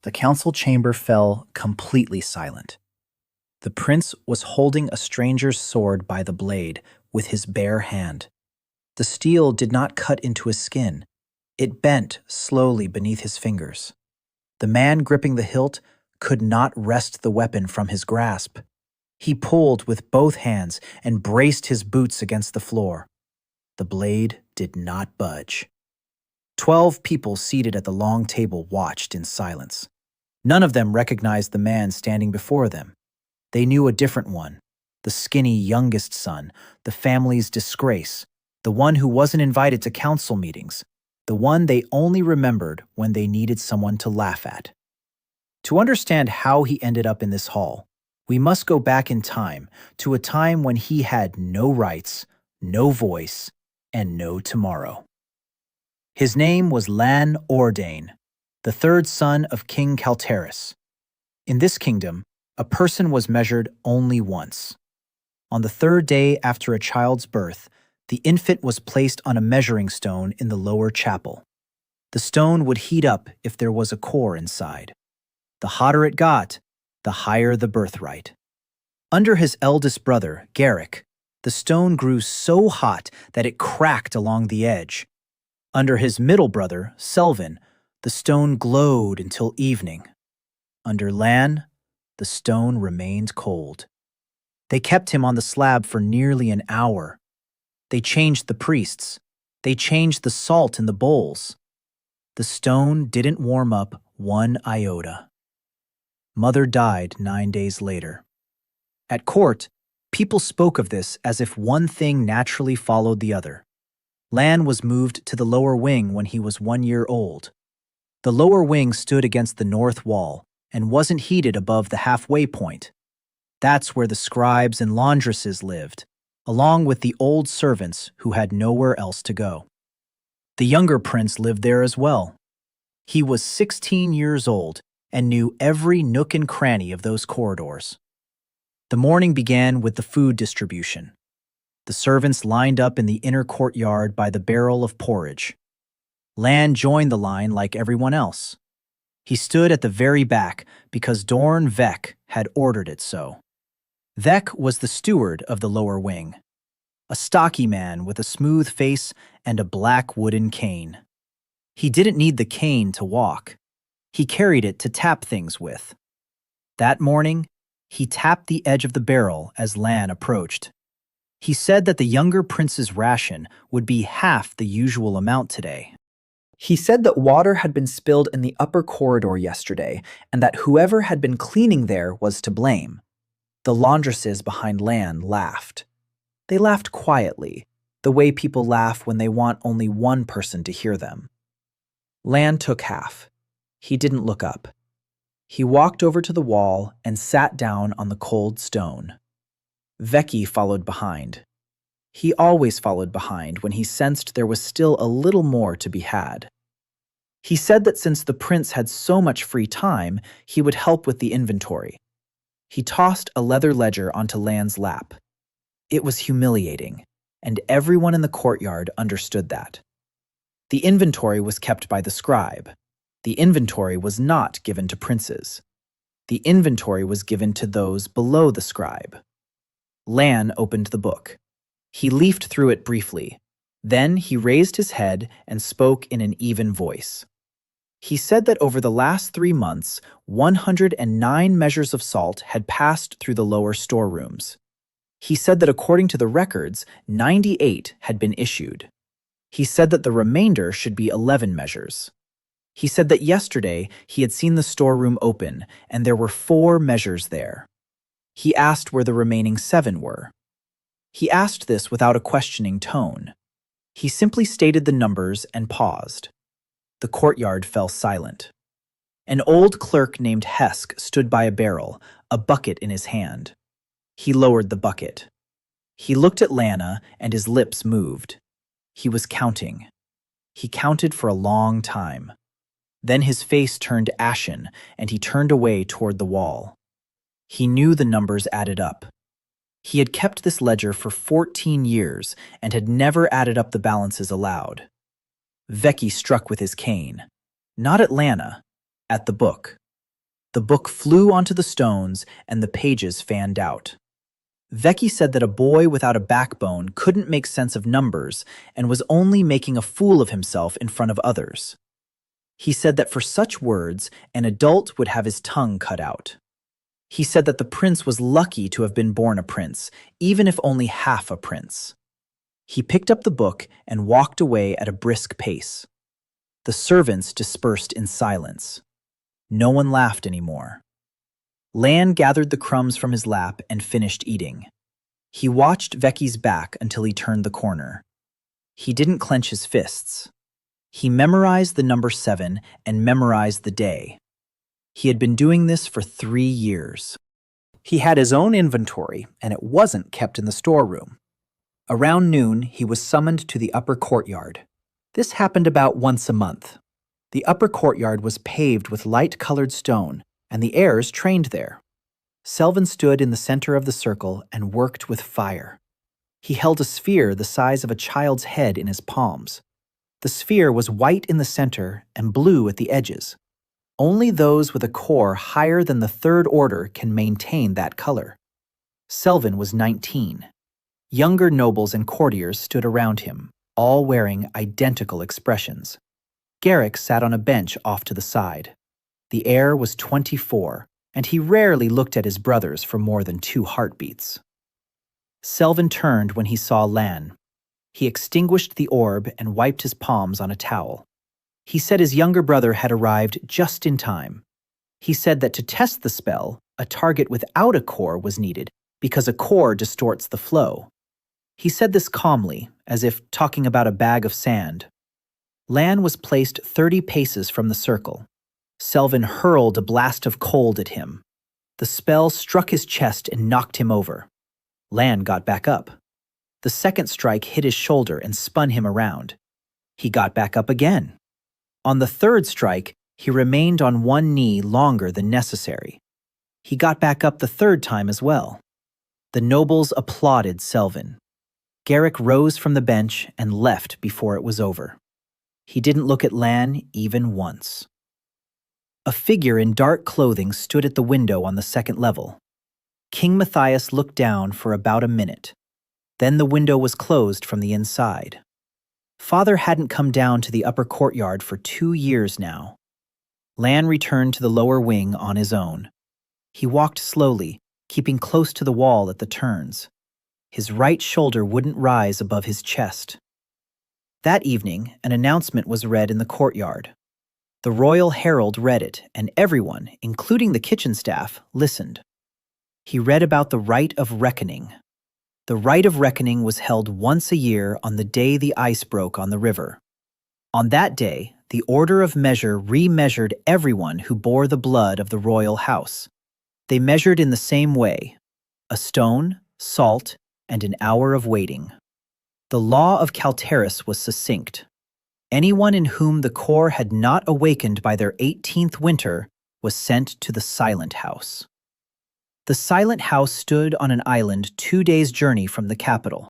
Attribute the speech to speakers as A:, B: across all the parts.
A: The council chamber fell completely silent. The prince was holding a stranger's sword by the blade with his bare hand. The steel did not cut into his skin. It bent slowly beneath his fingers. The man gripping the hilt could not wrest the weapon from his grasp. He pulled with both hands and braced his boots against the floor. The blade did not budge. 12 people seated at the long table watched in silence. None of them recognized the man standing before them. They knew a different one, the skinny youngest son, the family's disgrace, the one who wasn't invited to council meetings, the one they only remembered when they needed someone to laugh at. To understand how he ended up in this hall, we must go back in time to a time when he had no rights, no voice, and no tomorrow. His name was Lan Ordain, the third son of King Kalteris. In this kingdom, a person was measured only once. On the third day after a child's birth, the infant was placed on a measuring stone in the lower chapel. The stone would heat up if there was a core inside. The hotter it got, the higher the birthright. Under his eldest brother, Garrick, the stone grew so hot that it cracked along the edge. Under his middle brother, Selvin, the stone glowed until evening. Under Lan, the stone remained cold. They kept him on the slab for nearly an hour. They changed the priests. They changed the salt in the bowls. The stone didn't warm up one iota. Mother died 9 days later. At court, people spoke of this as if one thing naturally followed the other. Lan was moved to the lower wing when he was 1 year old. The lower wing stood against the north wall and wasn't heated above the halfway point. That's where the scribes and laundresses lived, along with the old servants who had nowhere else to go. The younger prince lived there as well. He was 16 years old and knew every nook and cranny of those corridors. The morning began with the food distribution. The servants lined up in the inner courtyard by the barrel of porridge. Lan joined the line like everyone else. He stood at the very back because Dorn Vek had ordered it so. Vek was the steward of the lower wing, a stocky man with a smooth face and a black wooden cane. He didn't need the cane to walk. He carried it to tap things with. That morning, he tapped the edge of the barrel as Lan approached. He said that the younger prince's ration would be half the usual amount today.
B: He said that water had been spilled in the upper corridor yesterday, and that whoever had been cleaning there was to blame. The laundresses behind Lan laughed. They laughed quietly, the way people laugh when they want only one person to hear them. Lan took half. He didn't look up. He walked over to the wall and sat down on the cold stone. Veki followed behind. He always followed behind when he sensed there was still a little more to be had. He said that since the prince had so much free time, he would help with the inventory. He tossed a leather ledger onto Lan's lap. It was humiliating, and everyone in the courtyard understood that. The inventory was kept by the scribe. The inventory was not given to princes. The inventory was given to those below the scribe. Lan opened the book. He leafed through it briefly. Then he raised his head and spoke in an even voice. He said that over the last 3 months, 109 measures of salt had passed through the lower storerooms. He said that according to the records, 98 had been issued. He said that the remainder should be 11 measures. He said that yesterday he had seen the storeroom open and there were 4 measures there. He asked where the remaining 7 were. He asked this without a questioning tone. He simply stated the numbers and paused. The courtyard fell silent. An old clerk named Hesk stood by a barrel, a bucket in his hand. He lowered the bucket. He looked at Lana and his lips moved. He was counting. He counted for a long time. Then his face turned ashen and he turned away toward the wall. He knew the numbers added up. He had kept this ledger for 14 years and had never added up the balances aloud. Veki struck with his cane. Not at Lana, at the book. The book flew onto the stones and the pages fanned out. Vecchi said that a boy without a backbone couldn't make sense of numbers and was only making a fool of himself in front of others. He said that for such words, an adult would have his tongue cut out. He said that the prince was lucky to have been born a prince, even if only half a prince. He picked up the book and walked away at a brisk pace. The servants dispersed in silence. No one laughed anymore. Lan gathered the crumbs from his lap and finished eating. He watched Vecchi's back until he turned the corner. He didn't clench his fists. He memorized the number 7 and memorized the day. He had been doing this for 3 years. He had his own inventory, and it wasn't kept in the storeroom. Around noon, he was summoned to the upper courtyard. This happened about once a month. The upper courtyard was paved with light-colored stone, and the heirs trained there. Selvin stood in the center of the circle and worked with fire. He held a sphere the size of a child's head in his palms. The sphere was white in the center and blue at the edges. Only those with a core higher than the 3rd order can maintain that color. Selvin was 19. Younger nobles and courtiers stood around him, all wearing identical expressions. Garrick sat on a bench off to the side. The heir was 24, and he rarely looked at his brothers for more than 2 heartbeats. Selvin turned when he saw Lan. He extinguished the orb and wiped his palms on a towel. He said his younger brother had arrived just in time. He said that to test the spell, a target without a core was needed because a core distorts the flow. He said this calmly, as if talking about a bag of sand. Lan was placed 30 paces from the circle. Selvin hurled a blast of cold at him. The spell struck his chest and knocked him over. Lan got back up. The second strike hit his shoulder and spun him around. He got back up again. On the 3rd strike, he remained on one knee longer than necessary. He got back up the 3rd time as well. The nobles applauded Selvin. Garrick rose from the bench and left before it was over. He didn't look at Lan even once. A figure in dark clothing stood at the window on the 2nd level. King Matthias looked down for about a minute. Then the window was closed from the inside. Father hadn't come down to the upper courtyard for 2 years now. Lan returned to the lower wing on his own. He walked slowly, keeping close to the wall at the turns. His right shoulder wouldn't rise above his chest. That evening, an announcement was read in the courtyard. The royal herald read it, and everyone, including the kitchen staff, listened. He read about the Rite of Reckoning. The Rite of Reckoning was held once a year on the day the ice broke on the river. On that day, the Order of Measure re-measured everyone who bore the blood of the royal house. They measured in the same way: a stone, salt, and an hour of waiting. The law of Calteris was succinct. Anyone in whom the core had not awakened by their 18th winter was sent to the Silent House. The Silent House stood on an island 2 days' journey from the capital.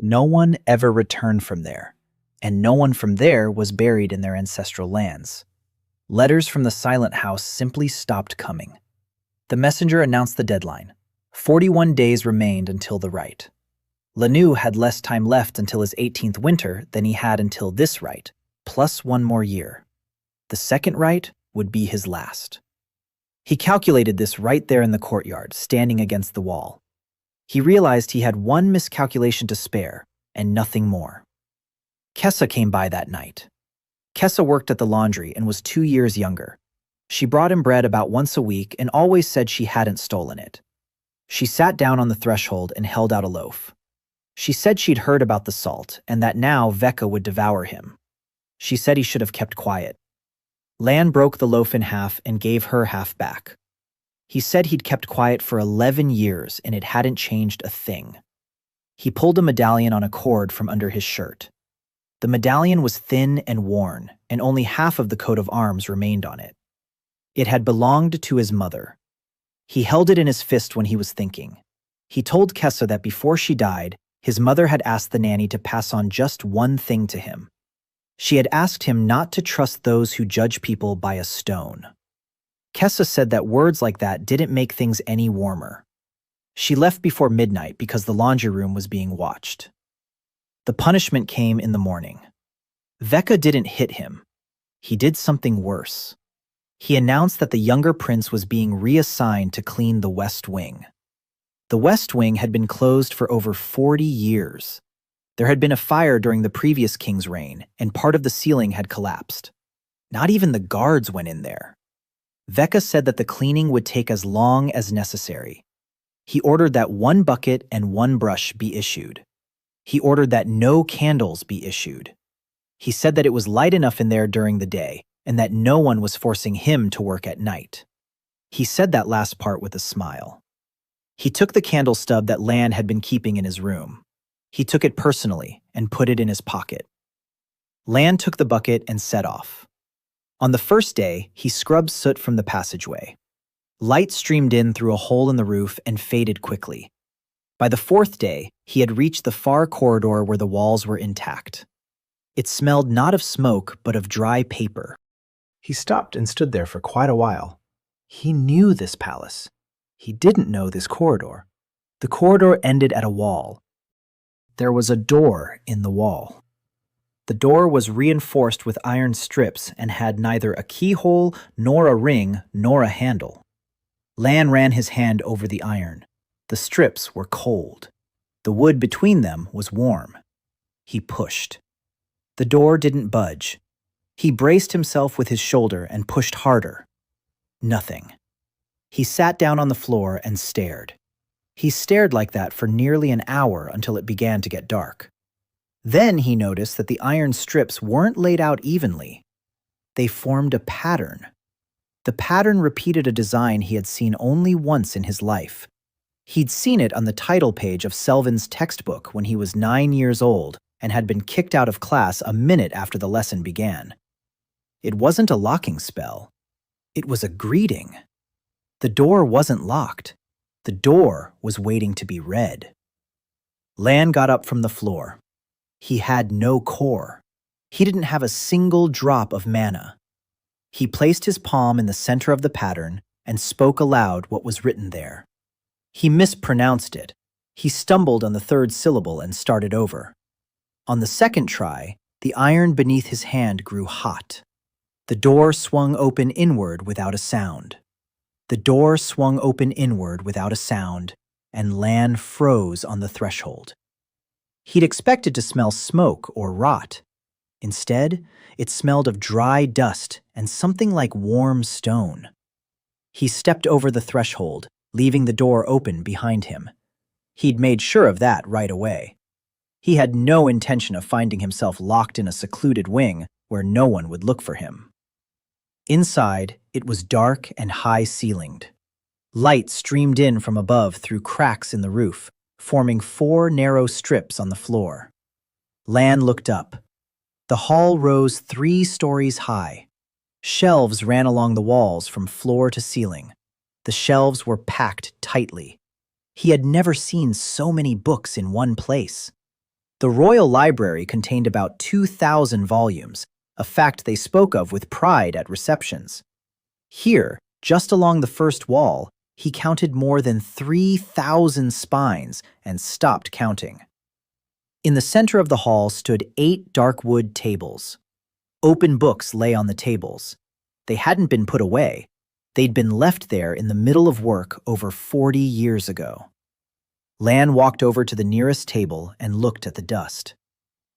B: No one ever returned from there, and no one from there was buried in their ancestral lands. Letters from the Silent House simply stopped coming. The messenger announced the deadline. 41 days remained until the rite. Lanu had less time left until his 18th winter than he had until this rite, plus 1 more year. The second rite would be his last. He calculated this right there in the courtyard, standing against the wall. He realized he had 1 miscalculation to spare, and nothing more. Kessa came by that night. Kessa worked at the laundry and was 2 years younger. She brought him bread about once a week and always said she hadn't stolen it. She sat down on the threshold and held out a loaf. She said she'd heard about the salt and that now Vecca would devour him. She said he should have kept quiet. Lan broke the loaf in half and gave her half back. He said he'd kept quiet for 11 years and it hadn't changed a thing. He pulled a medallion on a cord from under his shirt. The medallion was thin and worn, and only half of the coat of arms remained on it. It had belonged to his mother. He held it in his fist when he was thinking. He told Kessa that before she died, his mother had asked the nanny to pass on just one thing to him. She had asked him not to trust those who judge people by a stone.
A: Kessa said that words like that didn't make things any warmer. She left before midnight because the laundry room was being watched. The punishment came in the morning. Vecca didn't hit him. He did something worse. He announced that the younger prince was being reassigned to clean the West Wing. The West Wing had been closed for over 40 years. There had been a fire during the previous king's reign, and part of the ceiling had collapsed. Not even the guards went in there. Vecca said that the cleaning would take as long as necessary. He ordered that 1 bucket and 1 brush be issued. He ordered that no candles be issued. He said that it was light enough in there during the day, and that no one was forcing him to work at night. He said that last part with a smile. He took the candle stub that Lan had been keeping in his room. He took it personally and put it in his pocket. Lan took the bucket and set off. On the first day, he scrubbed soot from the passageway. Light streamed in through a hole in the roof and faded quickly. By the 4th day, he had reached the far corridor where the walls were intact. It smelled not of smoke, but of dry paper. He stopped and stood there for quite a while. He knew this palace. He didn't know this corridor. The corridor ended at a wall. There was a door in the wall. The door was reinforced with iron strips and had neither a keyhole, nor a ring, nor a handle. Lan ran his hand over the iron. The strips were cold. The wood between them was warm. He pushed. The door didn't budge. He braced himself with his shoulder and pushed harder. Nothing. He sat down on the floor and stared. He stared like that for nearly an hour until it began to get dark. Then he noticed that the iron strips weren't laid out evenly. They formed a pattern. The pattern repeated a design he had seen only once in his life. He'd seen it on the title page of Selvin's textbook when he was 9 years old and had been kicked out of class a minute after the lesson began. It wasn't a locking spell. It was a greeting. The door wasn't locked. The door was waiting to be read. Lan got up from the floor. He had no core. He didn't have a single drop of mana. He placed his palm in the center of the pattern and spoke aloud what was written there. He mispronounced it. He stumbled on the 3rd syllable and started over. On the 2nd try, the iron beneath his hand grew hot. The door swung open inward without a sound. The door swung open inward without a sound, and Lan froze on the threshold. He'd expected to smell smoke or rot. Instead, it smelled of dry dust and something like warm stone. He stepped over the threshold, leaving the door open behind him. He'd made sure of that right away. He had no intention of finding himself locked in a secluded wing where no one would look for him. Inside, it was dark and high-ceilinged. Light streamed in from above through cracks in the roof, forming 4 narrow strips on the floor. Lan looked up. The hall rose 3 stories high. Shelves ran along the walls from floor to ceiling. The shelves were packed tightly. He had never seen so many books in one place. The royal library contained about 2,000 volumes, a fact they spoke of with pride at receptions. Here, just along the first wall, he counted more than 3,000 spines and stopped counting. In the center of the hall stood 8 dark wood tables. Open books lay on the tables. They hadn't been put away. They'd been left there in the middle of work over 40 years ago. Lan walked over to the nearest table and looked at the dust.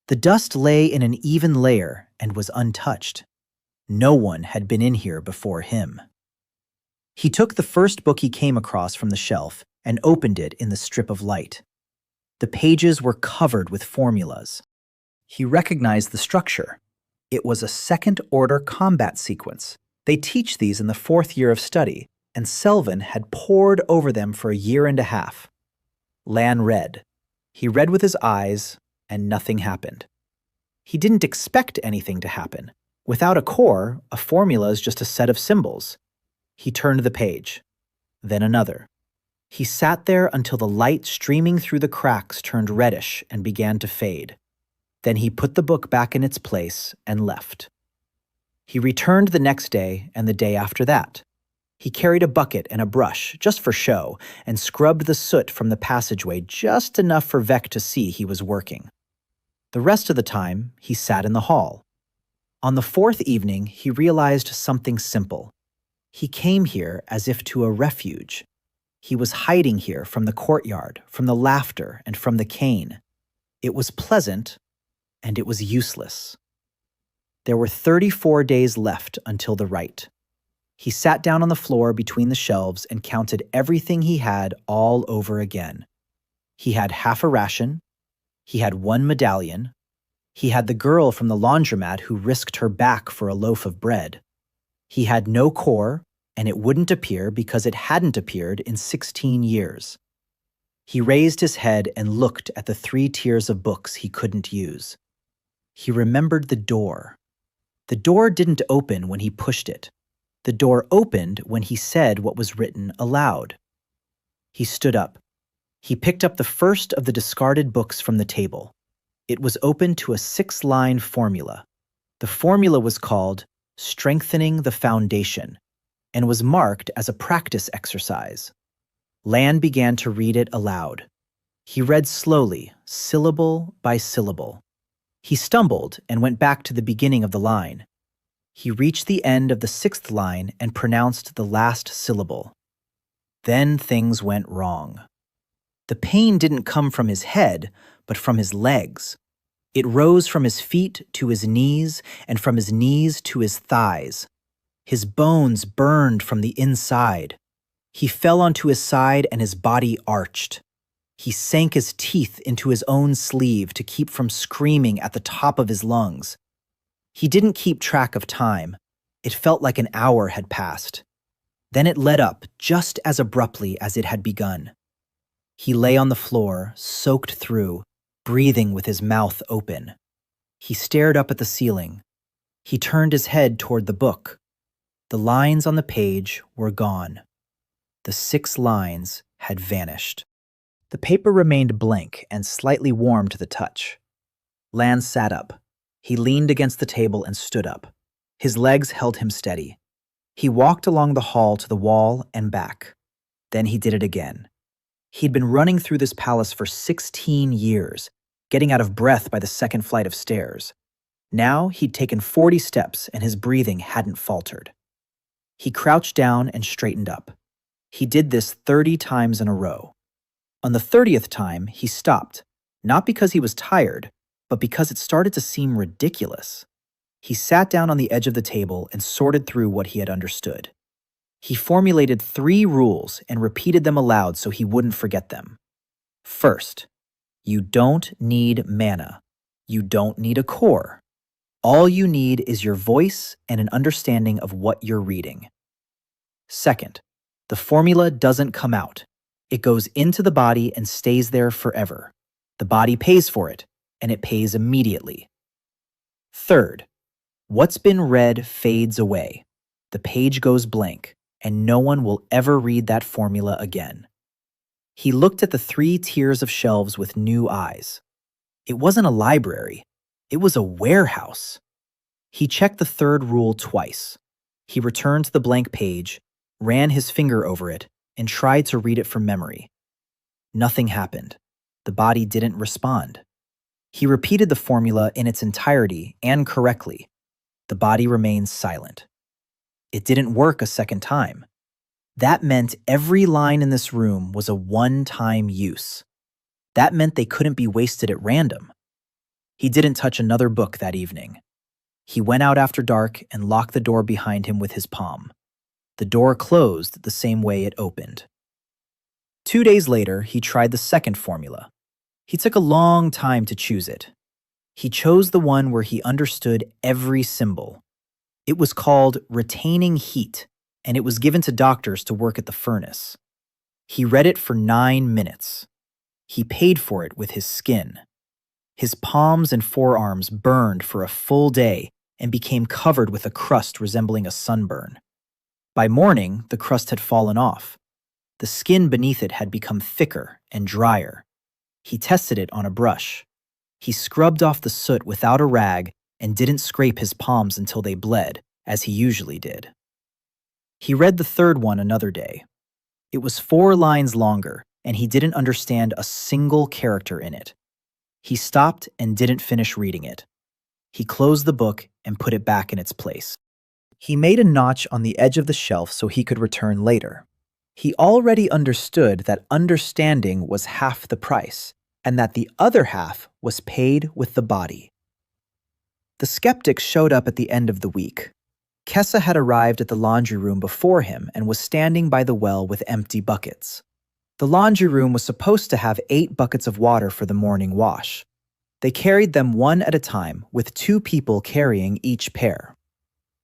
A: The dust lay in an even layer and was untouched. No one had been in here before him. He took the first book he came across from the shelf and opened it in the strip of light. The pages were covered with formulas. He recognized the structure. It was a second-order combat sequence. They teach these in the 4th year of study, and Selvin had pored over them for a year and a half. Lan read. He read with his eyes, and nothing happened. He didn't expect anything to happen. Without a core, a formula is just a set of symbols. He turned the page, then another. He sat there until the light streaming through the cracks turned reddish and began to fade. Then he put the book back in its place and left. He returned the next day and the day after that.
B: He carried a bucket and a brush, just for show, and scrubbed the soot from the passageway just enough for Vec to see he was working. The rest of the time, he sat in the hall. On the fourth evening, he realized something simple. He came here as if to a refuge. He was hiding here from the courtyard, from the laughter, and from the cane. It was pleasant, and it was useless. There were 34 days left until the rite. He sat down on the floor between the shelves and counted everything he had all over again. He had half a ration. He had one medallion. He had the girl from the laundromat who risked her back for a loaf of bread. He had no core, and it wouldn't appear because it hadn't appeared in 16 years. He raised his head and looked at the 3 tiers of books he couldn't use. He remembered the door. The door didn't open when he pushed it. The door opened when he said what was written aloud. He stood up. He picked up the first of the discarded books from the table. It was open to a 6-line formula. The formula was called Strengthening the Foundation and was marked as a practice exercise. Lan began to read it aloud. He read slowly, syllable by syllable. He stumbled and went back to the beginning of the line. He reached the end of the 6th line and pronounced the last syllable. Then things went wrong. The pain didn't come from his head, but from his legs. It rose from his feet to his knees and from his knees to his thighs. His bones burned from the inside. He fell onto his side and his body arched. He sank his teeth into his own sleeve to keep from screaming at the top of his lungs. He didn't keep track of time. It felt like an hour had passed. Then it let up just as abruptly as it had begun. He lay on the floor, soaked through, breathing with his mouth open. He stared up at the ceiling. He turned his head toward the book. The lines on the page were gone. The 6 lines had vanished. The paper remained blank and slightly warm to the touch. Lan sat up. He leaned against the table and stood up. His legs held him steady. He walked along the hall to the wall and back. Then he did it again. He'd been running through this palace for 16 years, getting out of breath by the 2nd flight of stairs. Now he'd taken 40 steps and his breathing hadn't faltered. He crouched down and straightened up. He did this 30 times in a row. On the 30th time, he stopped, not because he was tired, but because it started to seem ridiculous. He sat down on the edge of the table and sorted through what he had understood. He formulated 3 rules and repeated them aloud so he wouldn't forget them. First, you don't need mana. You don't need a core. All you need is your voice and an understanding of what you're reading. Second, the formula doesn't come out. It goes into the body and stays there forever. The body pays for it, and it pays immediately. Third, what's been read fades away. The page goes blank, and no one will ever read that formula again. He looked at the 3 tiers of shelves with new eyes. It wasn't a library. It was a warehouse. He checked the 3rd rule twice. He returned to the blank page, ran his finger over it, and tried to read it from memory. Nothing happened. The body didn't respond. He repeated the formula in its entirety and correctly. The body remained silent. It didn't work a 2nd time. That meant every line in this room was a one-time use. That meant they couldn't be wasted at random. He didn't touch another book that evening. He went out after dark and locked the door behind him with his palm. The door closed the same way it opened. 2 days later, he tried the 2nd formula. He took a long time to choose it. He chose the one where he understood every symbol. It was called retaining heat, and it was given to doctors to work at the furnace. He read it for 9 minutes. He paid for it with his skin. His palms and forearms burned for a full day and became covered with a crust resembling a sunburn. By morning, the crust had fallen off. The skin beneath it had become thicker and drier. He tested it on a brush. He scrubbed off the soot without a rag and didn't scrape his palms until they bled, as he usually did. He read the third one another day. It was 4 lines longer, and he didn't understand a single character in it. He stopped and didn't finish reading it. He closed the book and put it back in its place. He made a notch on the edge of the shelf so he could return later. He already understood that understanding was half the price, and that the other half was paid with the body. The skeptics showed up at the end of the week. Kessa had arrived at the laundry room before him and was standing by the well with empty buckets. The laundry room was supposed to have 8 buckets of water for the morning wash. They carried them one at a time, with 2 people carrying each pair.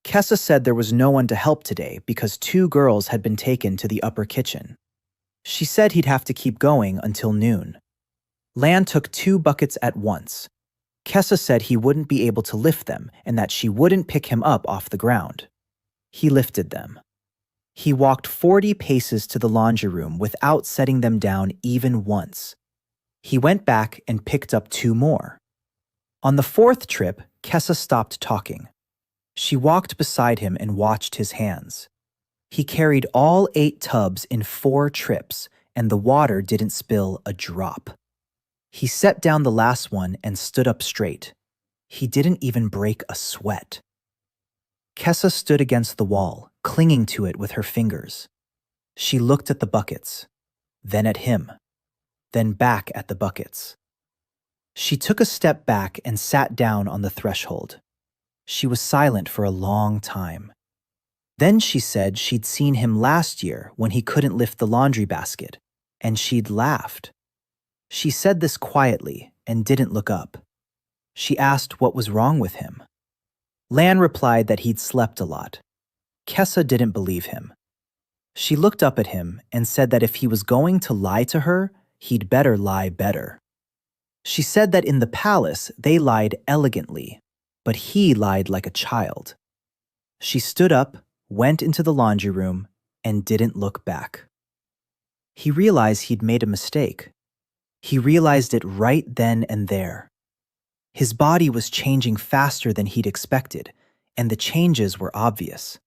B: Kessa said there was no one to help today because 2 girls had been taken to the upper kitchen. She said he'd have to keep going until noon. Lan took 2 buckets at once. Kessa said he wouldn't be able to lift them and that she wouldn't pick him up off the ground. He lifted them. He walked 40 paces to the laundry room without setting them down even once. He went back and picked up 2 more. On the 4th trip, Kessa stopped talking. She walked beside him and watched his hands. He carried all 8 tubs in 4 trips, and the water didn't spill a drop. He set down the last one and stood up straight. He didn't even break a sweat. Kessa stood against the wall, clinging to it with her fingers. She looked at the buckets, then at him, then back at the buckets. She took a step back and sat down on the threshold. She was silent for a long time. Then she said she'd seen him last year when he couldn't lift the laundry basket, and she'd laughed. She said this quietly and didn't look up. She asked what was wrong with him. Lan replied that he'd slept a lot. Kessa didn't believe him. She looked up at him and said that if he was going to lie to her, he'd better lie better. She said that in the palace they lied elegantly, but he lied like a child. She stood up, went into the laundry room, and didn't look back. He realized he'd made a mistake. He realized it right then and there. His body was changing faster than he'd expected, and the changes were obvious.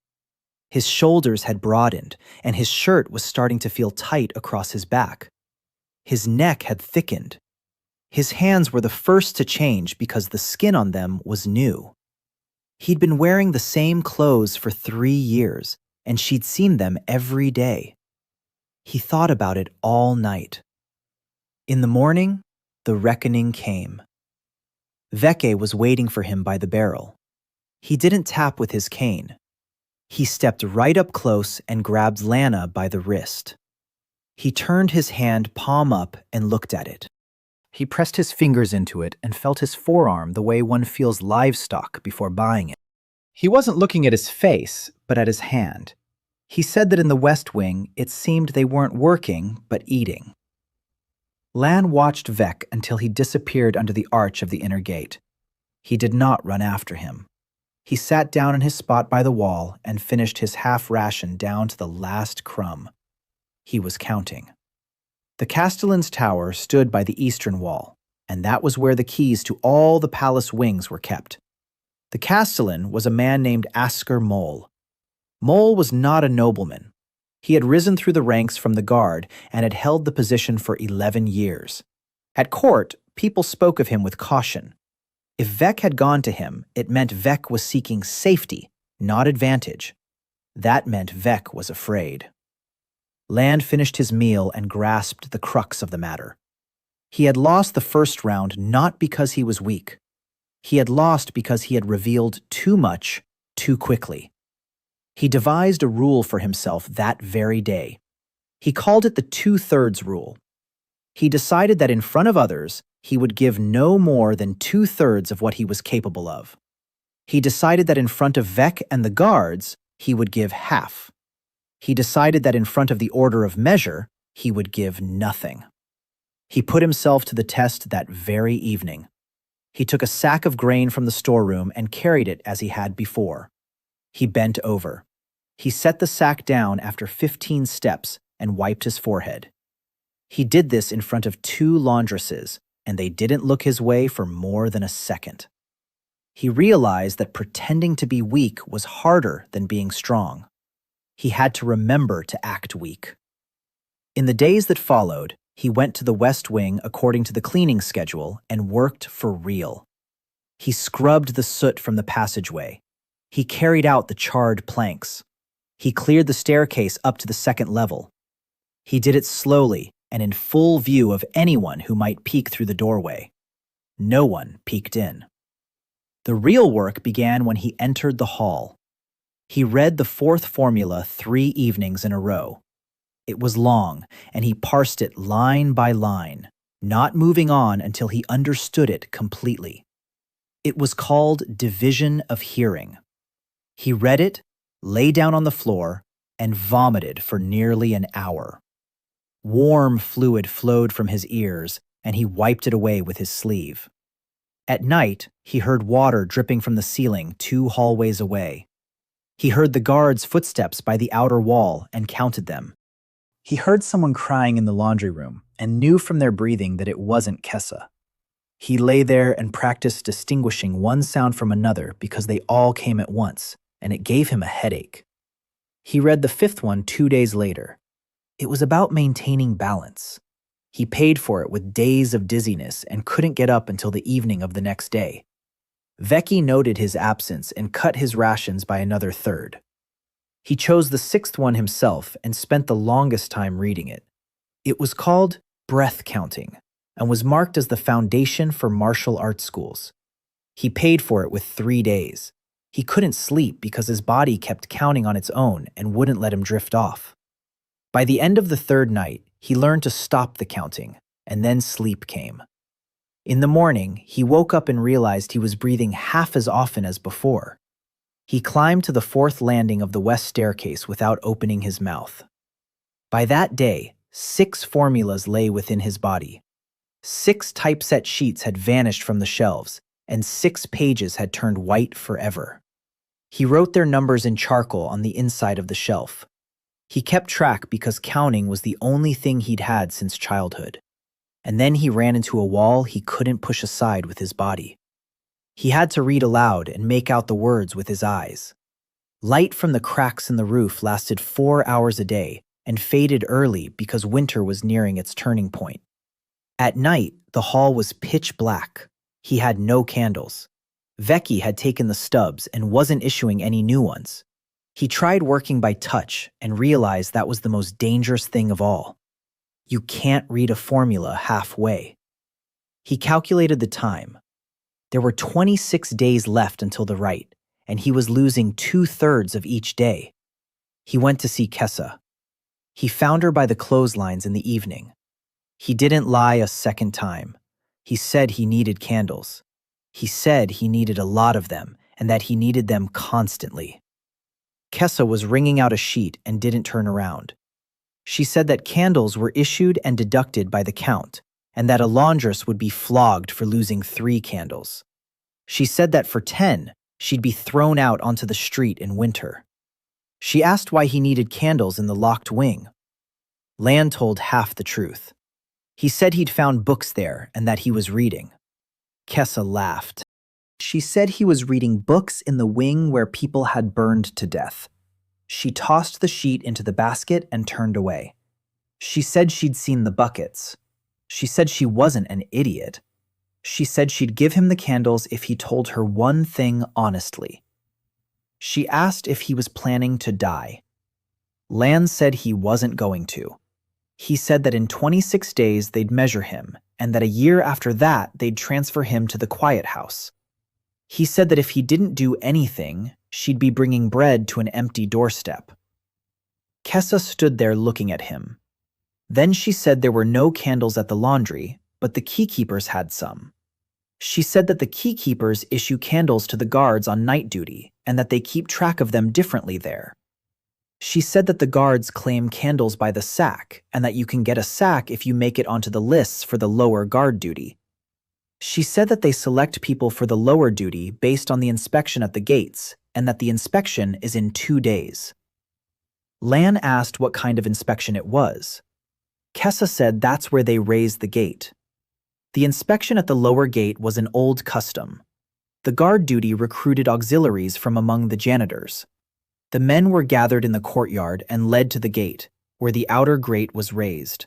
B: His shoulders had broadened, and his shirt was starting to feel tight across his back. His neck had thickened. His hands were the first to change because the skin on them was new. He'd been wearing the same clothes for 3 years, and she'd seen them every day. He thought about it all night. In the morning, the reckoning came. Veke was waiting for him by the barrel. He didn't tap with his cane. He stepped right up close and grabbed Lana by the wrist. He turned his hand palm up and looked at it. He pressed his fingers into it and felt his forearm the way one feels livestock before buying it. He wasn't looking at his face, but at his hand. He said that in the West Wing, it seemed they weren't working, but eating. Lan watched Vec until he disappeared under the arch of the inner gate. He did not run after him. He sat down in his spot by the wall and finished his half ration down to the last crumb. He was counting. The Castellan's tower stood by the eastern wall, and that was where the keys to all the palace wings were kept. The Castellan was a man named Asker Mole. Mole was not a nobleman. He had risen through the ranks from the guard and had held the position for 11 years. At court, people spoke of him with caution. If Vec had gone to him, it meant Vec was seeking safety, not advantage. That meant Vec was afraid. Land finished his meal and grasped the crux of the matter. He had lost the first round not because he was weak. He had lost because he had revealed too much too quickly. He devised a rule for himself that very day. He called it the 2/3 rule. He decided that in front of others, he would give no more than 2/3 of what he was capable of. He decided that in front of Vec and the guards, he would give half. He decided that in front of the order of measure, he would give nothing. He put himself to the test that very evening. He took a sack of grain from the storeroom and carried it as he had before. He bent over. He set the sack down after 15 steps and wiped his forehead. He did this in front of 2 laundresses, and they didn't look his way for more than a second. He realized that pretending to be weak was harder than being strong.
A: He had to remember to act weak. In the days that followed, he went to the West Wing according to the cleaning schedule and worked for real. He scrubbed the soot from the passageway. He carried out the charred planks. He cleared the staircase up to the second level. He did it slowly and in full view of anyone who might peek through the doorway. No one peeked in. The real work began when he entered the hall. He read the fourth formula 3 evenings in a row. It was long, and he parsed it line by line, not moving on until he understood it completely. It was called division of hearing. He read it, lay down on the floor, and vomited for nearly an hour. Warm fluid flowed from his ears, and he wiped it away with his sleeve. At night, he heard water dripping from the ceiling 2 hallways away. He heard the guards' footsteps by the outer wall and counted them. He heard someone crying in the laundry room and knew from their breathing that it wasn't Kessa. He lay there and practiced distinguishing one sound from another because they all came at once, and it gave him a headache. He read the 5th one 2 days later. It was about maintaining balance. He paid for it with days of dizziness and couldn't get up until the evening of the next day. Vecchi noted his absence and cut his rations by another 1/3. He chose the 6th one himself and spent the longest time reading it. It was called breath counting and was marked as the foundation for martial arts schools. He paid for it with 3 days. He couldn't sleep because his body kept counting on its own and wouldn't let him drift off. By the end of the 3rd night, he learned to stop the counting, and then sleep came. In the morning, he woke up and realized he was breathing half as often as before. He climbed to the 4th landing of the west staircase without opening his mouth. By that day, 6 formulas lay within his body. 6 typeset sheets had vanished from the shelves, and 6 pages had turned white forever. He wrote their numbers in charcoal on the inside of the shelf. He kept track because counting was the only thing he'd had since childhood. And then he ran into a wall he couldn't push aside with his body. He had to read aloud and make out the words with his eyes. Light from the cracks in the roof lasted 4 hours a day and faded early because winter was nearing its turning point. At night, the hall was pitch black. He had no candles. Vecchi had taken the stubs and wasn't issuing any new ones. He tried working by touch and realized that was the most dangerous thing of all. You can't read a formula halfway. He calculated the time. There were 26 days left until the rite, and he was losing 2/3 of each day. He went to see Kessa. He found her by the clotheslines in the evening. He didn't lie a second time. He said he needed candles. He said he needed a lot of them and that he needed them constantly. Kessa was wringing out a sheet and didn't turn around. She said that candles were issued and deducted by the count, and that a laundress would be flogged for losing 3 candles. She said that for 10, she'd be thrown out onto the street in winter. She asked why he needed candles in the locked wing. Lan told half the truth. He said he'd found books there and that he was reading. Kessa laughed. She said he was reading books in the wing where people had burned to death. She tossed the sheet into the basket and turned away. She said she'd seen the buckets. She said she wasn't an idiot. She said she'd give him the candles if he told her one thing honestly. She asked if he was planning to die. Lan said he wasn't going to. He said that in 26 days they'd measure him, and that a year after that they'd transfer him to the quiet house. He said that if he didn't do anything, she'd be bringing bread to an empty doorstep. Kessa stood there looking at him. Then she said there were no candles at the laundry, but the keykeepers had some. She said that the keykeepers issue candles to the guards on night duty and that they keep track of them differently there. She said that the guards claim candles by the sack and that you can get a sack if you make it onto the lists for the lower guard duty. She said that they select people for the lower duty based on the inspection at the gates and that the inspection is in 2 days. Lan asked what kind of inspection it was. Kessa said that's where they raised the gate. The inspection at the lower gate was an old custom. The guard duty recruited auxiliaries from among the janitors.
B: The men were gathered in the courtyard and led to the gate, where the outer grate was raised.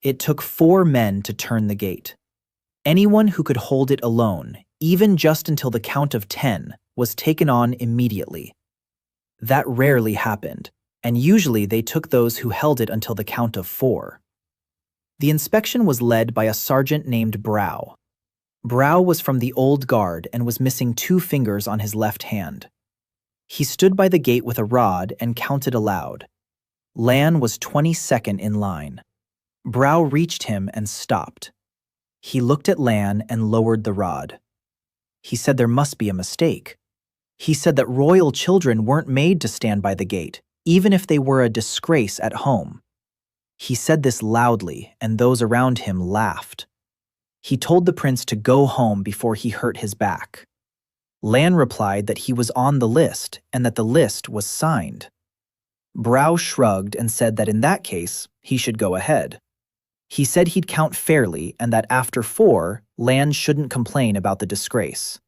B: It took 4 men to turn the gate. Anyone who could hold it alone, even just until the count of 10, was taken on immediately. That rarely happened, and usually they took those who held it until the count of 4. The inspection was led by a sergeant named Brow. Brow was from the old guard and was missing 2 fingers on his left hand. He stood by the gate with a rod and counted aloud. Lan was 22nd in line. Brow reached him and stopped. He looked at Lan and lowered the rod. He said there must be a mistake. He said that royal children weren't made to stand by the gate, even if they were a disgrace at home. He said this loudly, and those around him laughed. He told the prince to go home before he hurt his back. Lan replied that he was on the list and that the list was signed. Brow shrugged and said that in that case, he should go ahead. He said he'd count fairly and that after 4, Lan shouldn't complain about the disgrace.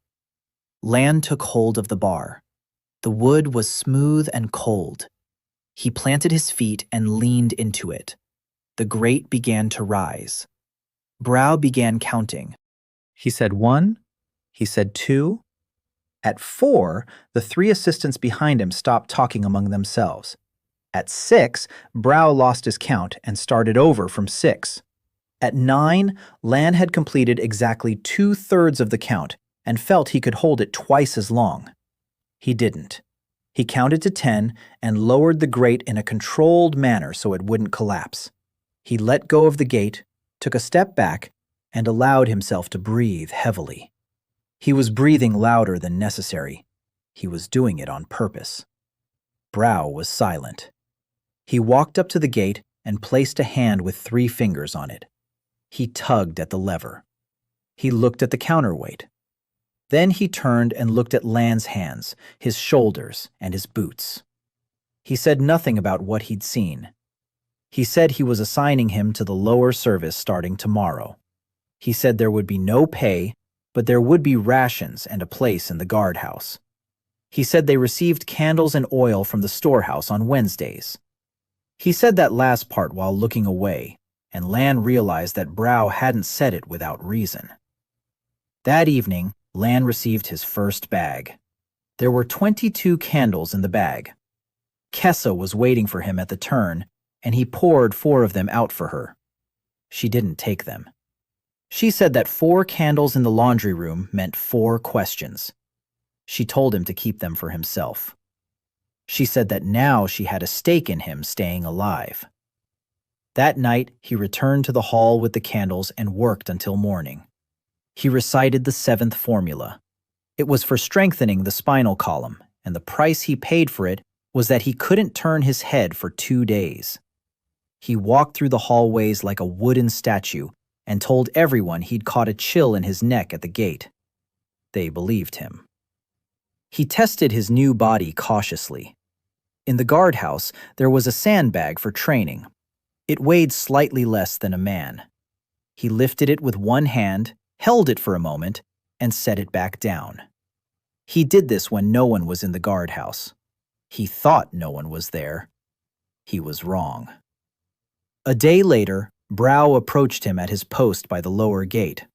B: Lan took hold of the bar. The wood was smooth and cold. He planted his feet and leaned into it. The grate began to rise. Brow began counting. He said 1. He said 2. At 4, the 3 assistants behind him stopped talking among themselves. At 6, Brow lost his count and started over from 6. At 9, Lan had completed exactly 2/3 of the count and felt he could hold it twice as long. He didn't. He counted to 10 and lowered the grate in a controlled manner so it wouldn't collapse. He let go of the gate, took a step back, and allowed himself to breathe heavily. He was breathing louder than necessary. He was doing it on purpose. Brow was silent. He walked up to the gate and placed a hand with 3 fingers on it. He tugged at the lever. He looked at the counterweight. Then he turned and looked at Lan's hands, his shoulders, and his boots. He said nothing about what he'd seen. He said he was assigning him to the lower service starting tomorrow. He said there would be no pay, but there would be rations and a place in the guardhouse. He said they received candles and oil from the storehouse on Wednesdays. He said that last part while looking away, and Lan realized that Brow hadn't said it without reason. That evening, Lan received his first bag. There were 22 candles in the bag. Kessa was waiting for him at the turn, and he poured 4 of them out for her. She didn't take them. She said that 4 candles in the laundry room meant 4 questions. She told him to keep them for himself. She said that now she had a stake in him staying alive. That night, he returned to the hall with the candles and worked until morning. He recited the 7th formula. It was for strengthening the spinal column, and the price he paid for it was that he couldn't turn his head for 2 days. He walked through the hallways like a wooden statue and told everyone he'd caught a chill in his neck at the gate. They believed him. He tested his new body cautiously. In the guardhouse, there was a sandbag for training. It weighed slightly less than a man. He lifted it with one hand, held it for a moment, and set it back down. He did this when no one was in the guardhouse. He thought no one was there. He was wrong. A day later, Brow approached him at his post by the lower gate.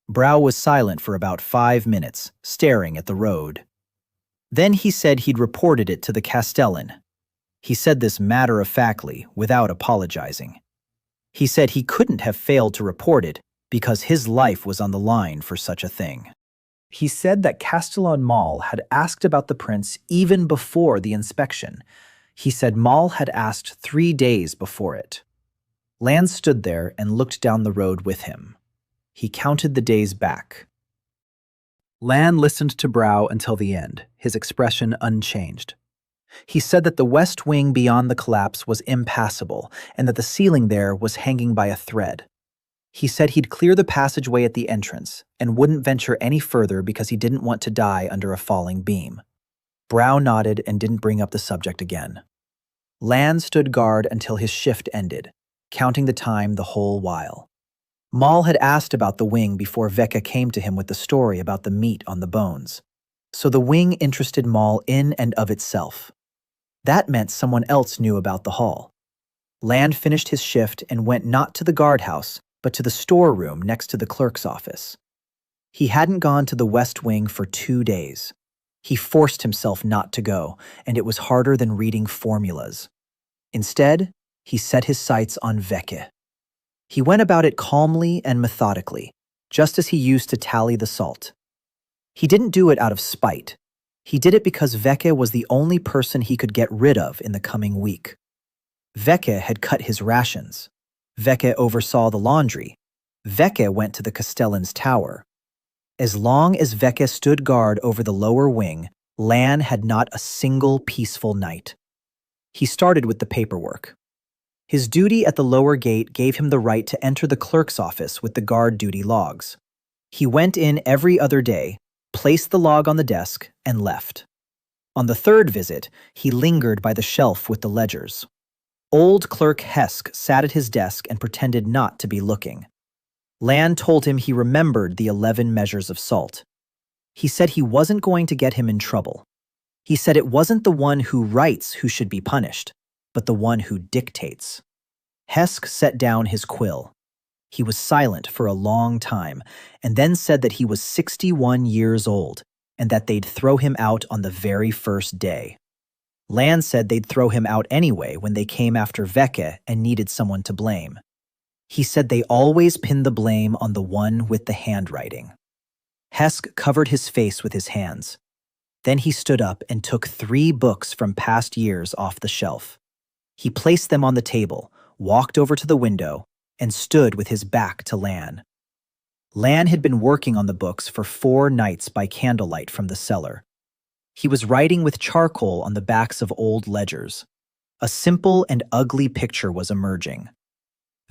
B: Brow was silent for about 5 minutes, staring at the road. Then he said he'd reported it to the Castellan. He said this matter-of-factly, without apologizing. He said he couldn't have failed to report it because his life was on the line for such a thing. He said that Castellan Mall had asked about the prince even before the inspection. He said Mall had asked 3 days before it. Lan stood there and looked down the road with him. He counted the days back. Lan listened to Brow until the end, his expression unchanged. He said that the west wing beyond the collapse was impassable and that the ceiling there was hanging by a thread. He said he'd clear the passageway at the entrance and wouldn't venture any further because he didn't want to die under a falling beam. Brow nodded and didn't bring up the subject again. Lan stood guard until his shift ended, counting the time the whole while. Mal had asked about the wing before Vecca came to him with the story about the meat on the bones. So the wing interested Mal in and of itself. That meant someone else knew about the hall. Land finished his shift and went not to the guardhouse, but to the storeroom next to the clerk's office. He hadn't gone to the West Wing for 2 days. He forced himself not to go, and it was harder than reading formulas. Instead, he set his sights on Veke. He went about it calmly and methodically, just as he used to tally the salt. He didn't do it out of spite. He did it because Veke was the only person he could get rid of in the coming week. Veke had cut his rations. Veke oversaw the laundry. Veke went to the Castellan's tower. As long as Veke stood guard over the lower wing, Lan had not a single peaceful night. He started with the paperwork. His duty at the lower gate gave him the right to enter the clerk's office with the guard duty logs. He went in every other day, placed the log on the desk, and left. On the third visit, he lingered by the shelf with the ledgers. Old Clerk Hesk sat at his desk and pretended not to be looking. Lan told him he remembered the 11 measures of salt. He said he wasn't going to get him in trouble. He said it wasn't the one who writes who should be punished, but the one who dictates. Hesk set down his quill. He was silent for a long time, and then said that he was 61 years old, and that they'd throw him out on the very first day. Lan said they'd throw him out anyway when they came after Veke and needed someone to blame. He said they always pinned the blame on the one with the handwriting. Hesk covered his face with his hands. Then he stood up and took 3 books from past years off the shelf. He placed them on the table, walked over to the window, and stood with his back to Lan. Lan had been working on the books for 4 nights by candlelight from the cellar. He was writing with charcoal on the backs of old ledgers. A simple and ugly picture was emerging.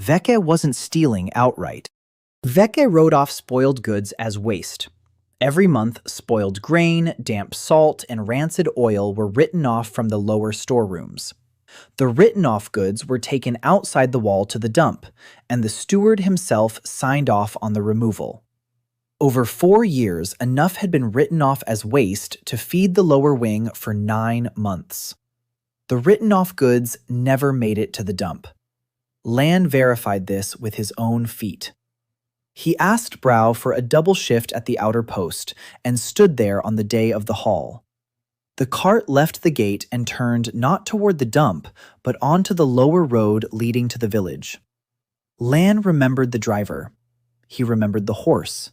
B: Veke wasn't stealing outright. Veke wrote off spoiled goods as waste. Every month, spoiled grain, damp salt, and rancid oil were written off from the lower storerooms. The written-off goods were taken outside the wall to the dump, and the steward himself signed off on the removal. Over 4 years, enough had been written off as waste to feed the lower wing for 9 months. The written-off goods never made it to the dump. Lan verified this with his own feet. He asked Brow for a double shift at the outer post and stood there on the day of the haul. The cart left the gate and turned not toward the dump, but onto the lower road leading to the village. Lan remembered the driver. He remembered the horse.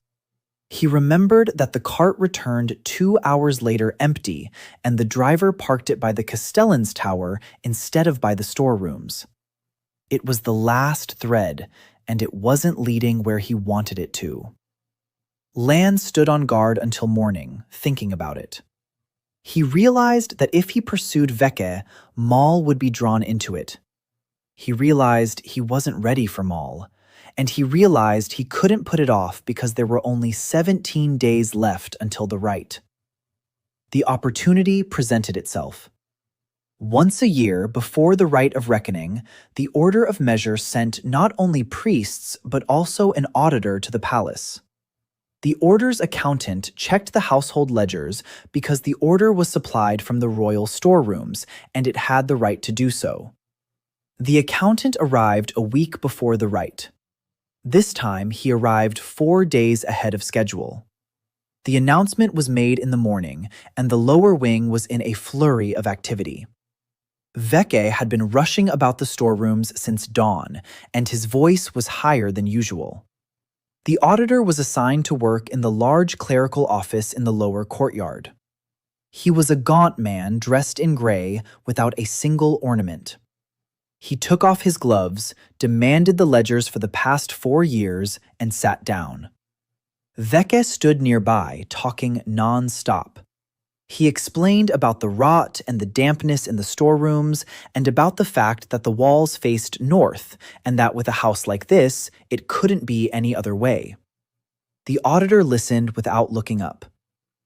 B: He remembered that the cart returned 2 hours later empty, and the driver parked it by the Castellan's tower instead of by the storerooms. It was the last thread, and it wasn't leading where he wanted it to. Lan stood on guard until morning, thinking about it. He realized that if he pursued Veke, Maul would be drawn into it. He realized he wasn't ready for Maul, and he realized he couldn't put it off because there were only 17 days left until the rite. The opportunity presented itself. Once a year, before the Rite of Reckoning, the Order of Measure sent not only priests but also an auditor to the palace. The order's accountant checked the household ledgers because the order was supplied from the royal storerooms, and it had the right to do so. The accountant arrived a week before the rite. This time, he arrived 4 days ahead of schedule. The announcement was made in the morning, and the lower wing was in a flurry of activity. Veke had been rushing about the storerooms since dawn, and his voice was higher than usual. The auditor was assigned to work in the large clerical office in the lower courtyard. He was a gaunt man dressed in gray without a single ornament. He took off his gloves, demanded the ledgers for the past 4 years, and sat down. Veke stood nearby, talking non-stop. He explained about the rot and the dampness in the storerooms, and about the fact that the walls faced north, and that with a house like this, it couldn't be any other way. The auditor listened without looking up.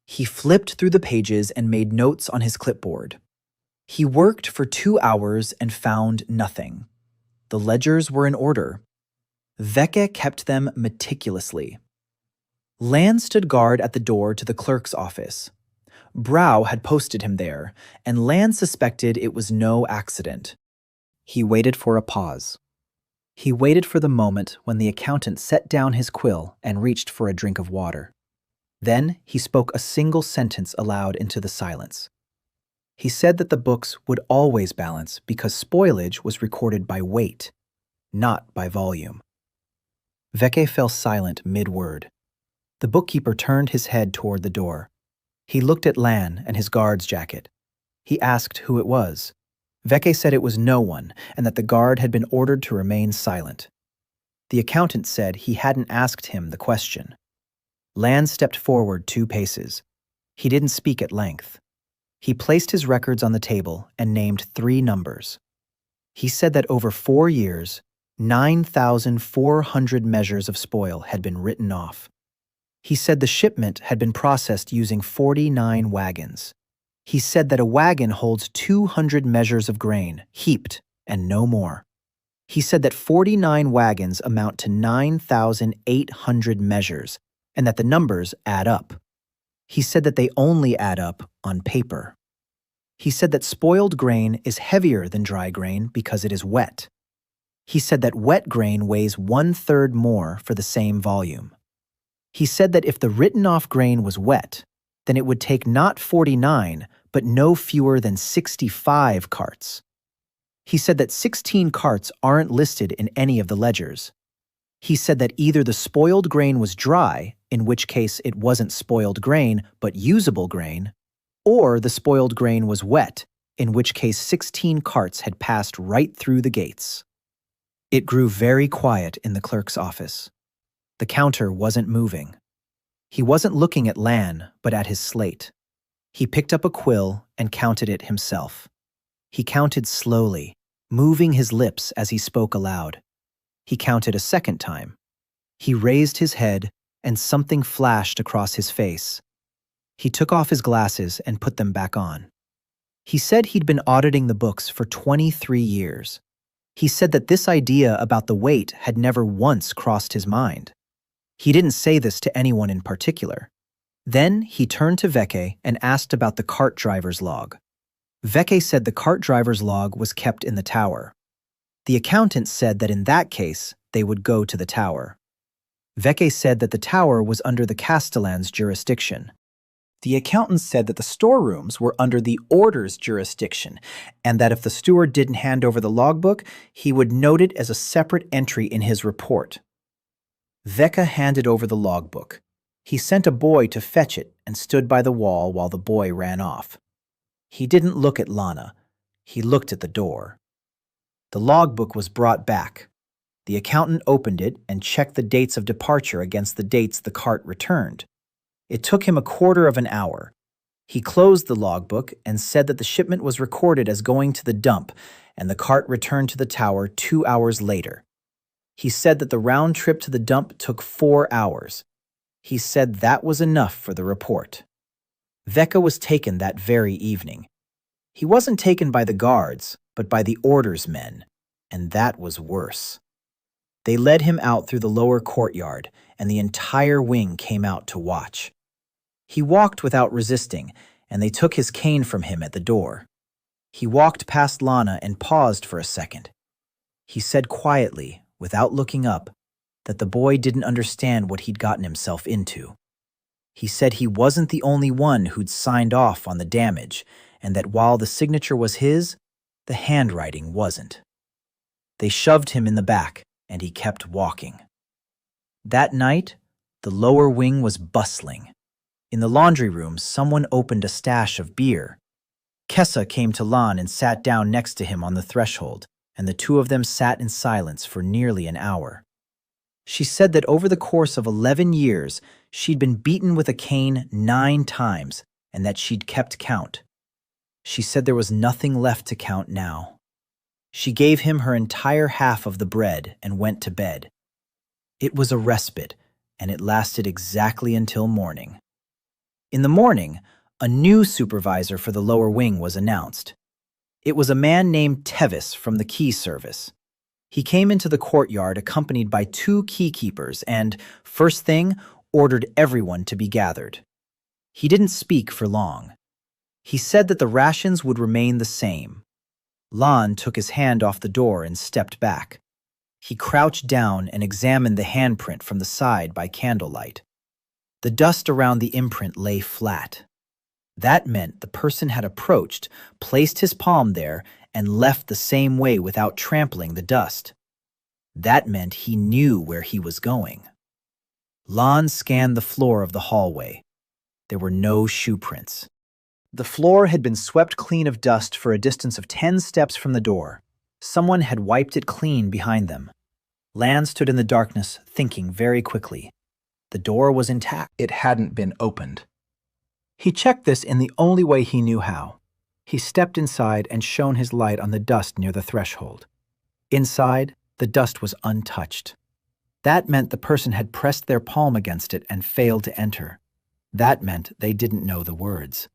B: He flipped through the pages and made notes on his clipboard. He worked for 2 hours and found nothing. The ledgers were in order. Veke kept them meticulously. Lan stood guard at the door to the clerk's office. Brow had posted him there, and Lan suspected it was no accident. He waited for a pause. He waited for the moment when the accountant set down his quill and reached for a drink of water. Then he spoke a single sentence aloud into the silence. He said that the books would always balance because spoilage was recorded by weight, not by volume. Veke fell silent mid-word. The bookkeeper turned his head toward the door. He looked at Lan and his guard's jacket. He asked who it was. Veke said it was no one and that the guard had been ordered to remain silent. The accountant said he hadn't asked him the question. Lan stepped forward 2 paces. He didn't speak at length. He placed his records on the table and named 3 numbers. He said that over 4 years, 9,400 measures of spoil had been written off. He said the shipment had been processed using 49 wagons. He said that a wagon holds 200 measures of grain, heaped, and no more. He said that 49 wagons amount to 9,800 measures, and that the numbers add up. He said that they only add up on paper. He said that spoiled grain is heavier than dry grain because it is wet. He said that wet grain weighs 1/3 more for the same volume. He said that if the written-off grain was wet, then it would take not 49, but no fewer than 65 carts. He said that 16 carts aren't listed in any of the ledgers. He said that either the spoiled grain was dry, in which case it wasn't spoiled grain, but usable grain, or the spoiled grain was wet, in which case 16 carts had passed right through the gates. It grew very quiet in the clerk's office. The counter wasn't moving. He wasn't looking at Lan, but at his slate. He picked up a quill and counted it himself. He counted slowly, moving his lips as he spoke aloud. He counted a second time. He raised his head, and something flashed across his face. He took off his glasses and put them back on. He said he'd been auditing the books for 23 years. He said that this idea about the weight had never once crossed his mind. He didn't say this to anyone in particular. Then he turned to Veke and asked about the cart driver's log. Veke said the cart driver's log was kept in the tower. The accountant said that in that case, they would go to the tower. Veke said that the tower was under the Castellan's jurisdiction. The accountant said that the storerooms were under the order's jurisdiction, and that if the steward didn't hand over the logbook, he would note it as a separate entry in his report. Veke handed over the logbook. He sent a boy to fetch it and stood by the wall while the boy ran off. He didn't look at Lana. He looked at the door. The logbook was brought back. The accountant opened it and checked the dates of departure against the dates the cart returned. It took him a quarter of an hour. He closed the logbook and said that the shipment was recorded as going to the dump, and the cart returned to the tower 2 hours later. He said that the round trip to the dump took 4 hours. He said that was enough for the report. Veke was taken that very evening. He wasn't taken by the guards, but by the order's men, and that was worse. They led him out through the lower courtyard, and the entire wing came out to watch. He walked without resisting, and they took his cane from him at the door. He walked past Lana and paused for a second. He said quietly, without looking up, that the boy didn't understand what he'd gotten himself into. He said he wasn't the only one who'd signed off on the damage, and that while the signature was his, the handwriting wasn't. They shoved him in the back, and he kept walking. That night, the lower wing was bustling. In the laundry room, someone opened a stash of beer. Kessa came to Lan and sat down next to him on the threshold, and the two of them sat in silence for nearly an hour. She said that over the course of 11 years, she'd been beaten with a cane 9 times, and that she'd kept count. She said there was nothing left to count now. She gave him her entire half of the bread and went to bed. It was a respite, and it lasted exactly until morning. In the morning, a new supervisor for the lower wing was announced. It was a man named Tevis from the key service. He came into the courtyard accompanied by 2 keykeepers and, first thing, ordered everyone to be gathered. He didn't speak for long. He said that the rations would remain the same. Lan took his hand off the door and stepped back. He crouched down and examined the handprint from the side by candlelight. The dust around the imprint lay flat. That meant the person had approached, placed his palm there, and left the same way without trampling the dust. That meant he knew where he was going. Lan scanned the floor of the hallway. There were no shoe prints. The floor had been swept clean of dust for a distance of 10 steps from the door. Someone had wiped it clean behind them. Lan stood in the darkness, thinking very quickly. The door was intact. It hadn't been opened. He checked this in the only way he knew how. He stepped inside and shone his light on the dust near the threshold. Inside, the dust was untouched. That meant the person had pressed their palm against it and failed to enter. That meant they didn't know the words.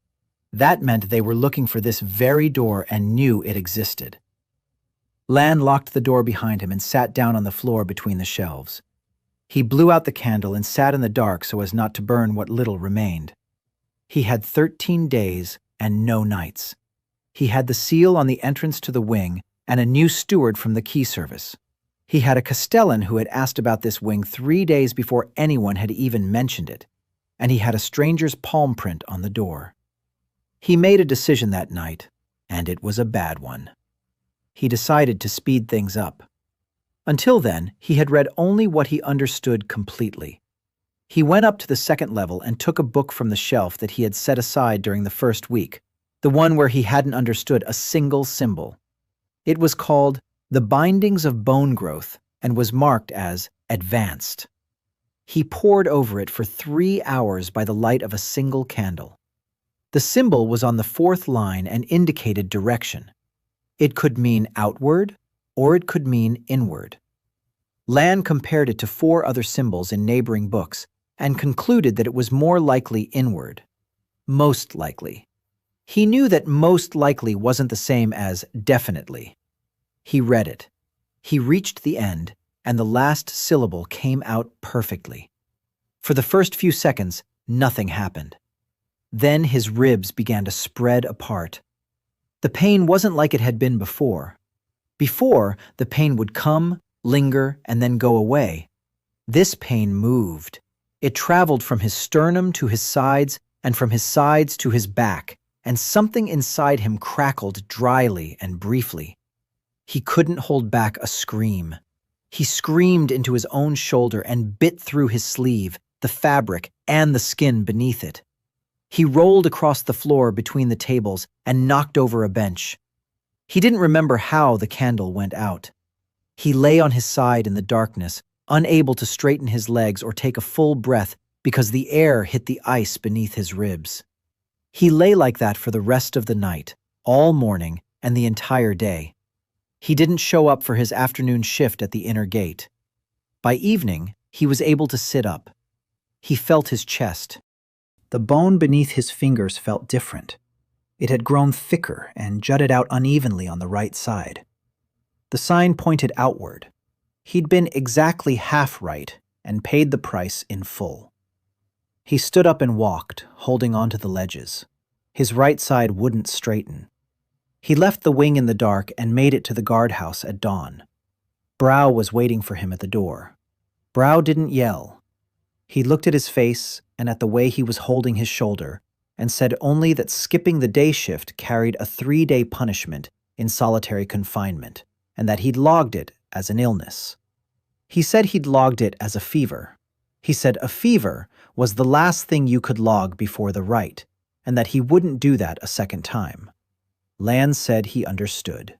B: That meant they were looking for this very door and knew it existed. Lan locked the door behind him and sat down on the floor between the shelves. He blew out the candle and sat in the dark so as not to burn what little remained. He had 13 days and no nights. He had the seal on the entrance to the wing and a new steward from the key service. He had a castellan who had asked about this wing 3 days before anyone had even mentioned it, and he had a stranger's palm print on the door. He made a decision that night, and it was a bad one. He decided to speed things up. Until then, he had read only what he understood completely. He went up to the second level and took a book from the shelf that he had set aside during the first week, the one where he hadn't understood a single symbol. It was called The Bindings of Bone Growth and was marked as Advanced. He pored over it for 3 hours by the light of a single candle. The symbol was on the 4th line and indicated direction. It could mean outward, or it could mean inward. Lan compared it to 4 other symbols in neighboring books and concluded that it was more likely inward. Most likely. He knew that most likely wasn't the same as definitely. He read it. He reached the end, and the last syllable came out perfectly. For the first few seconds, nothing happened. Then his ribs began to spread apart. The pain wasn't like it had been before. Before, the pain would come, linger, and then go away. This pain moved. It traveled from his sternum to his sides, and from his sides to his back, and something inside him crackled dryly and briefly. He couldn't hold back a scream. He screamed into his own shoulder and bit through his sleeve, the fabric, and the skin beneath it. He rolled across the floor between the tables and knocked over a bench. He didn't remember how the candle went out. He lay on his side in the darkness, unable to straighten his legs or take a full breath because the air hit the ice beneath his ribs. He lay like that for the rest of the night, all morning, and the entire day. He didn't show up for his afternoon shift at the inner gate. By evening, he was able to sit up. He felt his chest. The bone beneath his fingers felt different. It had grown thicker and jutted out unevenly on the right side. The sign pointed outward. He'd been exactly half right and paid the price in full. He stood up and walked, holding onto the ledges. His right side wouldn't straighten. He left the wing in the dark and made it to the guardhouse at dawn. Brow was waiting for him at the door. Brow didn't yell. He looked at his face and at the way he was holding his shoulder and said only that skipping the day shift carried a 3-day punishment in solitary confinement and that he'd logged it as an illness. He said he'd logged it as a fever. He said a fever was the last thing you could log before the rite and that he wouldn't do that a second time. Lan said he understood.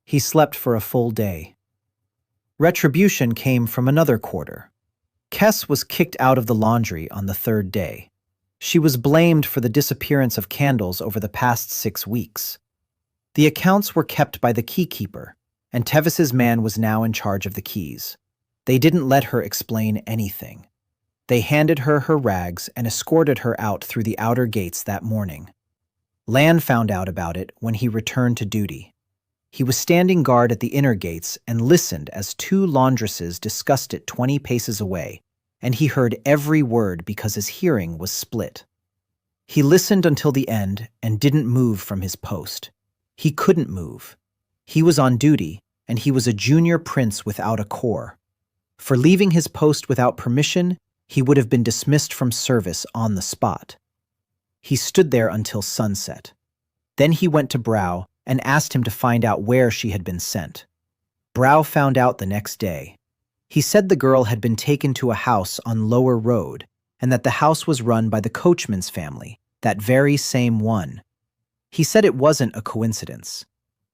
B: He slept for a full day. Retribution came from another quarter. Kess was kicked out of the laundry on the 3rd day. She was blamed for the disappearance of candles over the past 6 weeks. The accounts were kept by the keykeeper, and Tevis's man was now in charge of the keys. They didn't let her explain anything. They handed her her rags and escorted her out through the outer gates that morning. Lan found out about it when he returned to duty. He was standing guard at the inner gates and listened as 2 laundresses discussed it 20 paces away, and he heard every word because his hearing was split.
A: He listened until the end and didn't move from his post. He couldn't move. He was on duty, and he was a junior prince without a corps. For leaving his post without permission, he would have been dismissed from service on the spot. He stood there until sunset. Then he went to Brow and asked him to find out where she had been sent. Brow found out the next day. He said the girl had been taken to a house on Lower Road, and that the house was run by the coachman's family, that very same one. He said it wasn't a coincidence.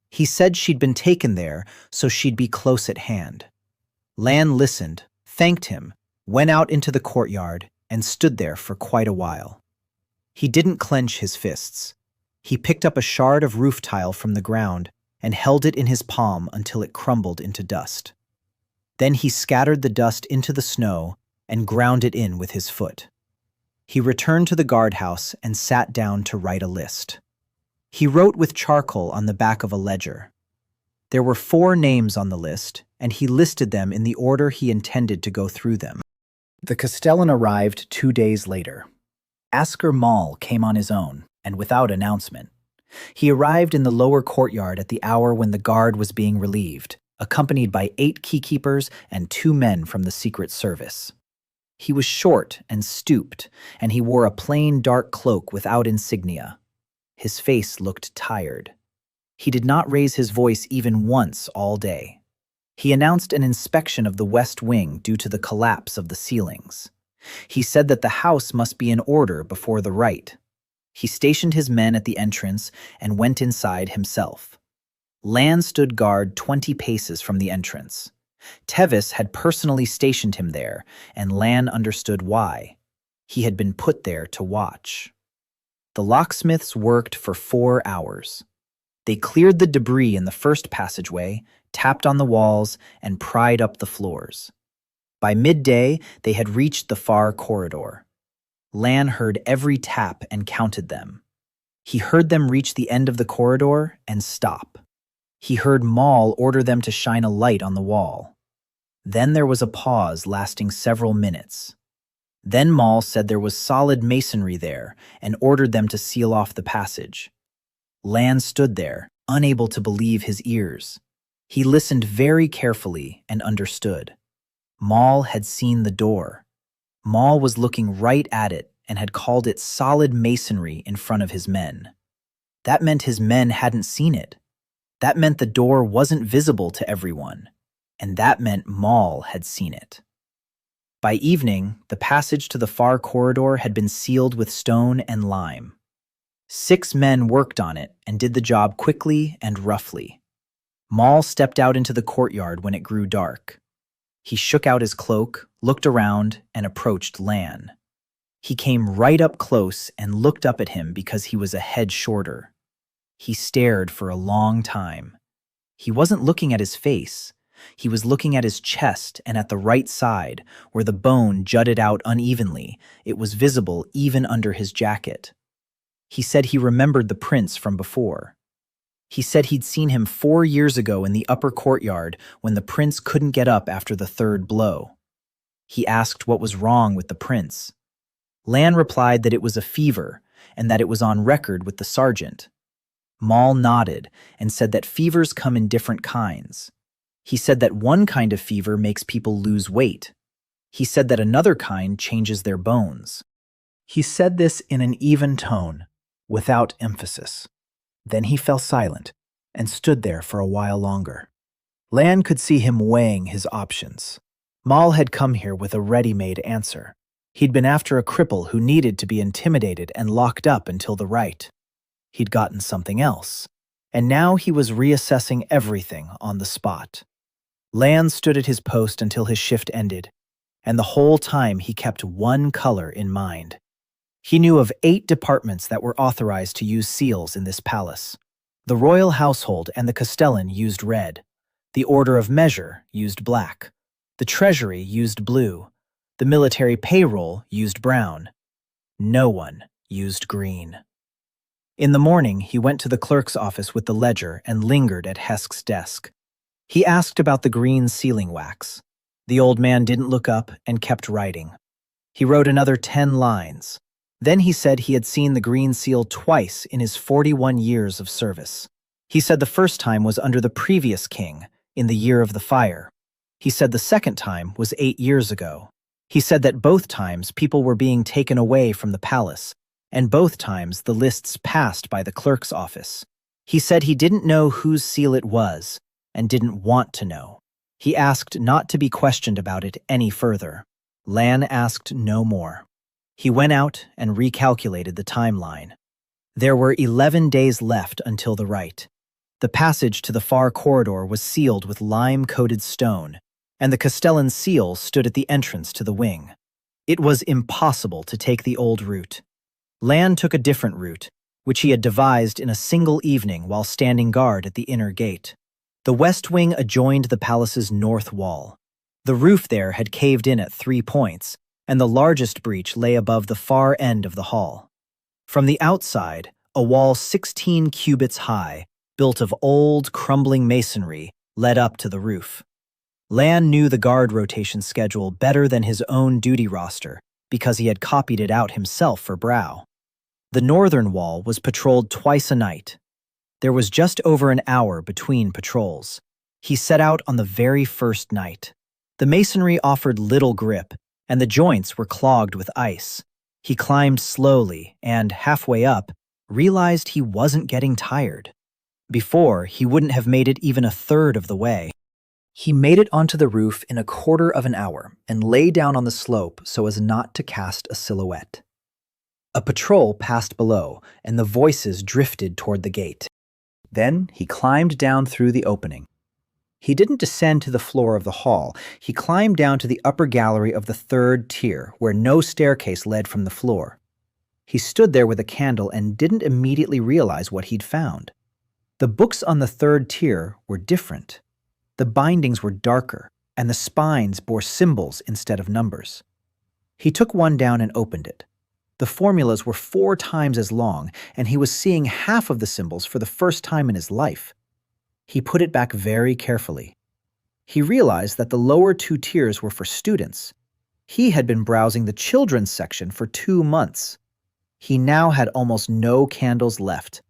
A: He said she'd been taken there so she'd be close at hand. Lan listened, thanked him, went out into the courtyard, and stood there for quite a while. He didn't clench his fists. He picked up a shard of roof tile from the ground and held it in his palm until it crumbled into dust. Then he scattered the dust into the snow and ground it in with his foot. He returned to the guardhouse and sat down to write a list. He wrote with charcoal on the back of a ledger. There were 4 names on the list, and he listed them in the order he intended to go through them. The Castellan arrived 2 days later. Asker Mall came on his own, and without announcement. He arrived in the lower courtyard at the hour when the guard was being relieved, accompanied by 8 keykeepers and 2 men from the Secret Service. He was short and stooped, and he wore a plain dark cloak without insignia. His face looked tired. He did not raise his voice even once all day. He announced an inspection of the west wing due to the collapse of the ceilings. He said that the house must be in order before the rite. He stationed his men at the entrance and went inside himself. Lan stood guard 20 paces from the entrance. Tevis had personally stationed him there, and Lan understood why. He had been put there to watch. The locksmiths worked for 4 hours. They cleared the debris in the first passageway, tapped on the walls, and pried up the floors. By midday, they had reached the far corridor. Lan heard every tap and counted them. He heard them reach the end of the corridor and stop. He heard Maul order them to shine a light on the wall. Then there was a pause lasting several minutes. Then Maul said there was solid masonry there and ordered them to seal off the passage. Lan stood there, unable to believe his ears. He listened very carefully and understood. Maul had seen the door. Maul was looking right at it and had called it solid masonry in front of his men. That meant his men hadn't seen it. That meant the door wasn't visible to everyone. And that meant Maul had seen it. By evening, the passage to the far corridor had been sealed with stone and lime. 6 men worked on it and did the job quickly and roughly. Maul stepped out into the courtyard when it grew dark. He shook out his cloak, looked around, and approached Lan. He came right up close and looked up at him because he was a head shorter. He stared for a long time. He wasn't looking at his face. He was looking at his chest and at the right side, where the bone jutted out unevenly. It was visible even under his jacket. He said he remembered the prince from before. He said he'd seen him 4 years ago in the upper courtyard when the prince couldn't get up after the 3rd blow. He asked what was wrong with the prince. Lan replied that it was a fever and that it was on record with the sergeant. Maul nodded and said that fevers come in different kinds. He said that one kind of fever makes people lose weight. He said that another kind changes their bones. He said this in an even tone, without emphasis. Then he fell silent and stood there for a while longer. Lan could see him weighing his options. Maul had come here with a ready-made answer. He'd been after a cripple who needed to be intimidated and locked up until the rite. He'd gotten something else, and now he was reassessing everything on the spot. Lan stood at his post until his shift ended, and the whole time he kept one color in mind. He knew of 8 departments that were authorized to use seals in this palace. The royal household and the Castellan used red. The order of measure used black. The treasury used blue. The military payroll used brown. No one used green. In the morning, he went to the clerk's office with the ledger and lingered at Hesk's desk. He asked about the green sealing wax. The old man didn't look up and kept writing. He wrote another 10 lines. Then he said he had seen the green seal twice in his 41 years of service. He said the first time was under the previous king, in the year of the fire. He said the second time was 8 years ago. He said that both times people were being taken away from the palace, and both times the lists passed by the clerk's office. He said he didn't know whose seal it was, and didn't want to know. He asked not to be questioned about it any further. Lan asked no more. He went out and recalculated the timeline. There were 11 days left until the rite. The passage to the far corridor was sealed with lime-coated stone, and the Castellan seal stood at the entrance to the wing. It was impossible to take the old route. Lan took a different route, which he had devised in a single evening while standing guard at the inner gate. The west wing adjoined the palace's north wall. The roof there had caved in at 3 points, and the largest breach lay above the far end of the hall. From the outside, a wall 16 cubits high, built of old, crumbling masonry, led up to the roof. Lan knew the guard rotation schedule better than his own duty roster because he had copied it out himself for Brow. The northern wall was patrolled twice a night. There was just over an hour between patrols. He set out on the very first night. The masonry offered little grip, and the joints were clogged with ice. He climbed slowly and, halfway up, realized he wasn't getting tired. Before, he wouldn't have made it even a third of the way. He made it onto the roof in a quarter of an hour and lay down on the slope so as not to cast a silhouette. A patrol passed below, and the voices drifted toward the gate. Then he climbed down through the opening. He didn't descend to the floor of the hall. He climbed down to the upper gallery of the 3rd tier, where no staircase led from the floor. He stood there with a candle and didn't immediately realize what he'd found. The books on the 3rd tier were different. The bindings were darker, and the spines bore symbols instead of numbers. He took one down and opened it. The formulas were 4 times as long, and he was seeing half of the symbols for the first time in his life. He put it back very carefully. He realized that the lower 2 tiers were for students. He had been browsing the children's section for 2 months. He now had almost no candles left.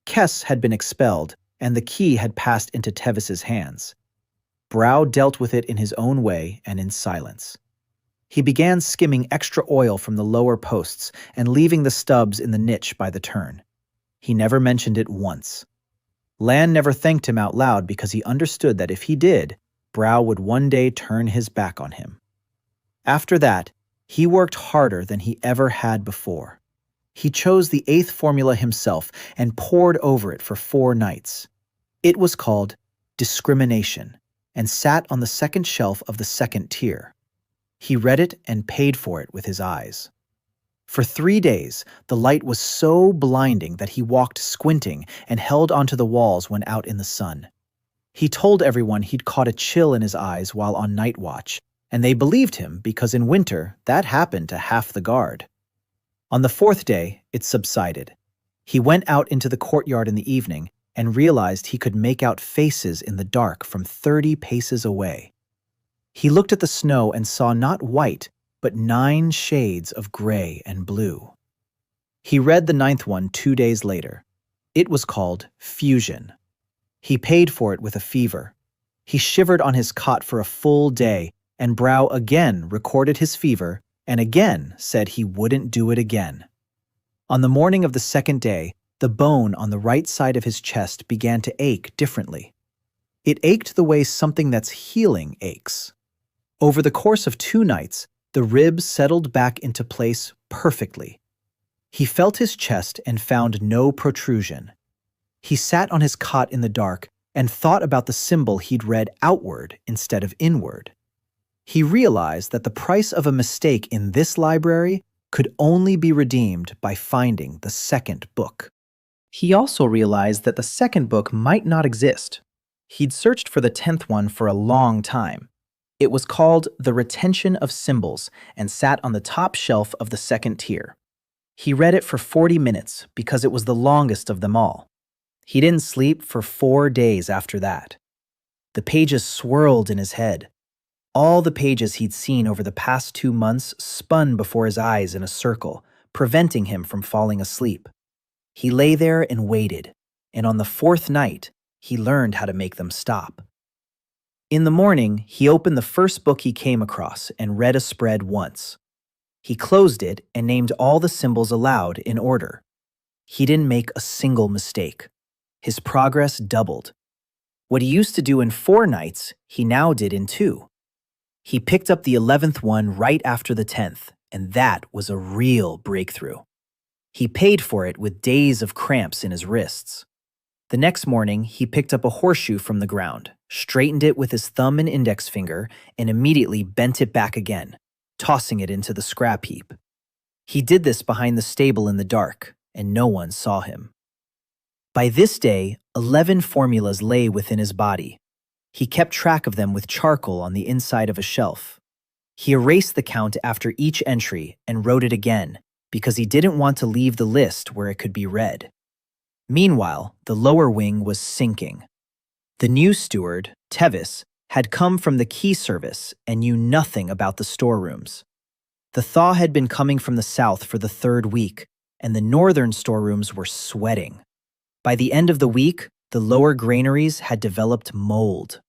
A: Kess had been expelled, and the key had passed into Tevis's hands. Brow dealt with it in his own way and in silence. He began skimming extra oil from the lower posts and leaving the stubs in the niche by the turn. He never mentioned it once. Lan never thanked him out loud because he understood that if he did, Brow would one day turn his back on him. After that, he worked harder than he ever had before. He chose the 8th formula himself and pored over it for 4 nights. It was called Discrimination and sat on the 2nd shelf of the 2nd tier. He read it and paid for it with his eyes. For 3 days, the light was so blinding that he walked squinting and held onto the walls when out in the sun. He told everyone he'd caught a chill in his eyes while on night watch, and they believed him because in winter that happened to half the guard. On the 4th day, it subsided. He went out into the courtyard in the evening and realized he could make out faces in the dark from 30 paces away. He looked at the snow and saw not white, but 9 shades of gray and blue. He read the 9th one 2 days later. It was called Fusion. He paid for it with a fever. He shivered on his cot for a full day, and Brow again recorded his fever and again said he wouldn't do it again. On the morning of the 2nd day, the bone on the right side of his chest began to ache differently. It ached the way something that's healing aches. Over the course of 2 nights, the ribs settled back into place perfectly. He felt his chest and found no protrusion. He sat on his cot in the dark and thought about the symbol he'd read outward instead of inward. He realized that the price of a mistake in this library could only be redeemed by finding the 2nd book. He also realized that the 2nd book might not exist. He'd searched for the 10th one for a long time. It was called The Retention of Symbols and sat on the top shelf of the 2nd tier. He read it for 40 minutes because it was the longest of them all. He didn't sleep for 4 days after that. The pages swirled in his head. All the pages he'd seen over the past 2 months spun before his eyes in a circle, preventing him from falling asleep. He lay there and waited, and on the fourth night, he learned how to make them stop. In the morning, he opened the first book he came across and read a spread once. He closed it and named all the symbols aloud in order. He didn't make a single mistake. His progress doubled. What he used to do in 4 nights, he now did in 2. He picked up the 11th one right after the 10th, and that was a real breakthrough. He paid for it with days of cramps in his wrists. The next morning, he picked up a horseshoe from the ground, straightened it with his thumb and index finger, and immediately bent it back again, tossing it into the scrap heap. He did this behind the stable in the dark, and no one saw him. By this day, 11 formulas lay within his body. He kept track of them with charcoal on the inside of a shelf. He erased the count after each entry and wrote it again, because he didn't want to leave the list where it could be read. Meanwhile, the lower wing was sinking. The new steward, Tevis, had come from the key service and knew nothing about the storerooms. The thaw had been coming from the south for the 3rd week, and the northern storerooms were sweating. By the end of the week, the lower granaries had developed mold.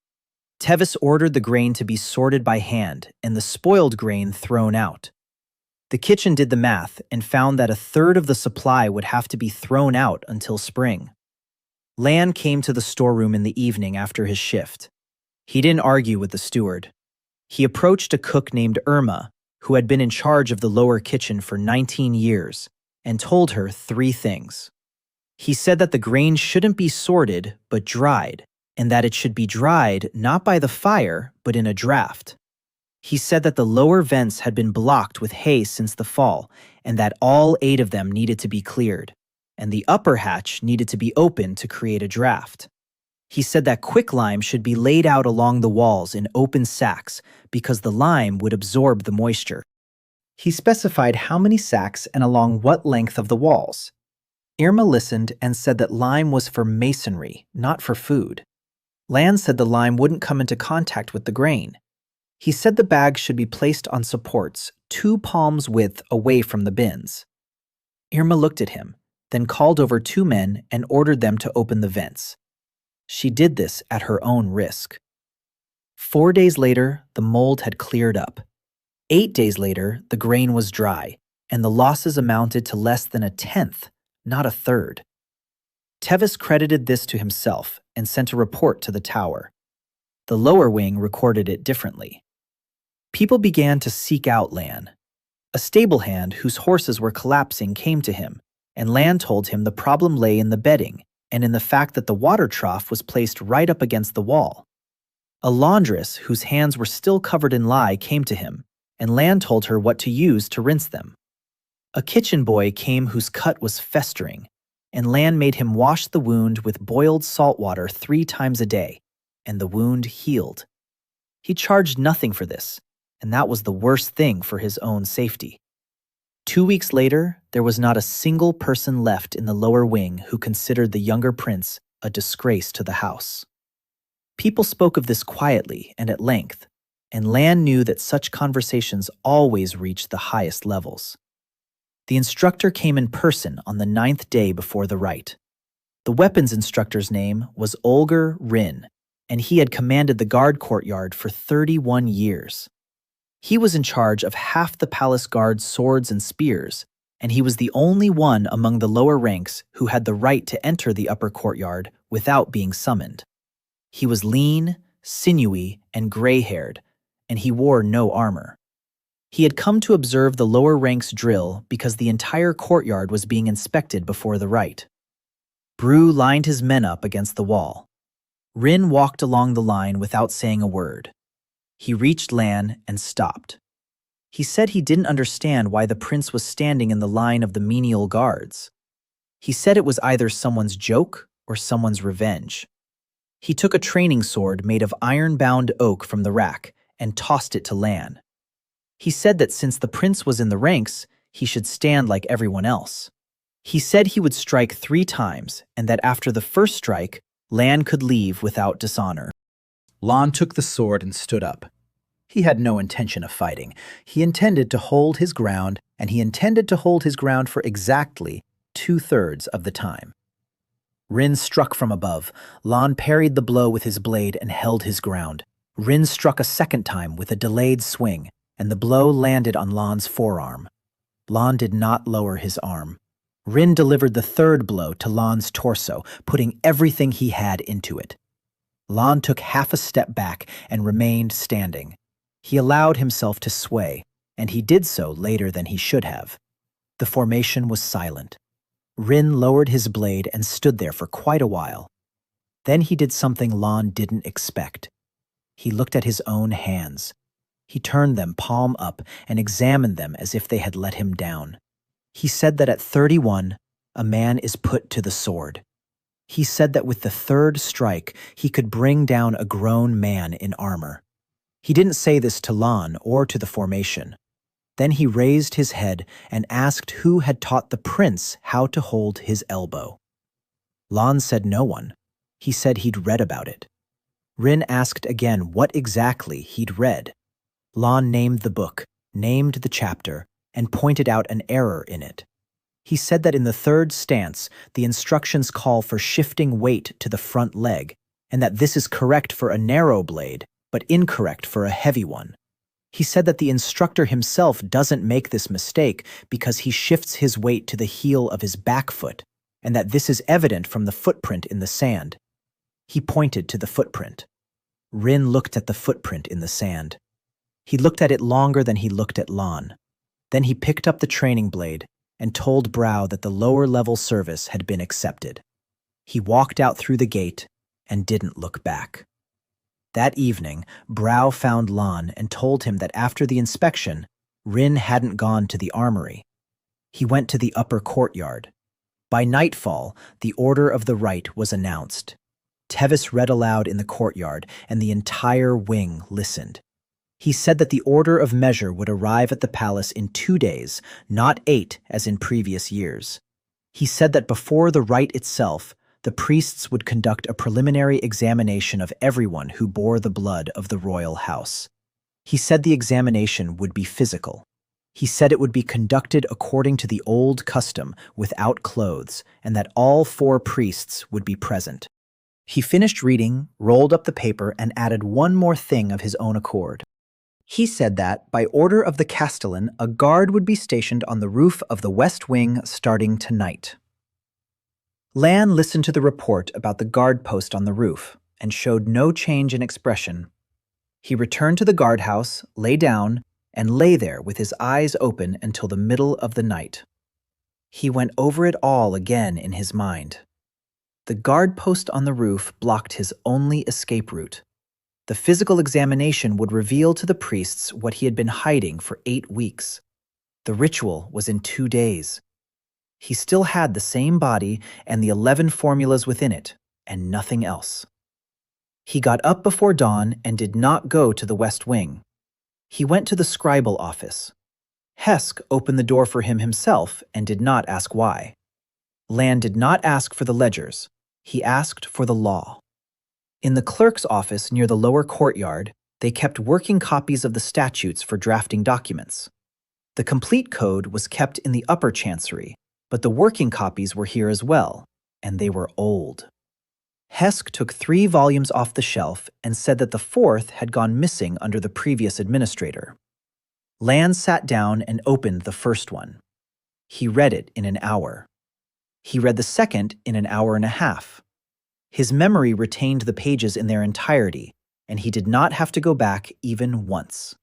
A: Tevis ordered the grain to be sorted by hand and the spoiled grain thrown out. The kitchen did the math and found that 1/3 of the supply would have to be thrown out until spring. Lan came to the storeroom in the evening after his shift. He didn't argue with the steward. He approached a cook named Irma, who had been in charge of the lower kitchen for 19 years, and told her 3 things. He said that the grain shouldn't be sorted but dried, and that it should be dried not by the fire but in a draft. He said that the lower vents had been blocked with hay since the fall, and that all 8 of them needed to be cleared, and the upper hatch needed to be opened to create a draft. He said that quicklime should be laid out along the walls in open sacks because the lime would absorb the moisture. He specified how many sacks and along what length of the walls. Irma listened and said that lime was for masonry, not for food. Lan said the lime wouldn't come into contact with the grain. He said the bag should be placed on supports 2 palms width away from the bins. Irma looked at him, then called over 2 men and ordered them to open the vents. She did this at her own risk. 4 days later, the mold had cleared up. 8 days later, the grain was dry, and the losses amounted to less than 1/10, not 1/3. Tevis credited this to himself and sent a report to the tower. The lower wing recorded it differently. People began to seek out Lan. A stable hand whose horses were collapsing came to him, and Lan told him the problem lay in the bedding and in the fact that the water trough was placed right up against the wall. A laundress whose hands were still covered in lye came to him, and Lan told her what to use to rinse them. A kitchen boy came whose cut was festering, and Lan made him wash the wound with boiled salt water 3 times a day, and the wound healed. He charged nothing for this, and that was the worst thing for his own safety. 2 weeks later, there was not a single person left in the lower wing who considered the younger prince a disgrace to the house. People spoke of this quietly and at length, and Lan knew that such conversations always reached the highest levels. The instructor came in person on the 9th day before the rite. The weapons instructor's name was Olger Rin, and he had commanded the guard courtyard for 31 years. He was in charge of half the palace guard's swords and spears, and he was the only one among the lower ranks who had the right to enter the upper courtyard without being summoned. He was lean, sinewy, and gray-haired, and he wore no armor. He had come to observe the lower ranks drill because the entire courtyard was being inspected before the rite. Bru lined his men up against the wall. Rin walked along the line without saying a word. He reached Lan and stopped. He said he didn't understand why the prince was standing in the line of the menial guards. He said it was either someone's joke or someone's revenge. He took a training sword made of iron-bound oak from the rack and tossed it to Lan. He said that since the prince was in the ranks, he should stand like everyone else. He said he would strike 3 times and that after the first strike, Lan could leave without dishonor.
C: Lan took the sword and stood up.
A: He had no intention of fighting. He intended to hold his ground, and he intended to hold his ground for exactly 2/3 of the time. Rin struck from above. Lan parried the blow with his blade and held his ground. Rin struck a second time with a delayed swing, and the blow landed on Lan's forearm. Lan did not lower his arm. Rin delivered the third blow to Lan's torso, putting everything he had into it. Lan took half a step back and remained standing. He allowed himself to sway, and he did so later than he should have. The formation was silent. Rin lowered his blade and stood there for quite a while. Then he did something Lan didn't expect. He looked at his own hands. He turned them palm up and examined them as if they had let him down. He said that at 31, a man is put to the sword. He said that with the third strike, he could bring down a grown man in armor. He didn't say this to Lan or to the formation. Then he raised his head and asked who had taught the prince how to hold his elbow. Lan said no one. He said he'd read about it. Rin asked again what exactly he'd read. Lan named the book, named the chapter, and pointed out an error in it. He said that in the third stance, the instructions call for shifting weight to the front leg, and that this is correct for a narrow blade, but incorrect for a heavy one. He said that the instructor himself doesn't make this mistake because he shifts his weight to the heel of his back foot, and that this is evident from the footprint in the sand. He pointed to the footprint. Rin looked at the footprint in the sand. He looked at it longer than he looked at Lan. Then he picked up the training blade and told Brow that the lower-level service had been accepted. He walked out through the gate and didn't look back. That evening, Brow found Lan and told him that after the inspection, Rin hadn't gone to the armory. He went to the upper courtyard. By nightfall, the Order of the Right was announced. Tevis read aloud in the courtyard, and the entire wing listened. He said that the order of measure would arrive at the palace in 2 days, not 8 as in previous years. He said that before the rite itself, the priests would conduct a preliminary examination of everyone who bore the blood of the royal house. He said the examination would be physical. He said it would be conducted according to the old custom, without clothes, and that all 4 priests would be present. He finished reading, rolled up the paper, and added one more thing of his own accord. He said that, by order of the Castellan, a guard would be stationed on the roof of the West Wing starting tonight. Lan listened to the report about the guard post on the roof and showed no change in expression. He returned to the guardhouse, lay down, and lay there with his eyes open until the middle of the night. He went over it all again in his mind. The guard post on the roof blocked his only escape route. The physical examination would reveal to the priests what he had been hiding for 8 weeks. The ritual was in 2 days. He still had the same body and the 11 formulas within it, and nothing else. He got up before dawn and did not go to the West Wing. He went to the scribal office. Hesk opened the door for him himself and did not ask why. Lan did not ask for the ledgers. He asked for the law. In the clerk's office near the lower courtyard, they kept working copies of the statutes for drafting documents. The complete code was kept in the upper chancery, but the working copies were here as well, and they were old. Hesk took 3 volumes off the shelf and said that the 4th had gone missing under the previous administrator. Lan sat down and opened the first one. He read it in an hour. He read the second in an hour and a half. His memory retained the pages in their entirety, and he did not have to go back even once.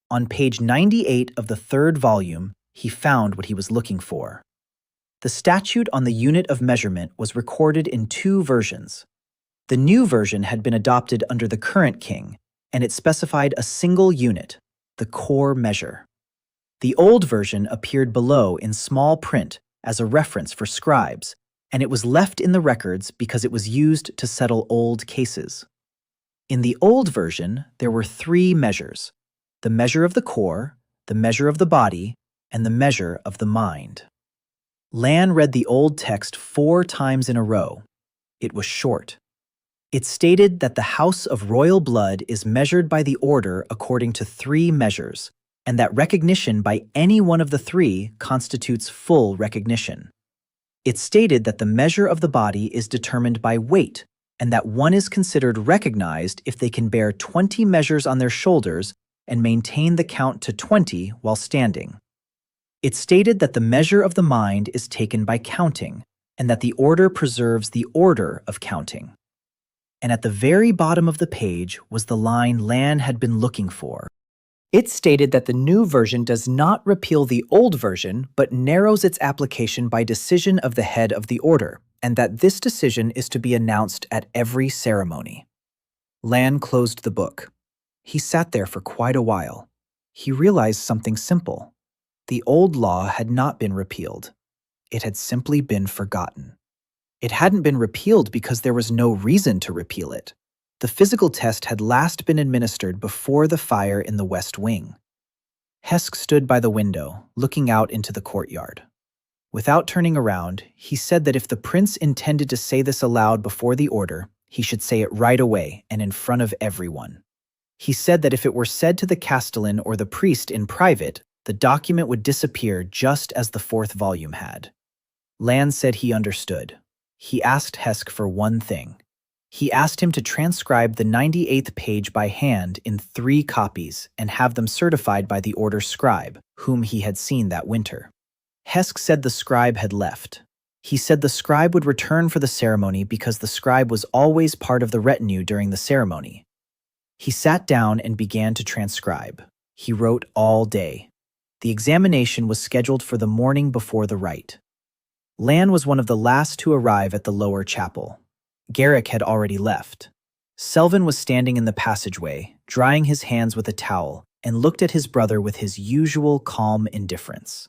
A: On page 98 of the 3rd volume, he found what he was looking for. The statute on the unit of measurement was recorded in 2 versions. The new version had been adopted under the current king, and it specified a single unit, the core measure. The old version appeared below in small print as a reference for scribes, and it was left in the records because it was used to settle old cases. In the old version, there were 3 measures: the measure of the core, the measure of the body, and the measure of the mind. Lan read the old text 4 times in a row. It was short. It stated that the house of royal blood is measured by the order according to 3 measures, and that recognition by any one of the 3 constitutes full recognition. It stated that the measure of the body is determined by weight, and that one is considered recognized if they can bear 20 measures on their shoulders and maintain the count to 20 while standing. It stated that the measure of the mind is taken by counting, and that the order preserves the order of counting. And at the very bottom of the page was the line Lan had been looking for. It stated that the new version does not repeal the old version, but narrows its application by decision of the head of the order, and that this decision is to be announced at every ceremony. Lan closed the book. He sat there for quite a while. He realized something simple. The old law had not been repealed. It had simply been forgotten. It hadn't been repealed because there was no reason to repeal it. The physical test had last been administered before the fire in the West Wing. Hesk stood by the window, looking out into the courtyard. Without turning around, he said that if the prince intended to say this aloud before the order, he should say it right away and in front of everyone. He said that if it were said to the castellan or the priest in private, the document would disappear just as the 4th volume had. Lan said he understood. He asked Hesk for one thing. He asked him to transcribe the 98th page by hand in 3 copies and have them certified by the order scribe, whom he had seen that winter. Hesk said the scribe had left. He said the scribe would return for the ceremony because the scribe was always part of the retinue during the ceremony. He sat down and began to transcribe. He wrote all day. The examination was scheduled for the morning before the rite. Lan was one of the last to arrive at the lower chapel. Garrick had already left. Selvin was standing in the passageway, drying his hands with a towel, and looked at his brother with his usual calm indifference.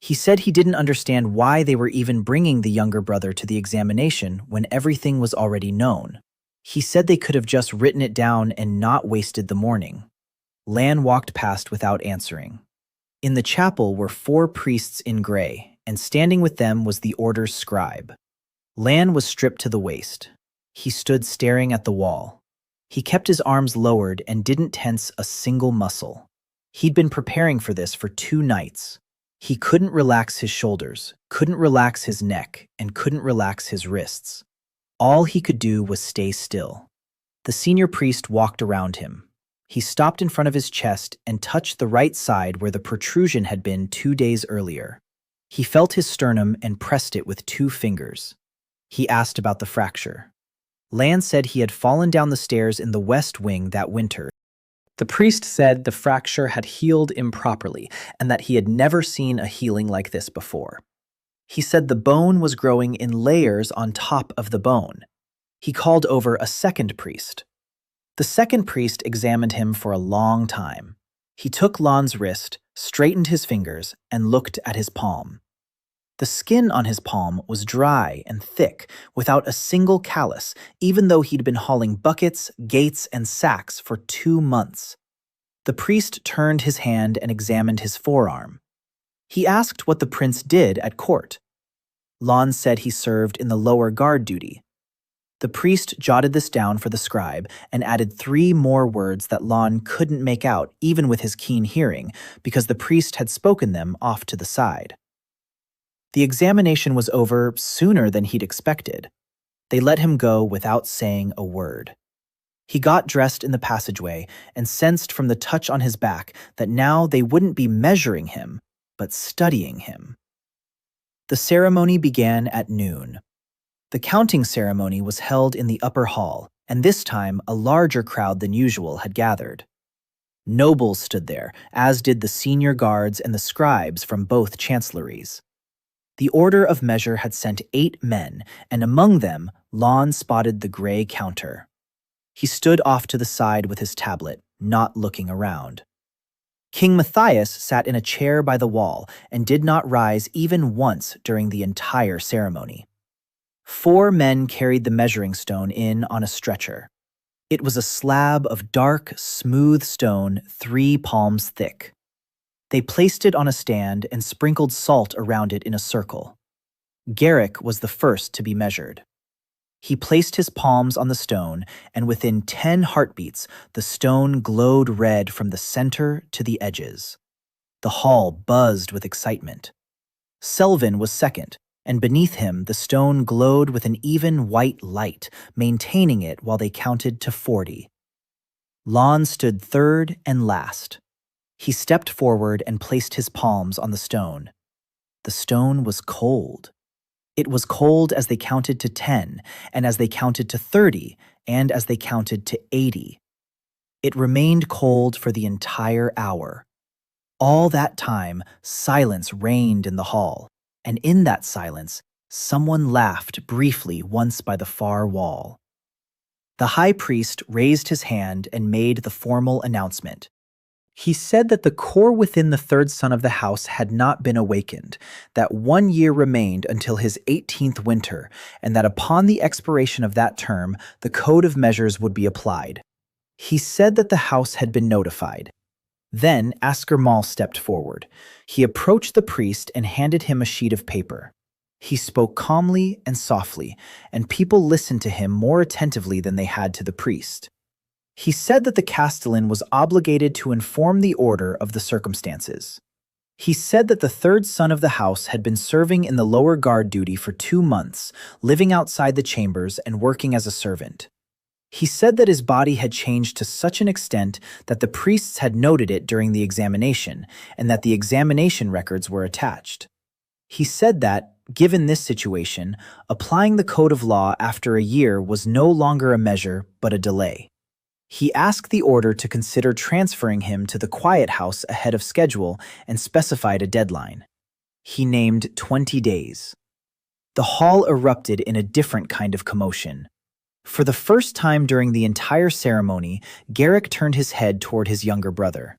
A: He said he didn't understand why they were even bringing the younger brother to the examination when everything was already known. He said they could have just written it down and not wasted the morning. Lan walked past without answering. In the chapel were 4 priests in gray, and standing with them was the order's scribe. Lan was stripped to the waist. He stood staring at the wall. He kept his arms lowered and didn't tense a single muscle. He'd been preparing for this for 2 nights. He couldn't relax his shoulders, couldn't relax his neck, and couldn't relax his wrists. All he could do was stay still. The senior priest walked around him. He stopped in front of his chest and touched the right side where the protrusion had been 2 days earlier. He felt his sternum and pressed it with 2 fingers. He asked about the fracture. Lan said he had fallen down the stairs in the West Wing that winter. The priest said the fracture had healed improperly and that he had never seen a healing like this before. He said the bone was growing in layers on top of the bone. He called over a second priest. The second priest examined him for a long time. He took Lan's wrist, straightened his fingers, and looked at his palm. The skin on his palm was dry and thick, without a single callus, even though he'd been hauling buckets, gates, and sacks for 2 months. The priest turned his hand and examined his forearm. He asked what the prince did at court. Lan said he served in the lower guard duty. The priest jotted this down for the scribe and added 3 more words that Lan couldn't make out even with his keen hearing because the priest had spoken them off to the side. The examination was over sooner than he'd expected. They let him go without saying a word. He got dressed in the passageway and sensed from the touch on his back that now they wouldn't be measuring him, but studying him. The ceremony began at noon. The counting ceremony was held in the upper hall, and this time a larger crowd than usual had gathered. Nobles stood there, as did the senior guards and the scribes from both chancelleries. The order of measure had sent 8 men, and among them, Lan spotted the gray counter. He stood off to the side with his tablet, not looking around. King Matthias sat in a chair by the wall and did not rise even once during the entire ceremony. 4 men carried the measuring stone in on a stretcher. It was a slab of dark, smooth stone 3 palms thick. They placed it on a stand and sprinkled salt around it in a circle. Garrick was the first to be measured.
B: He placed his palms on the stone, and within 10 heartbeats, the stone glowed red from the center to the edges. The hall buzzed with excitement. Selvin was second, and beneath him the stone glowed with an even white light, maintaining it while they counted to 40. Lon stood third and last. He stepped forward and placed his palms on the stone. The stone was cold. It was cold as they counted to 10, and as they counted to 30, and as they counted to 80. It remained cold for the entire hour. All that time, silence reigned in the hall, and in that silence, someone laughed briefly once by the far wall. The high priest raised his hand and made the formal announcement. He said that the core within the third son of the house had not been awakened, that 1 year remained until his 18th winter, and that upon the expiration of that term, the code of measures would be applied. He said that the house had been notified. Then Asker Mal stepped forward. He approached the priest and handed him a sheet of paper. He spoke calmly and softly, and people listened to him more attentively than they had to the priest. He said that the castellan was obligated to inform the order of the circumstances. He said that the third son of the house had been serving in the lower guard duty for 2 months, living outside the chambers and working as a servant. He said that his body had changed to such an extent that the priests had noted it during the examination, and that the examination records were attached. He said that, given this situation, applying the code of law after a year was no longer a measure but a delay. He asked the order to consider transferring him to the quiet house ahead of schedule and specified a deadline. He named 20 days. The hall erupted in a different kind of commotion. For the first time during the entire ceremony, Garrick turned his head toward his younger brother.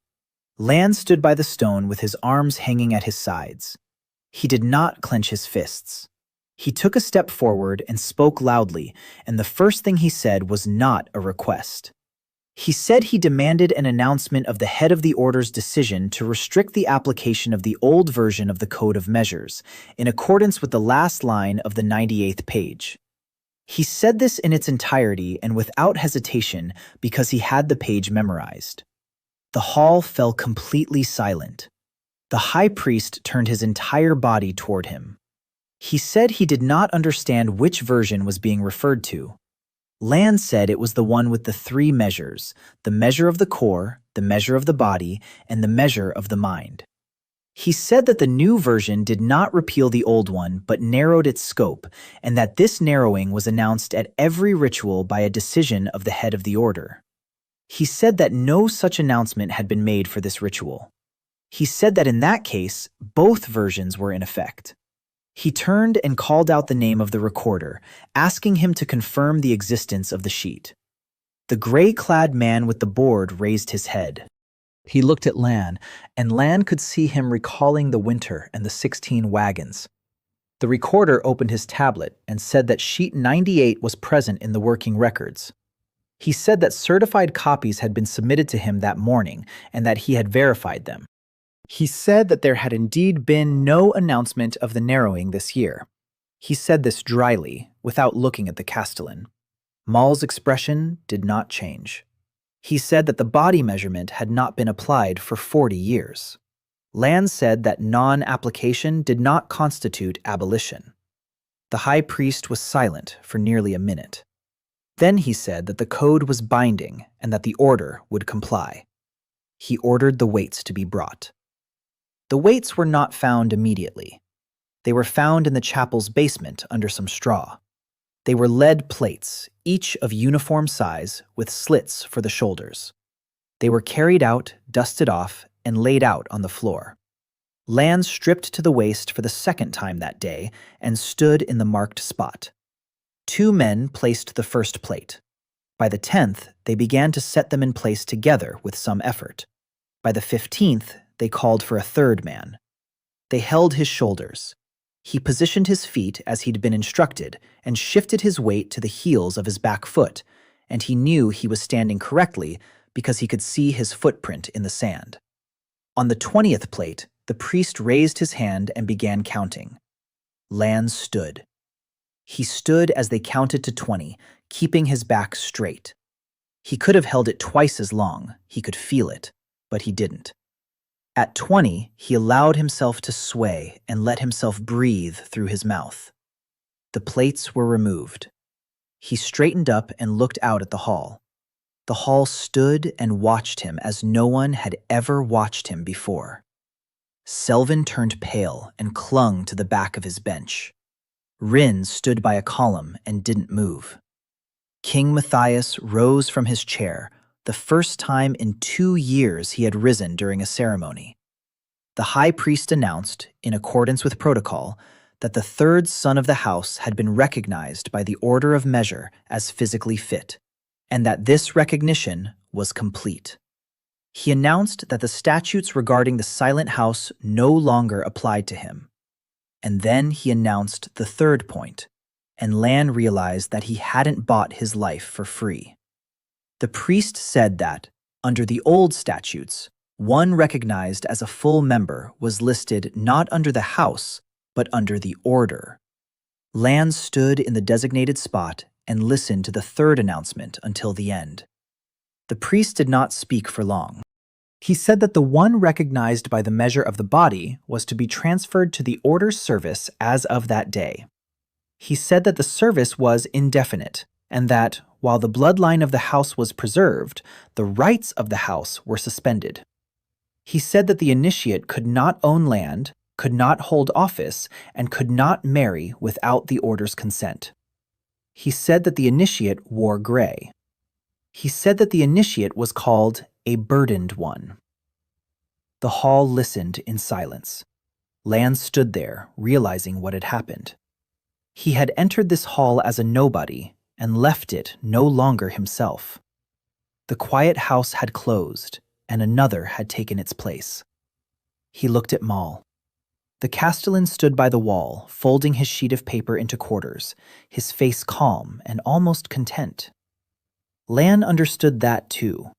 B: Lan stood by the stone with his arms hanging at his sides. He did not clench his fists. He took a step forward and spoke loudly, and the first thing he said was not a request. He said he demanded an announcement of the head of the order's decision to restrict the application of the old version of the Code of Measures, in accordance with the last line of the 98th page. He said this in its entirety and without hesitation because he had the page memorized. The hall fell completely silent. The high priest turned his entire body toward him. He said he did not understand which version was being referred to. Lan said it was the one with the 3 measures, the measure of the core, the measure of the body, and the measure of the mind. He said that the new version did not repeal the old one but narrowed its scope, and that this narrowing was announced at every ritual by a decision of the head of the order. He said that no such announcement had been made for this ritual. He said that in that case, both versions were in effect. He turned and called out the name of the recorder, asking him to confirm the existence of the sheet. The gray-clad man with the board raised his head. He looked at Lan, and Lan could see him recalling the winter and the 16 wagons. The recorder opened his tablet and said that sheet 98 was present in the working records. He said that certified copies had been submitted to him that morning and that he had verified them. He said that there had indeed been no announcement of the narrowing this year. He said this dryly, without looking at the castellan. Mal's expression did not change. He said that the body measurement had not been applied for 40 years. Lan said that non-application did not constitute abolition. The high priest was silent for nearly a minute. Then he said that the code was binding and that the order would comply. He ordered the weights to be brought. The weights were not found immediately. They were found in the chapel's basement under some straw. They were lead plates, each of uniform size, with slits for the shoulders. They were carried out, dusted off, and laid out on the floor. Lan stripped to the waist for the second time that day and stood in the marked spot. 2 men placed the first plate. By the 10th, they began to set them in place together with some effort. By the 15th, they called for a 3rd man. They held his shoulders. He positioned his feet as he'd been instructed and shifted his weight to the heels of his back foot, and he knew he was standing correctly because he could see his footprint in the sand. On the 20th plate, the priest raised his hand and began counting. Lan stood. He stood as they counted to 20, keeping his back straight. He could have held it twice as long, he could feel it, but he didn't. At 20, he allowed himself to sway and let himself breathe through his mouth. The plates were removed. He straightened up and looked out at the hall. The hall stood and watched him as no one had ever watched him before. Selvin turned pale and clung to the back of his bench. Rin stood by a column and didn't move. King Matthias rose from his chair, the first time in 2 years he had risen during a ceremony. The high priest announced, in accordance with protocol, that the third son of the house had been recognized by the order of measure as physically fit, and that this recognition was complete. He announced that the statutes regarding the silent house no longer applied to him. And then he announced the third point, and Lan realized that he hadn't bought his life for free. The priest said that, under the old statutes, one recognized as a full member was listed not under the house, but under the order. Lan stood in the designated spot and listened to the third announcement until the end. The priest did not speak for long. He said that the one recognized by the measure of the body was to be transferred to the order's service as of that day. He said that the service was indefinite, and that, while the bloodline of the house was preserved, the rights of the house were suspended. He said that the initiate could not own land, could not hold office, and could not marry without the order's consent. He said that the initiate wore gray. He said that the initiate was called a burdened one. The hall listened in silence. Lan stood there, realizing what had happened. He had entered this hall as a nobody and left it no longer himself. The quiet house had closed, and another had taken its place. He looked at Maul. The castellan stood by the wall, folding his sheet of paper into quarters, his face calm and almost content. Lan understood that too.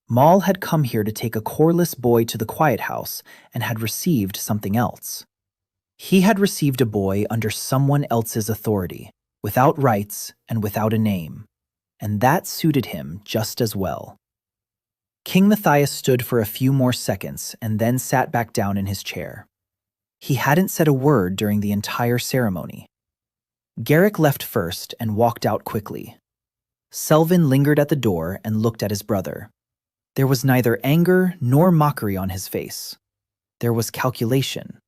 B: Maul had come here to take a coreless boy to the quiet house and had received something else. He had received a boy under someone else's authority, without rights and without a name, and that suited him just as well. King Matthias stood for a few more seconds and then sat back down in his chair. He hadn't said a word during the entire ceremony. Garrick left first and walked out quickly. Selvin lingered at the door and looked at his brother. There was neither anger nor mockery on his face. There was calculation.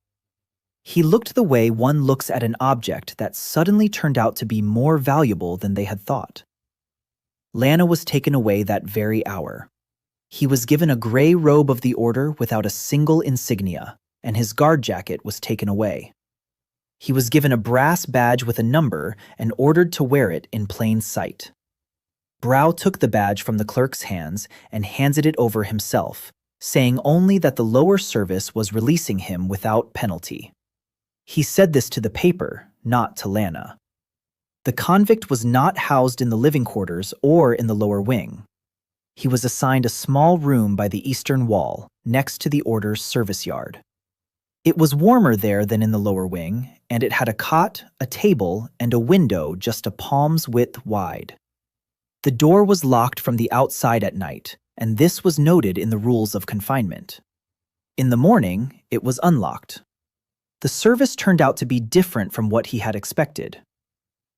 B: He looked the way one looks at an object that suddenly turned out to be more valuable than they had thought. Lana was taken away that very hour. He was given a gray robe of the order without a single insignia, and his guard jacket was taken away. He was given a brass badge with a number and ordered to wear it in plain sight. Brow took the badge from the clerk's hands and handed it over himself, saying only that the lower service was releasing him without penalty. He said this to the paper, not to Lana. The convict was not housed in the living quarters or in the lower wing. He was assigned a small room by the eastern wall, next to the order's service yard. It was warmer there than in the lower wing, and it had a cot, a table, and a window just a palm's width wide. The door was locked from the outside at night, and this was noted in the rules of confinement. In the morning, it was unlocked. The service turned out to be different from what he had expected.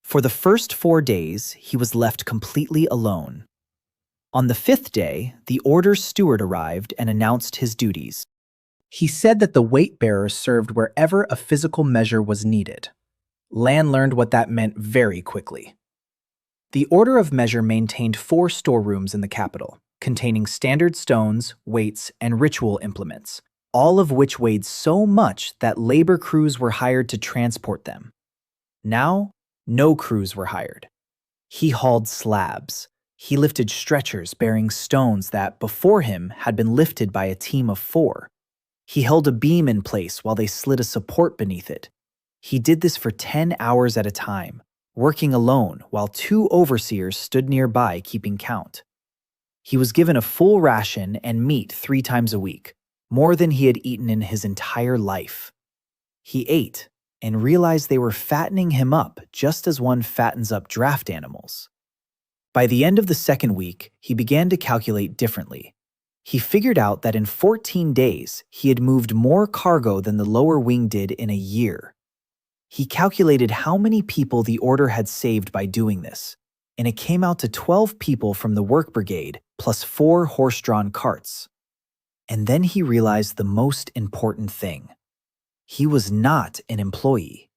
B: For the first 4 days, he was left completely alone. On the 5th day, the order's steward arrived and announced his duties. He said that the weight-bearer served wherever a physical measure was needed. Lan learned what that meant very quickly. The Order of Measure maintained 4 storerooms in the capital, containing standard stones, weights, and ritual implements, all of which weighed so much that labor crews were hired to transport them. Now, no crews were hired. He hauled slabs. He lifted stretchers bearing stones that, before him, had been lifted by a team of 4. He held a beam in place while they slid a support beneath it. He did this for 10 hours at a time, working alone while 2 overseers stood nearby keeping count. He was given a full ration and meat 3 times a week, more than he had eaten in his entire life. He ate, and realized they were fattening him up just as one fattens up draft animals. By the end of the second week, he began to calculate differently. He figured out that in 14 days, he had moved more cargo than the lower wing did in a year. He calculated how many people the order had saved by doing this, and it came out to 12 people from the work brigade plus 4 horse-drawn carts. And then he realized the most important thing. He was not an employee.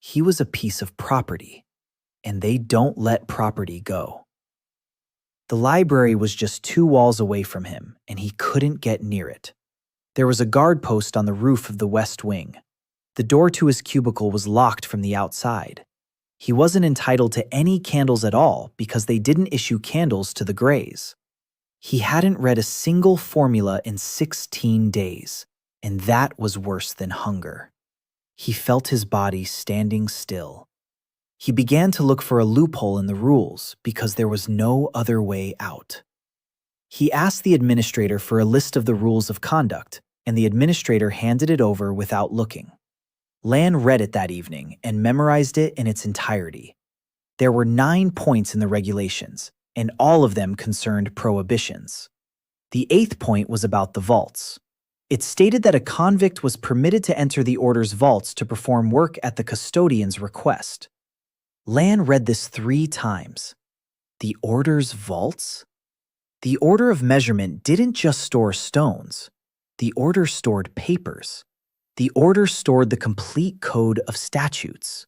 B: He was a piece of property, and they don't let property go. The library was just 2 walls away from him, and he couldn't get near it. There was a guard post on the roof of the west wing. The door to his cubicle was locked from the outside. He wasn't entitled to any candles at all because they didn't issue candles to the Greys. He hadn't read a single formula in 16 days, and that was worse than hunger. He felt his body standing still. He began to look for a loophole in the rules because there was no other way out. He asked the administrator for a list of the rules of conduct, and the administrator handed it over without looking. Lan read it that evening and memorized it in its entirety. There were 9 points in the regulations, and all of them concerned prohibitions. The 8th point was about the vaults. It stated that a convict was permitted to enter the order's vaults to perform work at the custodian's request. Lan read this 3 times. The order's vaults? The order of measurement didn't just store stones. The order stored papers. The order stored the complete code of statutes.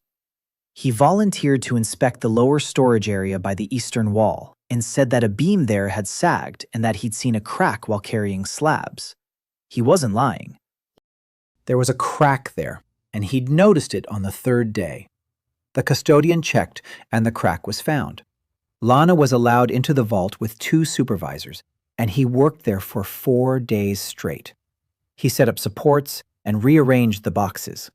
B: He volunteered to inspect the lower storage area by the eastern wall and said that a beam there had sagged and that he'd seen a crack while carrying slabs. He wasn't lying. There was a crack there, and he'd noticed it on the 3rd day. The custodian checked, and the crack was found. Lana was allowed into the vault with 2 supervisors, and he worked there for 4 days straight. He set up supports and rearranged the boxes.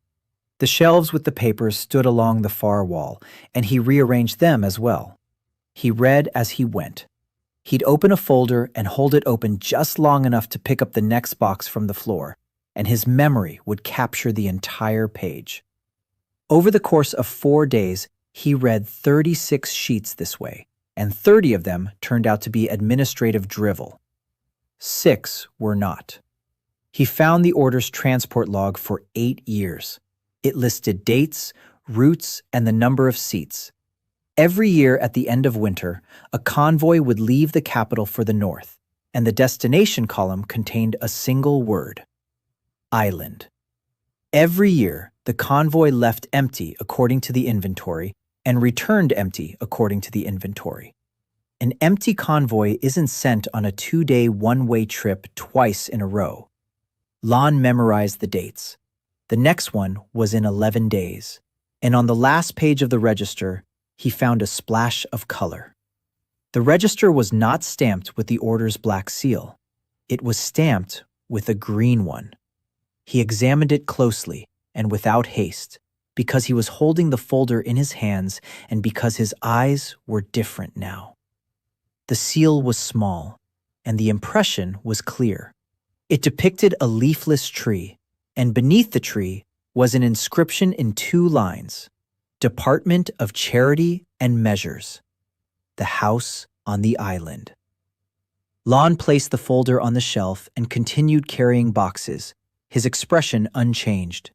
B: The shelves with the papers stood along the far wall, and he rearranged them as well. He read as he went. He'd open a folder and hold it open just long enough to pick up the next box from the floor, and his memory would capture the entire page. Over the course of 4 days, he read 36 sheets this way, and 30 of them turned out to be administrative drivel. 6 were not. He found the order's transport log for 8 years. It listed dates, routes, and the number of seats. Every year at the end of winter, a convoy would leave the capital for the north, and the destination column contained a single word: island. Every year, the convoy left empty according to the inventory and returned empty according to the inventory. An empty convoy isn't sent on a 2-day one-way trip twice in a row. Lan memorized the dates. The next one was in 11 days, and on the last page of the register, he found a splash of color. The register was not stamped with the order's black seal. It was stamped with a green one. He examined it closely and without haste, because he was holding the folder in his hands and because his eyes were different now. The seal was small, and the impression was clear. It depicted a leafless tree, and beneath the tree was an inscription in 2 lines: Department of Charity and Measures, the house on the island. Lan placed the folder on the shelf and continued carrying boxes, his expression unchanged.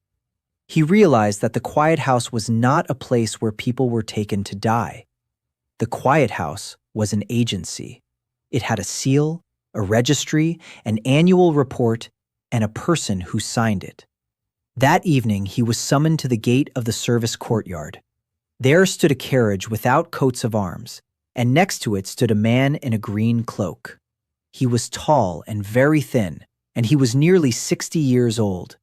B: He realized that the quiet house was not a place where people were taken to die. The quiet house was an agency. It had a seal, a registry, an annual report, and a person who signed it. That evening, he was summoned to the gate of the service courtyard. There stood a carriage without coats of arms, and next to it stood a man in a green cloak. He was tall and very thin, and he was nearly 60 years old.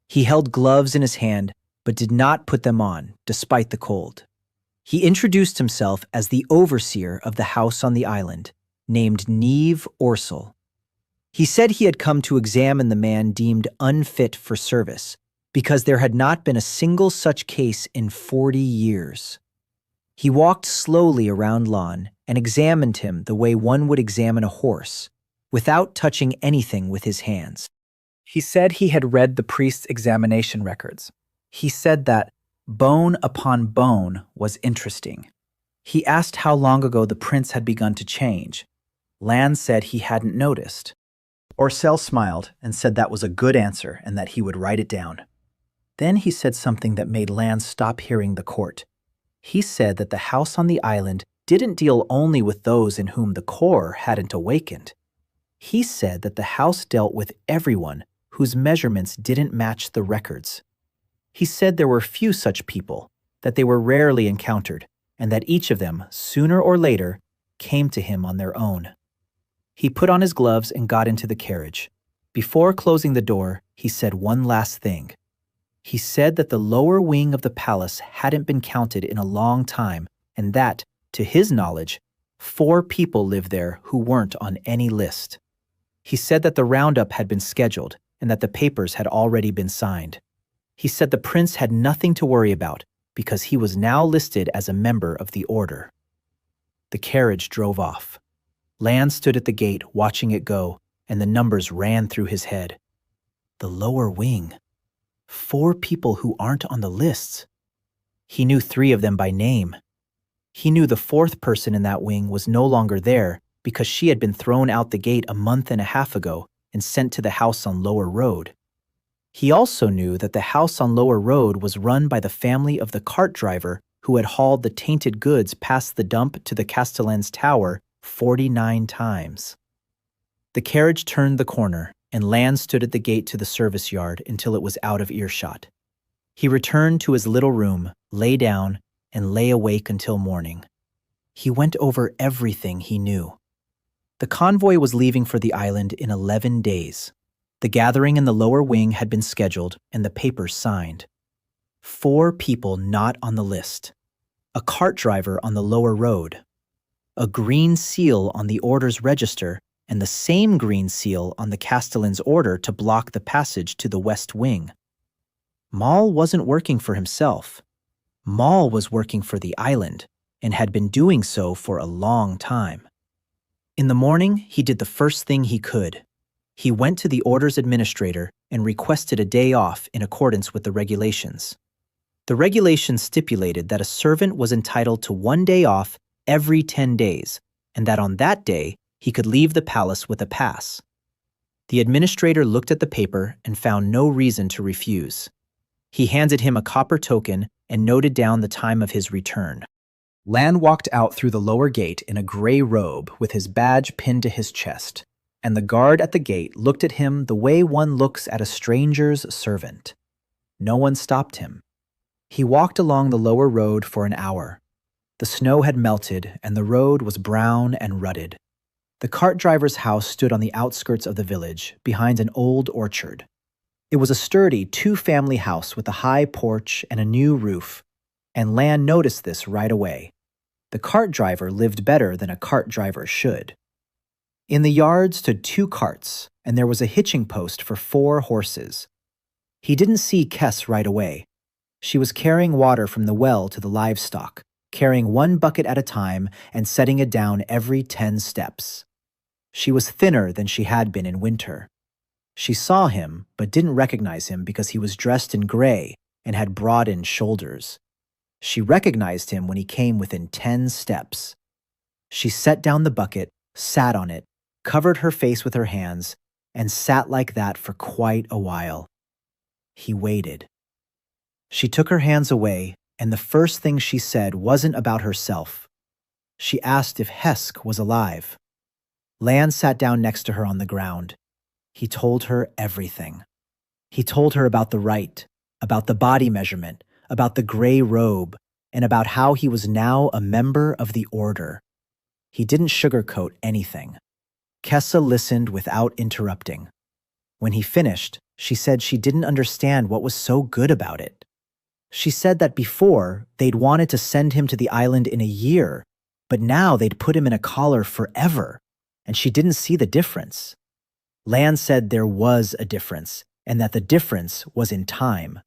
B: He held gloves in his hand, but did not put them on, despite the cold. He introduced himself as the overseer of the house on the island, named Neve Orsel. He said he had come to examine the man deemed unfit for service, because there had not been a single such case in 40 years. He walked slowly around Lan and examined him the way one would examine a horse, without touching anything with his hands. He said he had read the priest's examination records. He said that, Bone upon bone was interesting. He asked how long ago the prince had begun to change. Lan said he hadn't noticed. Orcel smiled and said that was a good answer and that he would write it down. Then he said something that made Lan stop hearing the court. He said that the house on the island didn't deal only with those in whom the core hadn't awakened. He said that the house dealt with everyone whose measurements didn't match the records. He said there were few such people, that they were rarely encountered, and that each of them, sooner or later, came to him on their own. He put on his gloves and got into the carriage. Before closing the door, he said one last thing. He said that the lower wing of the palace hadn't been counted in a long time, and that, to his knowledge, 4 people lived there who weren't on any list. He said that the roundup had been scheduled and that the papers had already been signed. He said the prince had nothing to worry about because he was now listed as a member of the order. The carriage drove off. Lan stood at the gate watching it go, and the numbers ran through his head. The lower wing. 4 people who aren't on the lists. He knew 3 of them by name. He knew the 4th person in that wing was no longer there because she had been thrown out the gate a month and a half ago and sent to the house on Lower Road. He also knew that the house on Lower Road was run by the family of the cart driver who had hauled the tainted goods past the dump to the Castellan's tower 49 times. The carriage turned the corner, and Lan stood at the gate to the service yard until it was out of earshot. He returned to his little room, lay down, and lay awake until morning. He went over everything he knew. The convoy was leaving for the island in 11 days. The gathering in the lower wing had been scheduled and the papers signed. 4 people not on the list. A cart driver on the lower road. A green seal on the order's register and the same green seal on the Castellan's order to block the passage to the west wing. Mal wasn't working for himself. Mal was working for the island and had been doing so for a long time. In the morning, he did the first thing he could. He went to the order's administrator and requested a day off in accordance with the regulations. The regulations stipulated that a servant was entitled to 1 day off every 10 days, and that on that day, he could leave the palace with a pass. The administrator looked at the paper and found no reason to refuse. He handed him a copper token and noted down the time of his return. Lan walked out through the lower gate in a gray robe with his badge pinned to his chest, and the guard at the gate looked at him the way one looks at a stranger's servant. No one stopped him. He walked along the lower road for an hour. The snow had melted and the road was brown and rutted. The cart driver's house stood on the outskirts of the village, behind an old orchard. It was a sturdy 2-family house with a high porch and a new roof, and Lan noticed this right away. The cart driver lived better than a cart driver should. In the yard stood 2 carts, and there was a hitching post for 4 horses. He didn't see Kess right away. She was carrying water from the well to the livestock, carrying 1 bucket at a time and setting it down every 10 steps. She was thinner than she had been in winter. She saw him, but didn't recognize him because he was dressed in gray and had broadened shoulders. She recognized him when he came within 10 steps. She set down the bucket, sat on it, covered her face with her hands, and sat like that for quite a while. He waited. She took her hands away, and the first thing she said wasn't about herself. She asked if Hesk was alive. Lan sat down next to her on the ground. He told her everything. He told her about the rite, about the body measurement, about the gray robe, and about how he was now a member of the order. He didn't sugarcoat anything. Kessa listened without interrupting. When he finished, she said she didn't understand what was so good about it. She said that before, they'd wanted to send him to the island in a year, but now they'd put him in a collar forever, and she didn't see the difference. Lan said there was a difference, and that the difference was in time.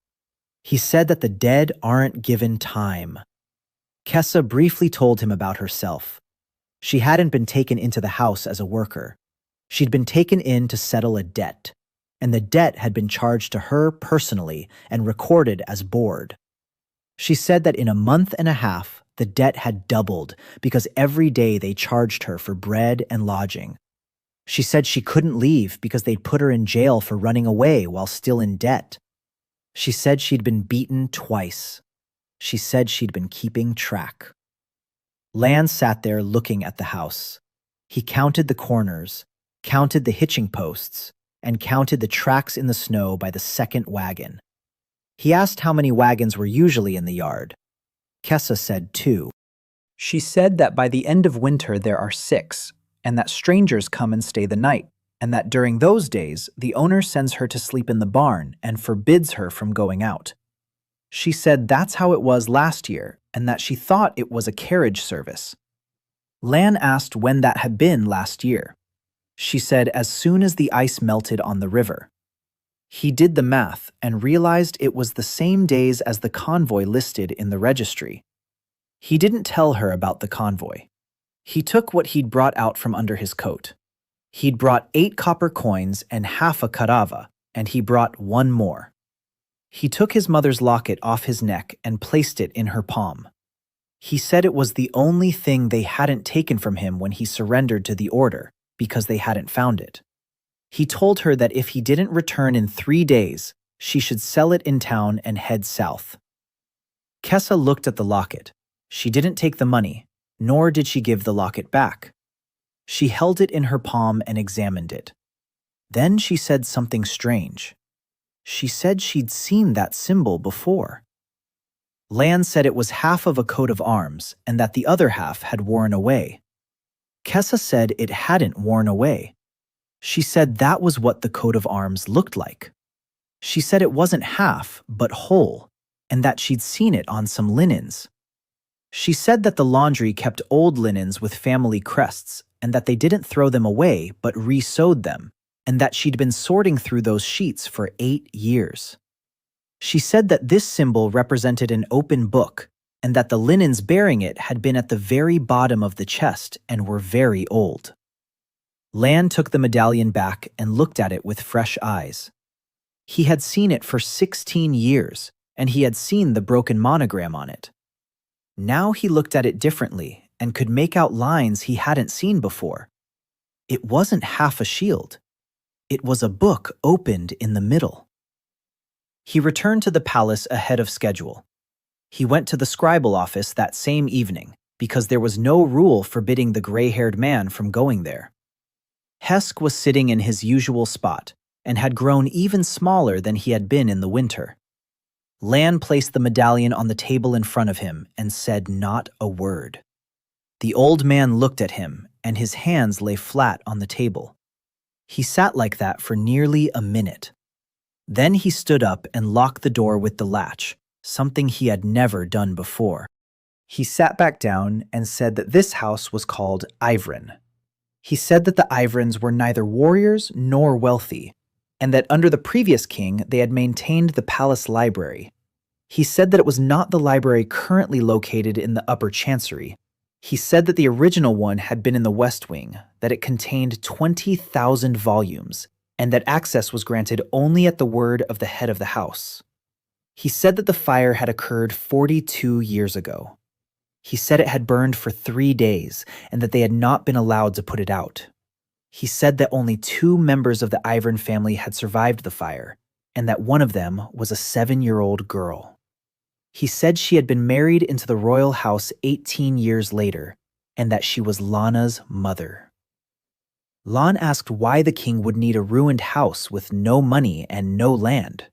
B: He said that the dead aren't given time. Kessa briefly told him about herself. She hadn't been taken into the house as a worker. She'd been taken in to settle a debt, and the debt had been charged to her personally and recorded as board. She said that in a month and a half, the debt had doubled because every day they charged her for bread and lodging. She said she couldn't leave because they'd put her in jail for running away while still in debt. She said she'd been beaten twice. She said she'd been keeping track. Lan sat there looking at the house. He counted the corners, counted the hitching posts, and counted the tracks in the snow by the second wagon. He asked how many wagons were usually in the yard. Kessa said 2.
A: She said that by the end of winter there are 6, and that strangers come and stay the night, and that during those days the owner sends her to sleep in the barn and forbids her from going out. She said that's how it was last year, and that she thought it was a carriage service. Lan asked when that had been last year. She said as soon as the ice melted on the river. He did the math and realized it was the same days as the convoy listed in the registry. He didn't tell her about the convoy. He took what he'd brought out from under his coat. He'd brought 8 copper coins and half a karava, and he brought 1 more. He took his mother's locket off his neck and placed it in her palm. He said it was the only thing they hadn't taken from him when he surrendered to the order, because they hadn't found it. He told her that if he didn't return in 3 days, she should sell it in town and head south. Kessa looked at the locket. She didn't take the money, nor did she give the locket back. She held it in her palm and examined it. Then she said something strange. She said she'd seen that symbol before. Lan said it was half of a coat of arms and that the other half had worn away. Kessa said it hadn't worn away. She said that was what the coat of arms looked like. She said it wasn't half, but whole, and that she'd seen it on some linens. She said that the laundry kept old linens with family crests, and that they didn't throw them away, but re-sewed them, and that she'd been sorting through those sheets for 8 years. She said that this symbol represented an open book, and that the linens bearing it had been at the very bottom of the chest and were very old. Lan took the medallion back and looked at it with fresh eyes. He had seen it for 16 years, and he had seen the broken monogram on it. Now he looked at it differently and could make out lines he hadn't seen before. It wasn't half a shield. It was a book opened in the middle. He returned to the palace ahead of schedule. He went to the scribal office that same evening because there was no rule forbidding the gray-haired man from going there. Hesk was sitting in his usual spot and had grown even smaller than he had been in the winter. Lan placed the medallion on the table in front of him and said not a word. The old man looked at him, and his hands lay flat on the table. He sat like that for nearly a minute. Then he stood up and locked the door with the latch, something he had never done before. He sat back down and said that this house was called Ivrin. He said that the Ivrins were neither warriors nor wealthy, and that under the previous king they had maintained the palace library. He said that it was not the library currently located in the upper chancery. He said that the original one had been in the west wing, that it contained 20,000 volumes, and that access was granted only at the word of the head of the house. He said that the fire had occurred 42 years ago. He said it had burned for 3 days, and that they had not been allowed to put it out. He said that only 2 members of the Ivern family had survived the fire, and that one of them was a 7-year-old girl. He said she had been married into the royal house 18 years later, and that she was Lana's mother. Lan asked why the king would need a ruined house with no money and no land.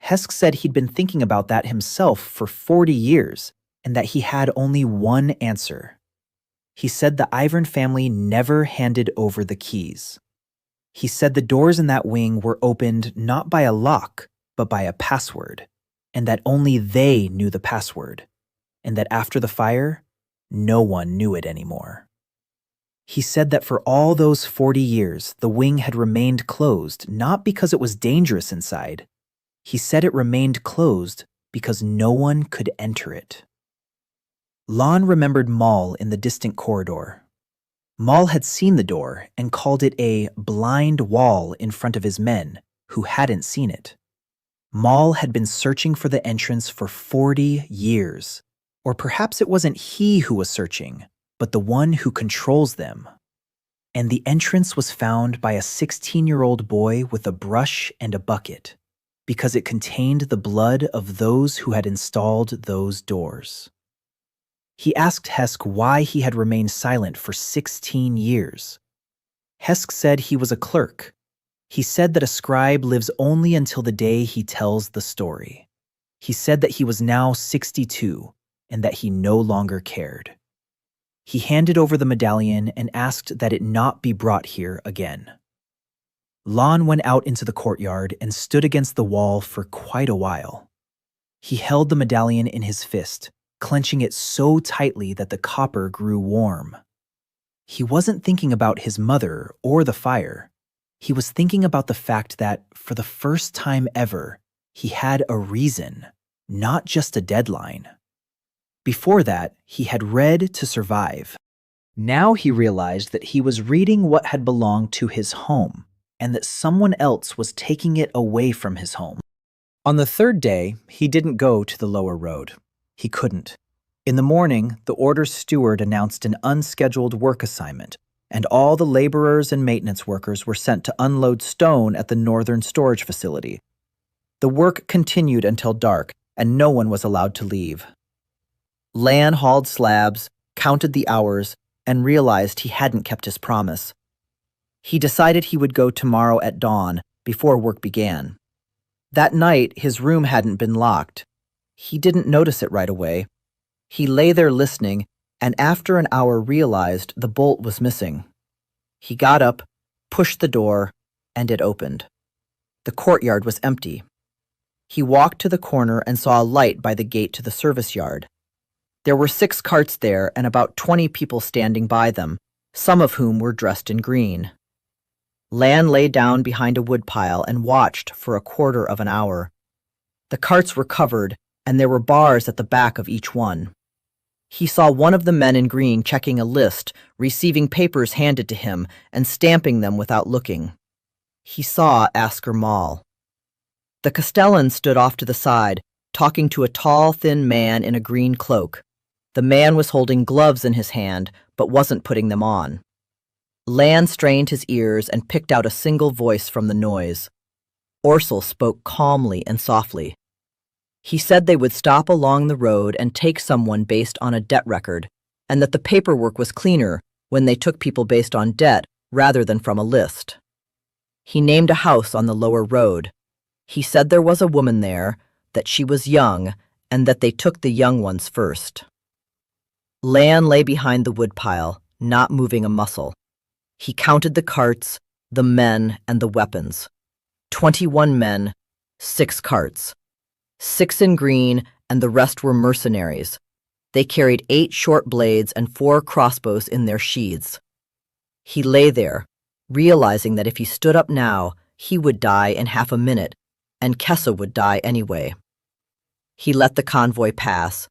A: Hesk said he'd been thinking about that himself for 40 years, and that he had only one answer. He said the Ivern family never handed over the keys. He said the doors in that wing were opened not by a lock, but by a password, and that only they knew the password, and that after the fire, no one knew it anymore. He said that for all those 40 years, the wing had remained closed, not because it was dangerous inside. He said it remained closed because no one could enter it. Lan remembered Maul in the distant corridor. Maul had seen the door and called it a blind wall in front of his men, who hadn't seen it. Maul had been searching for the entrance for 40 years. Or perhaps it wasn't he who was searching, but the one who controls them. And the entrance was found by a 16-year-old boy with a brush and a bucket, because it contained the blood of those who had installed those doors. He asked Hesk why he had remained silent for 16 years. Hesk said he was a clerk. He said that a scribe lives only until the day he tells the story. He said that he was now 62 and that he no longer cared. He handed over the medallion and asked that it not be brought here again. Lan went out into the courtyard and stood against the wall for quite a while. He held the medallion in his fist, clenching it so tightly that the copper grew warm. He wasn't thinking about his mother or the fire. He was thinking about the fact that, for the first time ever, he had a reason, not just a deadline. Before that, he had read to survive. Now he realized that he was reading what had belonged to his home, and that someone else was taking it away from his home. On the third day, he didn't go to the lower road. He couldn't. In the morning, the order's steward announced an unscheduled work assignment, and all the laborers and maintenance workers were sent to unload stone at the northern storage facility. The work continued until dark, and no one was allowed to leave. Lan hauled slabs, counted the hours, and realized he hadn't kept his promise. He decided he would go tomorrow at dawn, before work began. That night, his room hadn't been locked. He didn't notice it right away. He lay there listening, and after an hour realized the bolt was missing. He got up, pushed the door, and it opened. The courtyard was empty. He walked to the corner and saw a light by the gate to the service yard. There were 6 carts there and about 20 people standing by them, some of whom were dressed in green. Lan lay down behind a woodpile and watched for a quarter of an hour. The carts were covered, and there were bars at the back of each one. He saw one of the men in green checking a list, receiving papers handed to him, and stamping them without looking. He saw Asker Maul. The Castellan stood off to the side, talking to a tall, thin man in a green cloak. The man was holding gloves in his hand, but wasn't putting them on. Lan strained his ears and picked out a single voice from the noise. Orsel spoke calmly and softly. He said they would stop along the road and take someone based on a debt record, and that the paperwork was cleaner when they took people based on debt rather than from a list. He named a house on the lower road. He said there was a woman there, that she was young, and that they took the young ones first. Lan lay behind the woodpile, not moving a muscle. He counted the carts, the men, and the weapons. 21 men, 6 carts. 6 in green, and the rest were mercenaries. They carried 8 short blades and 4 crossbows in their sheaths. He lay there, realizing that if he stood up now, he would die in half a minute, and Kessa would die anyway. He let the convoy pass.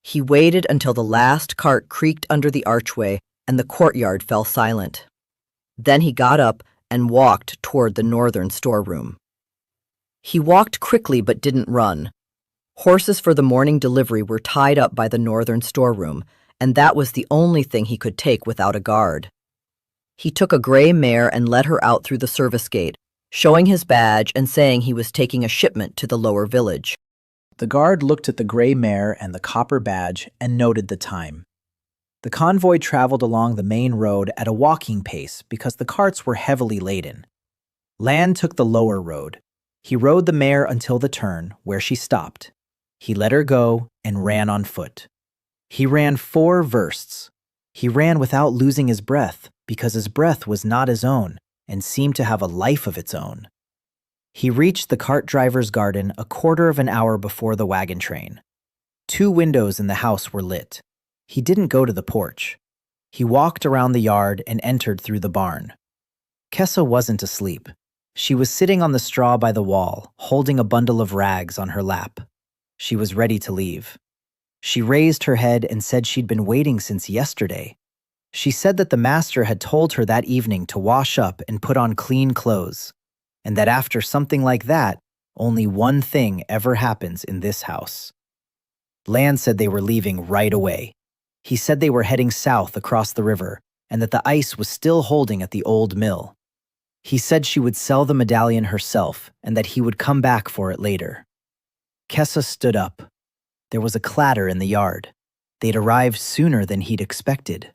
A: He waited until the last cart creaked under the archway and the courtyard fell silent. Then he got up and walked toward the northern storeroom. He walked quickly but didn't run. Horses for the morning delivery were tied up by the northern storeroom, and that was the only thing he could take without a guard. He took a gray mare and led her out through the service gate, showing his badge and saying he was taking a shipment to the lower village. The guard looked at the gray mare and the copper badge and noted the time. The convoy traveled along the main road at a walking pace because the carts were heavily laden. Lan took the lower road. He rode the mare until the turn, where she stopped. He let her go and ran on foot. He ran 4 versts. He ran without losing his breath because his breath was not his own and seemed to have a life of its own. He reached the cart driver's garden a quarter of an hour before the wagon train. 2 windows in the house were lit. He didn't go to the porch. He walked around the yard and entered through the barn. Kessa wasn't asleep. She was sitting on the straw by the wall, holding a bundle of rags on her lap. She was ready to leave. She raised her head and said she'd been waiting since yesterday. She said that the master had told her that evening to wash up and put on clean clothes, and that after something like that, Only one thing ever happens in this house. Lan said they were leaving right away. He said they were heading south across the river and that the ice was still holding at the old mill. He said she would sell the medallion herself and that he would come back for it later. Kessa stood up. There was a clatter in the yard. They'd arrived sooner than he'd expected.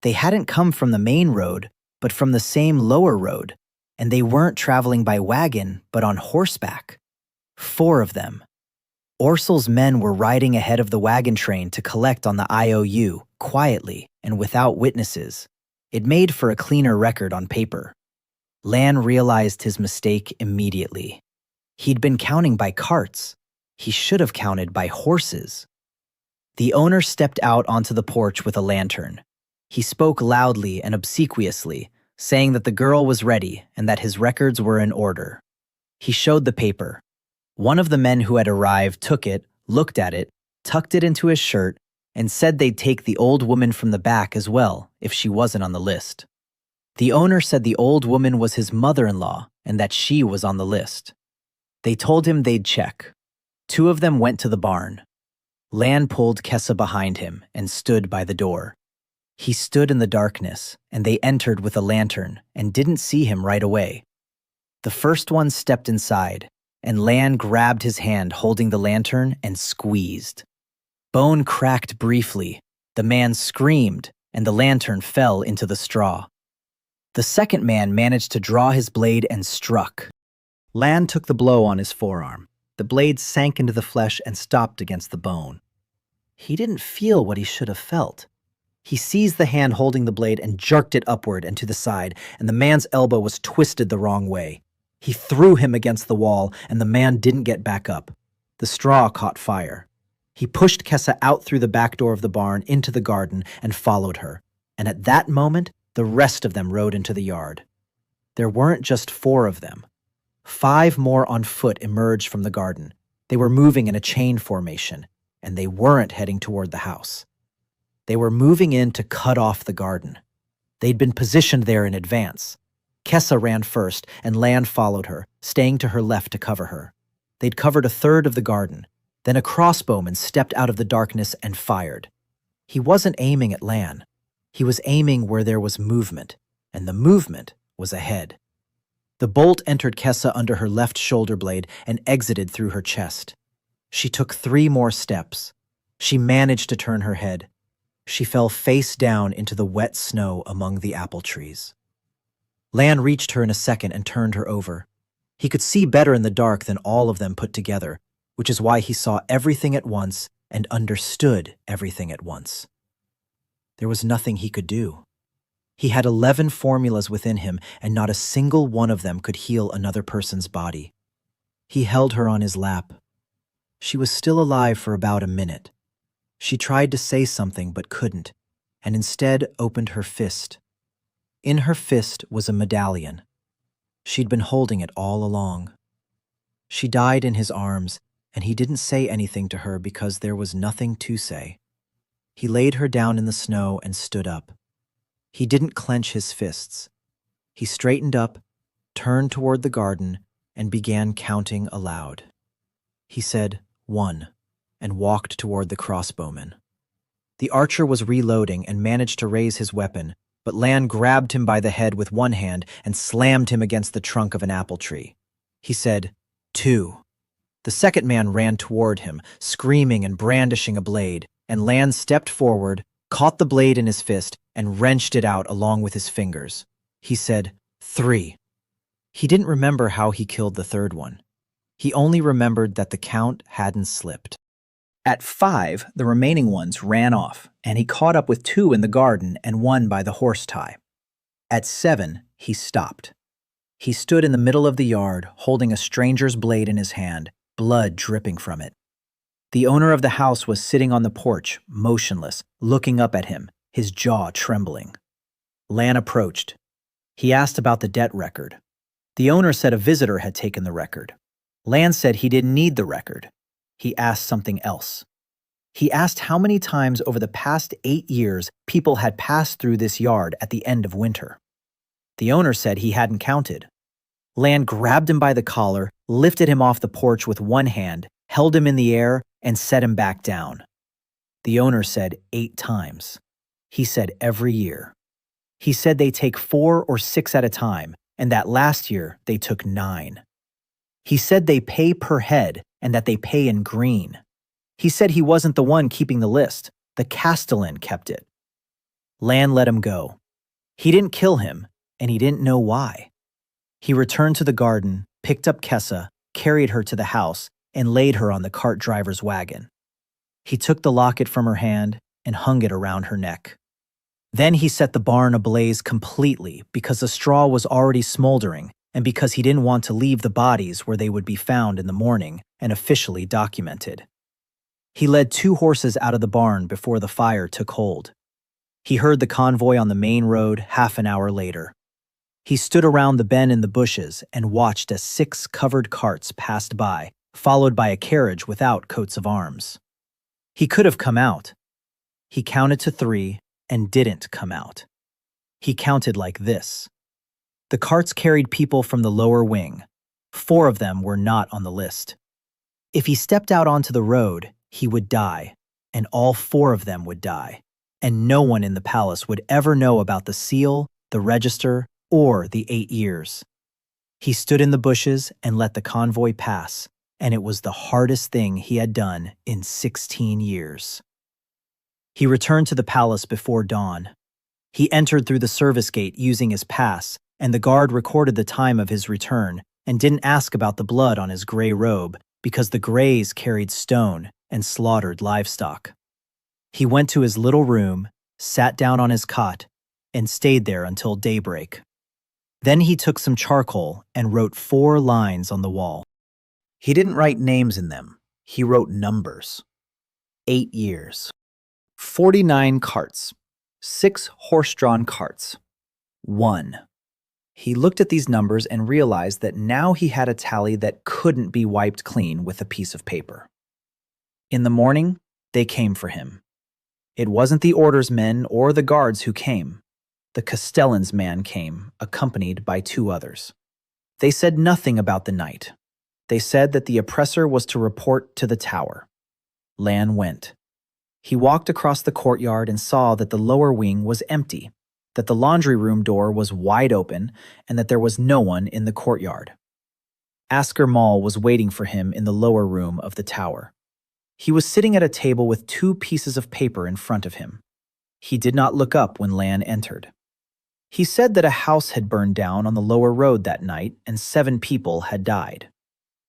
A: They hadn't come from the main road, but from the same lower road, and they weren't traveling by wagon, but on horseback. 4 of them. Orsel's men were riding ahead of the wagon train to collect on the IOU, quietly and without witnesses. It made for a cleaner record on paper. Lan realized his mistake immediately. He'd been counting by carts. He should have counted by horses. The owner stepped out onto the porch with a lantern. He spoke loudly and obsequiously, saying that the girl was ready and that his records were in order. He showed the paper. One of the men who had arrived took it, looked at it, tucked it into his shirt, and said they'd take the old woman from the back as well if she wasn't on the list. The owner said the old woman was his mother-in-law and that she was on the list. They told him they'd check. 2 of them went to the barn. Lan pulled Kessa behind him and stood by the door. He stood in the darkness, and they entered with a lantern and didn't see him right away. The first one stepped inside, and Lan grabbed his hand holding the lantern and squeezed. Bone cracked briefly, the man screamed, and the lantern fell into the straw. The second man managed to draw his blade and struck. Lan took the blow on his forearm. The blade sank into the flesh and stopped against the bone. He didn't feel what he should have felt. He seized the hand holding the blade and jerked it upward and to the side, and the man's elbow was twisted the wrong way. He threw him against the wall, and the man didn't get back up. The straw caught fire. He pushed Kessa out through the back door of the barn into the garden and followed her, and at that moment, the rest of them rode into the yard. There weren't just 4 of them. 5 more on foot emerged from the garden. They were moving in a chain formation, and they weren't heading toward the house. They were moving in to cut off the garden. They'd been positioned there in advance. Kessa ran first, and Lan followed her, staying to her left to cover her. They'd covered a third of the garden. Then a crossbowman stepped out of the darkness and fired. He wasn't aiming at Lan. He was aiming where there was movement, and the movement was ahead. The bolt entered Kessa under her left shoulder blade and exited through her chest. She took 3 more steps. She managed to turn her head. She fell face down into the wet snow among the apple trees. Lan reached her in a second and turned her over. He could see better in the dark than all of them put together, which is why he saw everything at once and understood everything at once. There was nothing he could do. He had 11 formulas within him, and not a single one of them could heal another person's body. He held her on his lap. She was still alive for about a minute. She tried to say something but couldn't, and instead opened her fist. In her fist was a medallion. She'd been holding it all along. She died in his arms, and he didn't say anything to her because there was nothing to say. He laid her down in the snow and stood up. He didn't clench his fists. He straightened up, turned toward the garden, and began counting aloud. He said, 1, and walked toward the crossbowman. The archer was reloading and managed to raise his weapon, but Lan grabbed him by the head with one hand and slammed him against the trunk of an apple tree. He said, 2. The second man ran toward him, screaming and brandishing a blade, and Lan stepped forward, caught the blade in his fist, and wrenched it out along with his fingers. He said, 3. He didn't remember how he killed the third one. He only remembered that the count hadn't slipped. At 5, the remaining ones ran off, and he caught up with 2 in the garden and 1 by the horse tie. At 7, he stopped. He stood in the middle of the yard, holding a stranger's blade in his hand, blood dripping from it. The owner of the house was sitting on the porch, motionless, looking up at him, his jaw trembling. Lan approached. He asked about the debt record. The owner said a visitor had taken the record. Lan said he didn't need the record. He asked something else. He asked how many times over the past 8 years people had passed through this yard at the end of winter. The owner said he hadn't counted. Lan grabbed him by the collar,
B: lifted him off the porch with one hand, held him in the air, and set him back down. The owner said 8 times. He said every year. He said they take 4 or 6 at a time, and that last year they took 9. He said they pay per head and that they pay in green. He said he wasn't the one keeping the list. The castellan kept it. Lan let him go. He didn't kill him, and he didn't know why. He returned to the garden, picked up Kessa, carried her to the house, and laid her on the cart driver's wagon. He took the locket from her hand and hung it around her neck. Then he set the barn ablaze completely because the straw was already smoldering and because he didn't want to leave the bodies where they would be found in the morning and officially documented. He led 2 horses out of the barn before the fire took hold. He heard the convoy on the main road half an hour later. He stood around the bend in the bushes and watched as 6 covered carts passed by, followed by a carriage without coats of arms. He could have come out. He counted to 3 and didn't come out. He counted like this. The carts carried people from the lower wing. 4 of them were not on the list. If he stepped out onto the road, he would die, and all 4 of them would die, and no one in the palace would ever know about the seal, the register, or the 8 years. He stood in the bushes and let the convoy pass, and it was the hardest thing he had done in 16 years. He returned to the palace before dawn. He entered through the service gate using his pass, and the guard recorded the time of his return and didn't ask about the blood on his gray robe because the Greys carried stone and slaughtered livestock. He went to his little room, sat down on his cot, and stayed there until daybreak. Then he took some charcoal and wrote 4 lines on the wall. He didn't write names in them. He wrote numbers. 8 years. 49 carts. 6 horse-drawn carts. 1. He looked at these numbers and realized that now he had a tally that couldn't be wiped clean with a piece of paper. In the morning, they came for him. It wasn't the orders men or the guards who came. The castellan's man came, accompanied by 2 others. They said nothing about the night. They said that the oppressor was to report to the tower. Lan went. He walked across the courtyard and saw that the lower wing was empty, that the laundry room door was wide open, and that there was no one in the courtyard. Asker Mall was waiting for him in the lower room of the tower. He was sitting at a table with 2 pieces of paper in front of him. He did not look up when Lan entered. He said that a house had burned down on the lower road that night and 7 people had died.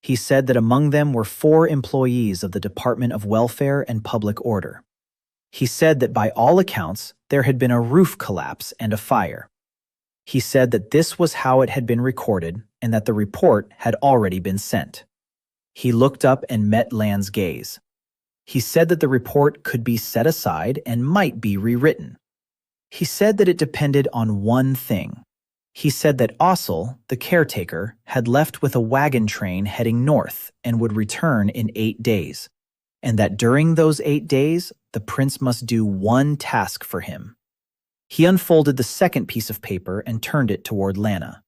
B: He said that among them were 4 employees of the Department of Welfare and Public Order. He said that by all accounts, there had been a roof collapse and a fire. He said that this was how it had been recorded and that the report had already been sent. He looked up and met Lan's gaze. He said that the report could be set aside and might be rewritten. He said that it depended on one thing. He said that Ossel, the caretaker, had left with a wagon train heading north and would return in 8 days, and that during those 8 days, the prince must do one task for him. He unfolded the second piece of paper and turned it toward Lana.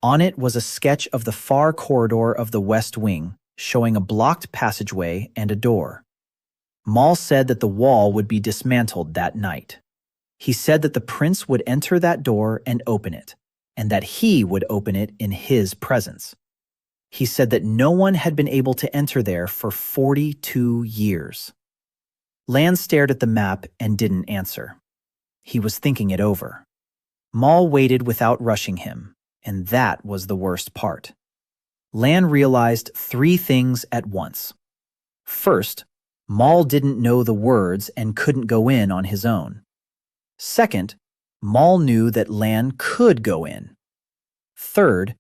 B: On it was a sketch of the far corridor of the west wing, showing a blocked passageway and a door. Maul said that the wall would be dismantled that night. He said that the prince would enter that door and open it, and that he would open it in his presence. He said that no one had been able to enter there for 42 years. Lan stared at the map and didn't answer. He was thinking it over. Maul waited without rushing him, and that was the worst part. Lan realized 3 things at once. First, Maul didn't know the words and couldn't go in on his own. Second, Maul knew that Lan could go in. Third,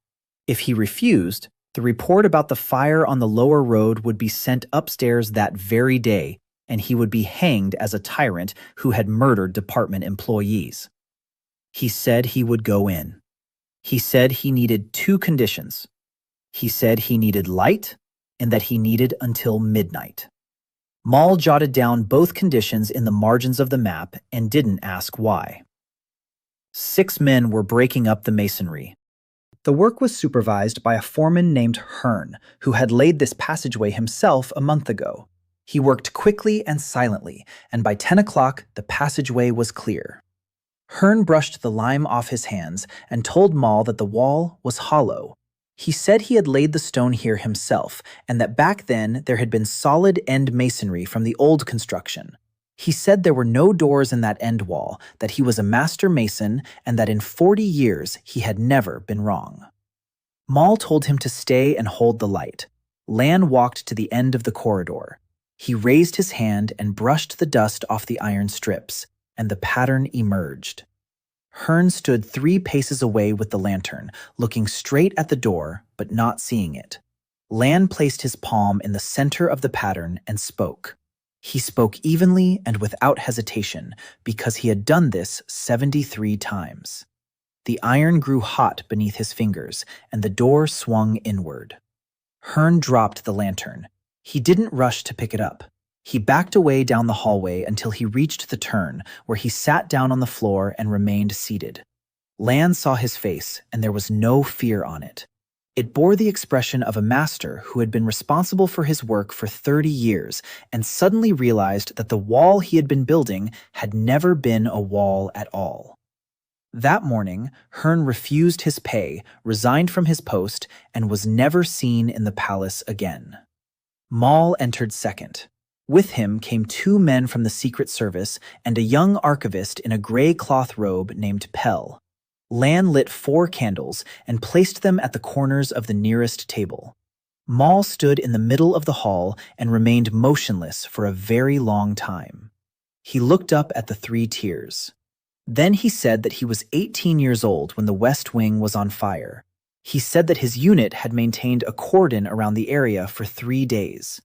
B: if he refused, the report about the fire on the lower road would be sent upstairs that very day, and he would be hanged as a tyrant who had murdered department employees. He said he would go in. He said he needed 2 conditions. He said he needed light and that he needed until midnight. Maul jotted down both conditions in the margins of the map and didn't ask why. 6 men were breaking up the masonry. The work was supervised by a foreman named Hearn, who had laid this passageway himself a month ago. He worked quickly and silently, and by 10 o'clock the passageway was clear. Hearn brushed the lime off his hands and told Maul that the wall was hollow. He said he had laid the stone here himself, and that back then there had been solid end masonry from the old construction. He said there were no doors in that end wall, that he was a master mason, and that in 40 years he had never been wrong. Maul told him to stay and hold the light. Lan walked to the end of the corridor. He raised his hand and brushed the dust off the iron strips, and the pattern emerged. Hearn stood 3 paces away with the lantern, looking straight at the door, but not seeing it. Lan placed his palm in the center of the pattern and spoke. He spoke evenly and without hesitation, because he had done this 73 times. The iron grew hot beneath his fingers, and the door swung inward. Hearn dropped the lantern. He didn't rush to pick it up. He backed away down the hallway until he reached the turn, where he sat down on the floor and remained seated. Lan saw his face, and there was no fear on it. It bore the expression of a master who had been responsible for his work for 30 years and suddenly realized that the wall he had been building had never been a wall at all. That morning, Hearn refused his pay, resigned from his post, and was never seen in the palace again. Maul entered second. With him came 2 men from the Secret Service and a young archivist in a gray cloth robe named Pell. Lan lit 4 candles and placed them at the corners of the nearest table. Maul stood in the middle of the hall and remained motionless for a very long time. He looked up at the 3 tiers. Then he said that he was 18 years old when the West Wing was on fire. He said that his unit had maintained a cordon around the area for 3 days.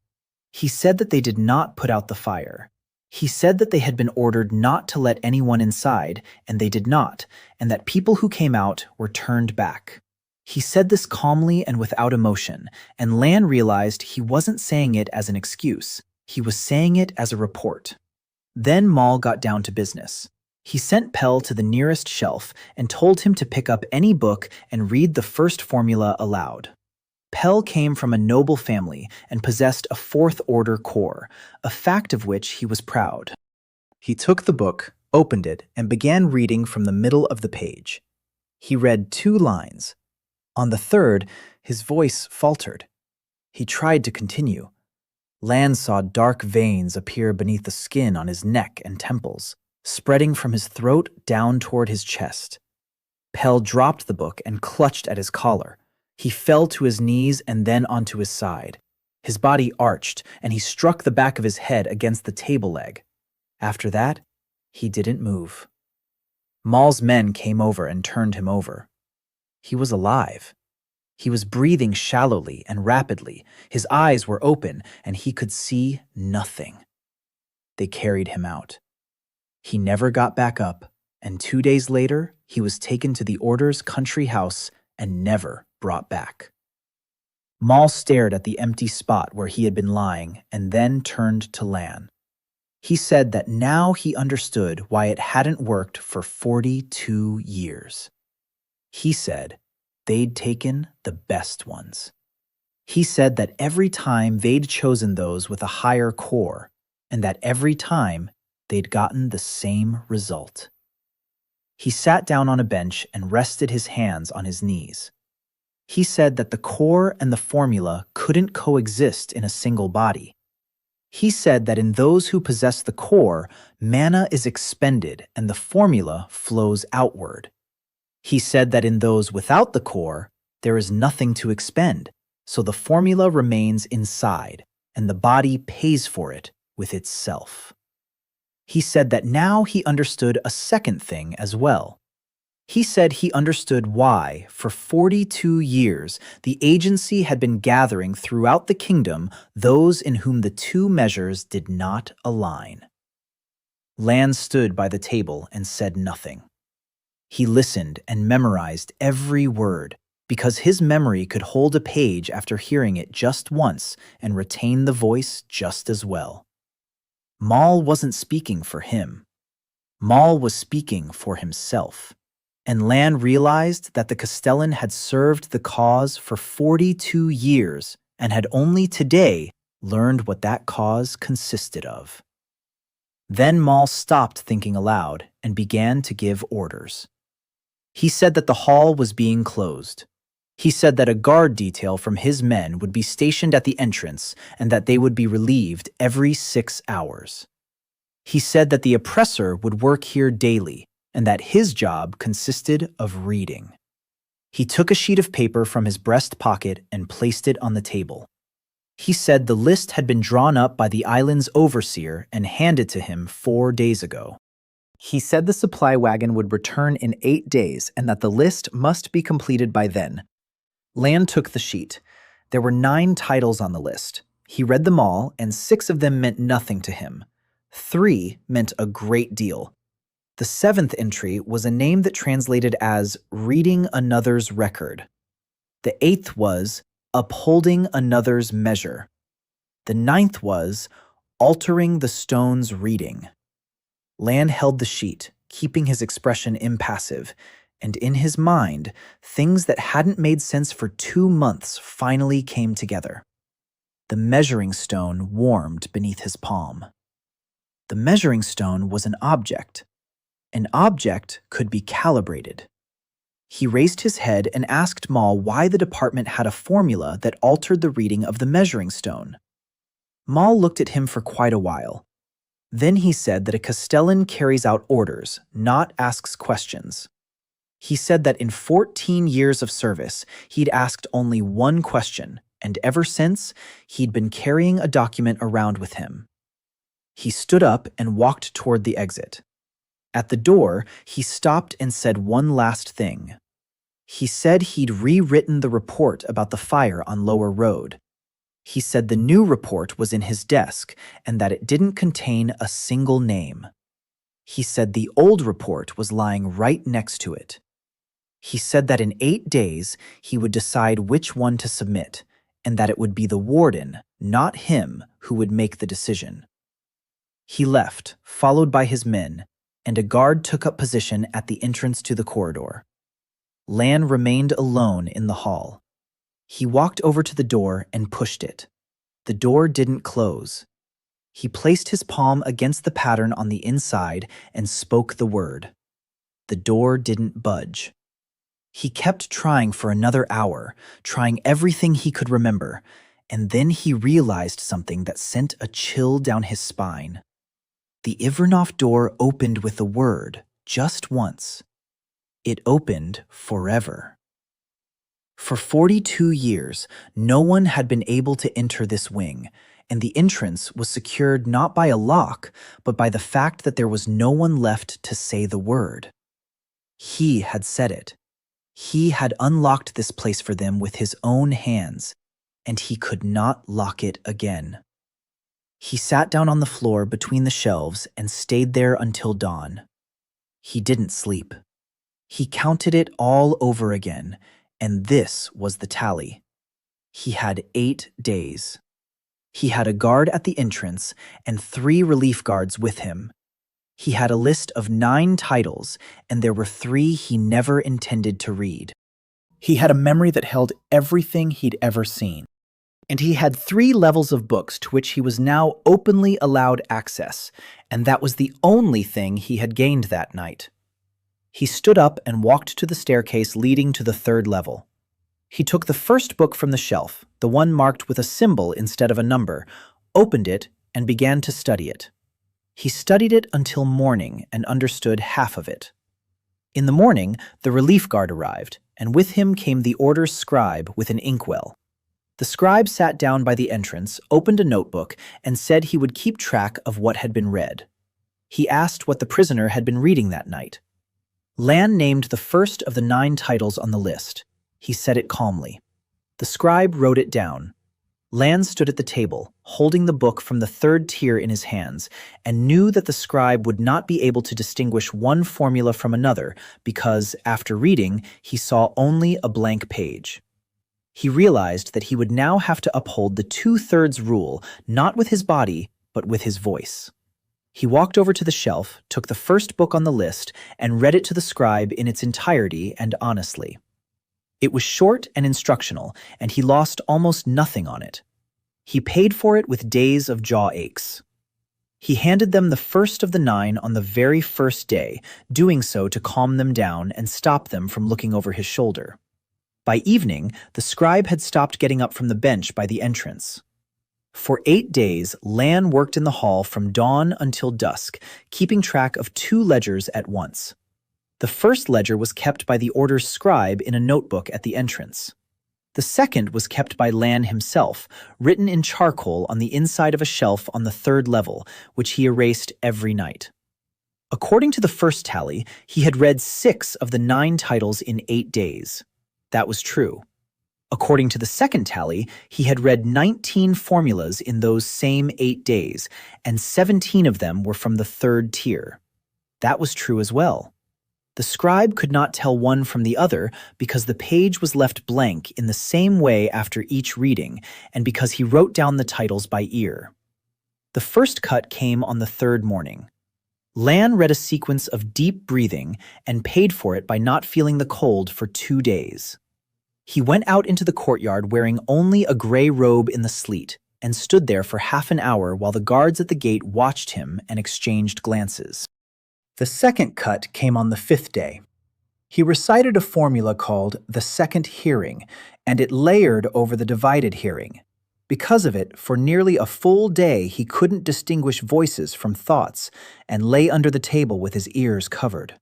B: He said that they did not put out the fire. He said that they had been ordered not to let anyone inside, and they did not, and that people who came out were turned back. He said this calmly and without emotion, and Lan realized he wasn't saying it as an excuse. He was saying it as a report. Then Maul got down to business. He sent Pell to the nearest shelf and told him to pick up any book and read the first formula aloud. Pell came from a noble family and possessed a 4th-order core, a fact of which he was proud. He took the book, opened it, and began reading from the middle of the page. He read 2 lines. On the 3rd, his voice faltered. He tried to continue. Lan saw dark veins appear beneath the skin on his neck and temples, spreading from his throat down toward his chest. Pell dropped the book and clutched at his collar. He fell to his knees and then onto his side. His body arched, and he struck the back of his head against the table leg. After that, he didn't move. Maul's men came over and turned him over. He was alive. He was breathing shallowly and rapidly. His eyes were open, and he could see nothing. They carried him out. He never got back up, and 2 days later, he was taken to the Order's country house and never brought back. Maul stared at the empty spot where he had been lying and then turned to Lan. He said that now he understood why it hadn't worked for 42 years. He said they'd taken the best ones. He said that every time they'd chosen those with a higher core, and that every time they'd gotten the same result. He sat down on a bench and rested his hands on his knees. He said that the core and the formula couldn't coexist in a single body. He said that in those who possess the core, mana is expended and the formula flows outward. He said that in those without the core, there is nothing to expend, so the formula remains inside, and the body pays for it with itself. He said that now he understood a second thing as well. He said he understood why, for 42 years, the agency had been gathering throughout the kingdom those in whom the 2 measures did not align. Lan stood by the table and said nothing. He listened and memorized every word, because his memory could hold a page after hearing it just once and retain the voice just as well. Maul wasn't speaking for him. Maul was speaking for himself.
A: and Lan realized that the Castellan had served the cause for 42 years and had only today learned what that cause consisted of. Then Maul stopped thinking aloud and began to give orders. He said that the hall was being closed. He said that a guard detail from his men would be stationed at the entrance and that they would be relieved every 6 hours. He said that the oppressor would work here daily and that his job consisted of reading. He took a sheet of paper from his breast pocket and placed it on the table. He said the list had been drawn up by the island's overseer and handed to him 4 days ago. He said the supply wagon would return in 8 days and that the list must be completed by then. Lan took the sheet. There were 9 titles on the list. He read them all, and 6 of them meant nothing to him. 3 meant a great deal. The 7th entry was a name that translated as reading another's record. The 8th was upholding another's measure. The 9th was altering the stone's reading. Lan held the sheet, keeping his expression impassive, and in his mind, things that hadn't made sense for 2 months finally came together. The measuring stone warmed beneath his palm. The measuring stone was an object. An object could be calibrated. He raised his head and asked Maul why the department had a formula that altered the reading of the measuring stone. Maul looked at him for quite a while. Then he said that a Castellan carries out orders, not asks questions. He said that in 14 years of service, he'd asked only one question, and ever since, he'd been carrying a document around with him. He stood up and walked toward the exit. At the door, he stopped and said one last thing. He said he'd rewritten the report about the fire on Lower Road. He said the new report was in his desk and that it didn't contain a single name. He said the old report was lying right next to it. He said that in 8 days he would decide which one to submit, and that it would be the warden, not him, who would make the decision. He left, followed by his men, and a guard took up position at the entrance to the corridor. Lan remained alone in the hall. He walked over to the door and pushed it. The door didn't close. He placed his palm against the pattern on the inside and spoke the word. The door didn't budge. He kept trying for another hour, trying everything he could remember, and then he realized something that sent a chill down his spine. The Ivernov door opened with a word, just once. It opened forever. For 42 years, no one had been able to enter this wing, and the entrance was secured not by a lock, but by the fact that there was no one left to say the word. He had said it. He had unlocked this place for them with his own hands, and he could not lock it again. He sat down on the floor between the shelves and stayed there until dawn. He didn't sleep. He counted it all over again, and this was the tally. He had 8 days. He had a guard at the entrance and 3 relief guards with him. He had a list of 9 titles, and there were 3 he never intended to read. He had a memory that held everything he'd ever seen. And he had 3 levels of books to which he was now openly allowed access, and that was the only thing he had gained that night. He stood up and walked to the staircase leading to the 3rd level. He took the first book from the shelf, the one marked with a symbol instead of a number, opened it, and began to study it. He studied it until morning and understood half of it. In the morning, the relief guard arrived, and with him came the order's scribe with an inkwell. The scribe sat down by the entrance, opened a notebook, and said he would keep track of what had been read. He asked what the prisoner had been reading that night. Lan named the first of the 9 titles on the list. He said it calmly. The scribe wrote it down. Lan stood at the table, holding the book from the 3rd tier in his hands, and knew that the scribe would not be able to distinguish one formula from another because, after reading, he saw only a blank page. He realized that he would now have to uphold the 2/3 rule, not with his body, but with his voice.
B: He walked over to the shelf, took the first book on the list, and read it to the scribe in its entirety and honestly. It was short and instructional, and he lost almost nothing on it. He paid for it with days of jaw aches. He handed them the first of the 9 on the very first day, doing so to calm them down and stop them from looking over his shoulder. By evening, the scribe had stopped getting up from the bench by the entrance. For 8 days, Lan worked in the hall from dawn until dusk, keeping track of 2 ledgers at once. The first ledger was kept by the order's scribe in a notebook at the entrance. The second was kept by Lan himself, written in charcoal on the inside of a shelf on the 3rd level, which he erased every night. According to the first tally, he had read 6 of the 9 titles in 8 days. That was true. According to the second tally, he had read 19 formulas in those same 8 days, and 17 of them were from the 3rd tier. That was true as well. The scribe could not tell one from the other because the page was left blank in the same way after each reading, and because he wrote down the titles by ear. The first cut came on the 3rd morning. Lan read a sequence of deep breathing and paid for it by not feeling the cold for 2 days. He went out into the courtyard wearing only a gray robe in the sleet and stood there for half an hour while the guards at the gate watched him and exchanged glances. The second cut came on the 5th day. He recited a formula called the second hearing, and it layered over the divided hearing. Because of it, for nearly a full day he couldn't distinguish voices from thoughts and lay under the table with his ears covered.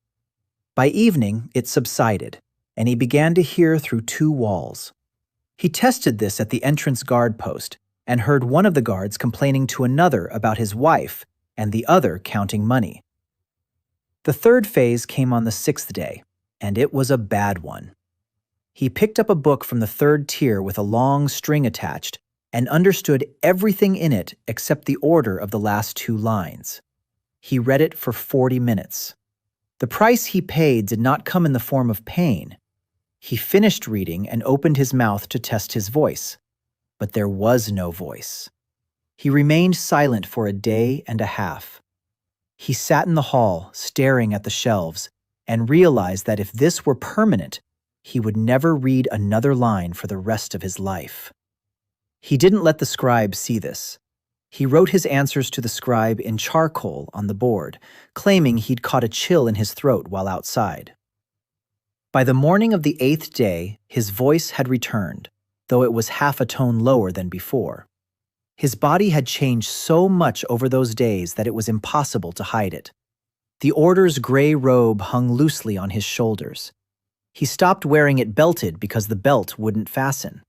B: By evening, it subsided, and he began to hear through 2 walls. He tested this at the entrance guard post and heard one of the guards complaining to another about his wife and the other counting money. The 3rd phase came on the 6th day, and it was a bad one. He picked up a book from the 3rd tier with a long string attached and understood everything in it except the order of the last 2 lines. He read it for 40 minutes. The price he paid did not come in the form of pain. He finished reading and opened his mouth to test his voice, but there was no voice. He remained silent for a day and a half. He sat in the hall, staring at the shelves, and realized that if this were permanent, he would never read another line for the rest of his life. He didn't let the scribe see this. He wrote his answers to the scribe in charcoal on the board, claiming he'd caught a chill in his throat while outside. By the morning of the 8th day, his voice had returned, though it was half a tone lower than before. His body had changed so much over those days that it was impossible to hide it. The order's gray robe hung loosely on his shoulders. He stopped wearing it belted because the belt wouldn't fasten.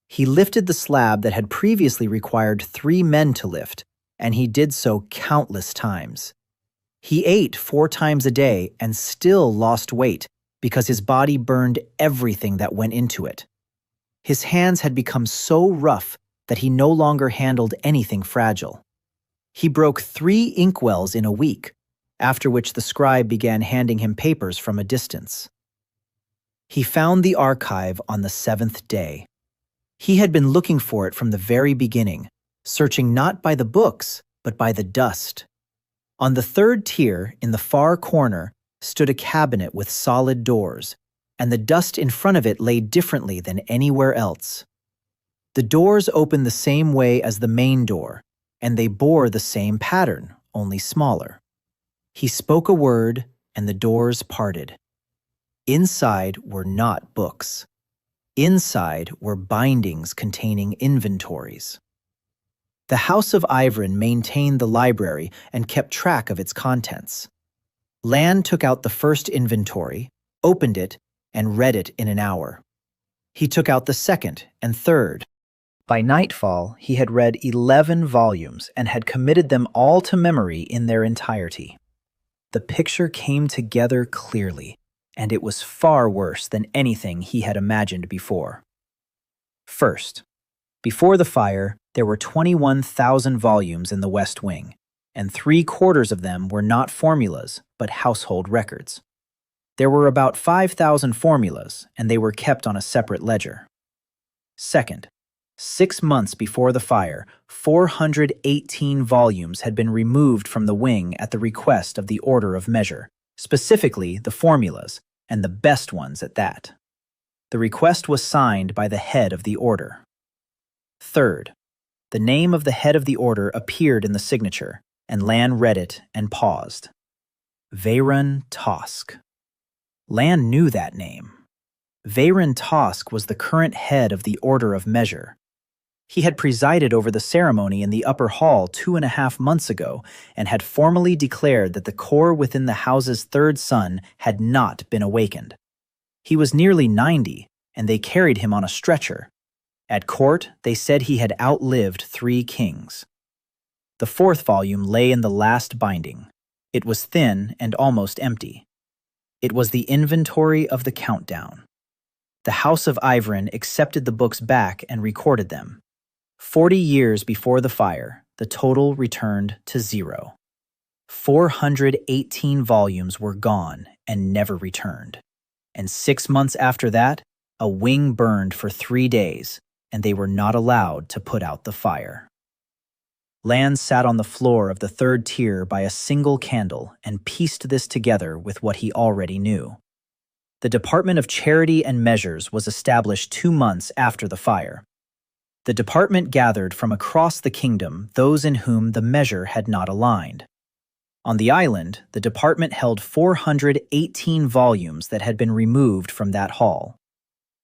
B: He lifted the slab that had previously required 3 men to lift, and he did so countless times. He ate 4 times a day and still lost weight because his body burned everything that went into it. His hands had become so rough that he no longer handled anything fragile. He broke 3 inkwells in a week, after which the scribe began handing him papers from a distance. He found the archive on the 7th day. He had been looking for it from the very beginning, searching not by the books, but by the dust. On the 3rd tier, in the far corner, stood a cabinet with solid doors, and the dust in front of it lay differently than anywhere else. The doors opened the same way as the main door, and they bore the same pattern, only smaller. He spoke a word, and the doors parted. Inside were not books. Inside were bindings containing inventories. The House of Ivrin maintained the library and kept track of its contents. Lan took out the first inventory, opened it, and read it in an hour. He took out the second and third. By nightfall, he had read 11 volumes and had committed them all to memory in their entirety. The picture came together clearly, and it was far worse than anything he had imagined before. First, before the fire, there were 21,000 volumes in the West Wing, and 3/4 of them were not formulas, but household records. There were about 5,000 formulas, and they were kept on a separate ledger. Second,
A: 6 months before the fire, 418 volumes had been removed from the wing at the request of the Order of Measure, specifically the formulas, and the best ones at that. The request was signed by the head of the order. Third, the name of the head of the order appeared in the signature, and Lan read it and paused. Veyron Tosk. Lan knew that name. Veyron Tosk was the current head of the Order of Measure. He had presided over the ceremony in the upper hall 2.5 months ago and had formally declared that the core within the house's third son had not been awakened. He was nearly 90, and they carried him on a stretcher. At court, they said he had outlived 3 kings. The 4th volume lay in the last binding. It was thin and almost empty. It was the inventory of the countdown. The House of Ivrin accepted the books back and recorded them. 40 years before the fire, the total returned to 0. 418 volumes were gone and never returned. And 6 months after that, a wing burned for 3 days, and they were not allowed to put out the fire. Lan sat on the floor of the 3rd tier by a single candle and pieced this together with what he already knew. The Department of Charity and Measures was established 2 months after the fire. The department gathered from across the kingdom those in whom the measure had not aligned. On the island, the department held 418 volumes that had been removed from that hall.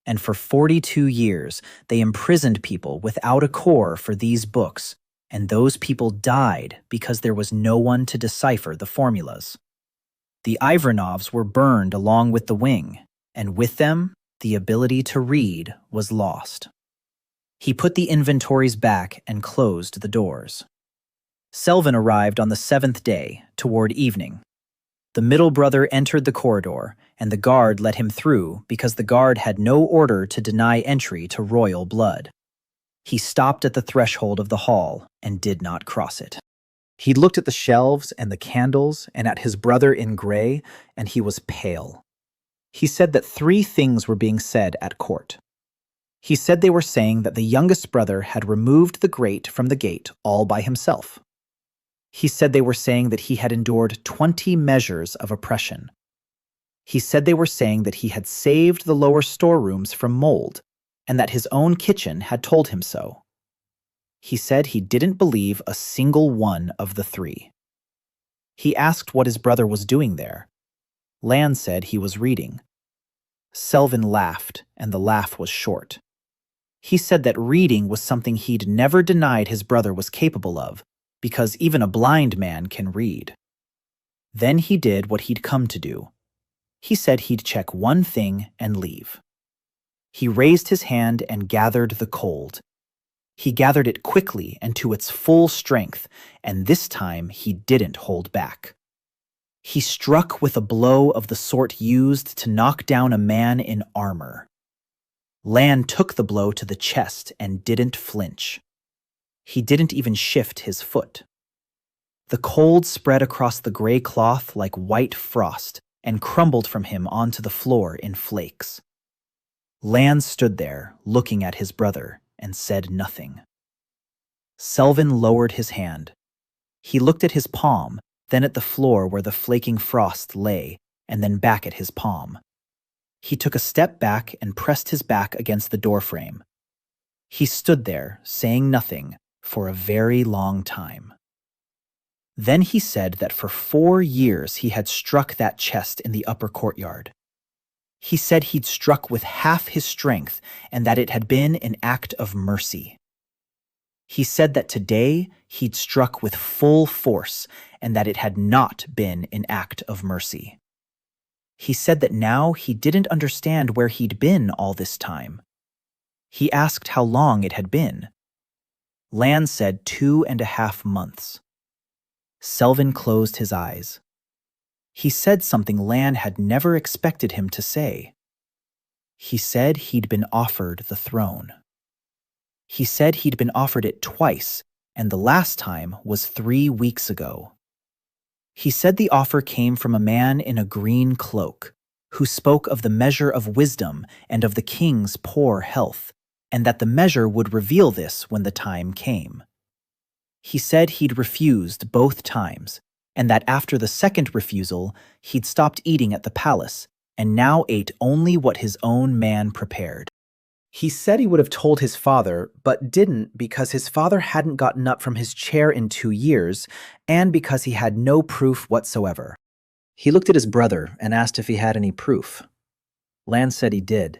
A: And for 42 years, they imprisoned people without a core for these books, and those people died because there was no one to decipher the formulas. The Ivranovs were burned along with the wing, and with them, the ability to read was lost. He put the inventories back and closed the doors. Selvin arrived on the 7th day, toward evening. The middle brother entered the corridor, and the guard let him through because the guard had no order to deny entry to royal blood. He stopped at the threshold of the hall and did not cross it. He looked at the shelves and the candles and at his brother in gray, and he was pale. He said that 3 things were being said at court. He said they were saying that the youngest brother had removed the grate from the gate all by himself. He said they were saying that he had endured 20 measures of oppression. He said they were saying that he had saved the lower storerooms from mold, and that his own kitchen had told him so. He said he didn't believe a single one of the 3. He asked what his brother was doing there. Lan said he was reading. Selvin laughed, and the laugh was short. He said that reading was something he'd never denied his brother was capable of, because even a blind man can read. Then he did what he'd come to do. He said he'd check one thing and leave. He raised his hand and gathered the cold. He gathered it quickly and to its full strength, and this time he didn't hold back. He struck with a blow of the sort used to knock down a man in armor. Lan took the blow to the chest and didn't flinch. He didn't even shift his foot. The cold spread across the gray cloth like white frost and crumbled from him onto the floor in flakes. Lan stood there, looking at his brother, and said nothing. Selvin lowered his hand. He looked at his palm, then at the floor where the flaking frost lay, and then back at his palm. He took a step back and pressed his back against the doorframe. He stood there, saying nothing, for a very long time. Then he said that for 4 years he had struck that chest in the upper courtyard. He said he'd struck with half his strength and that it had been an act of mercy. He said that today he'd struck with full force and that it had not been an act of mercy. He said that now he didn't understand where he'd been all this time. He asked how long it had been. Lan said 2.5 months. Selvin closed his eyes. He said something Lan had never expected him to say. He said he'd been offered the throne. He said he'd been offered it twice, and the last time was 3 weeks ago. He said the offer came from a man in a green cloak, who spoke of the measure of wisdom and of the king's poor health, and that the measure would reveal this when the time came. He said he'd refused both times, and that after the second refusal, he'd stopped eating at the palace and now ate only what his own man prepared. He said he would have told his father, but didn't because his father hadn't gotten up from his chair in 2 years and because he had no proof whatsoever. He looked at his brother and asked if he had any proof. Lan said he did.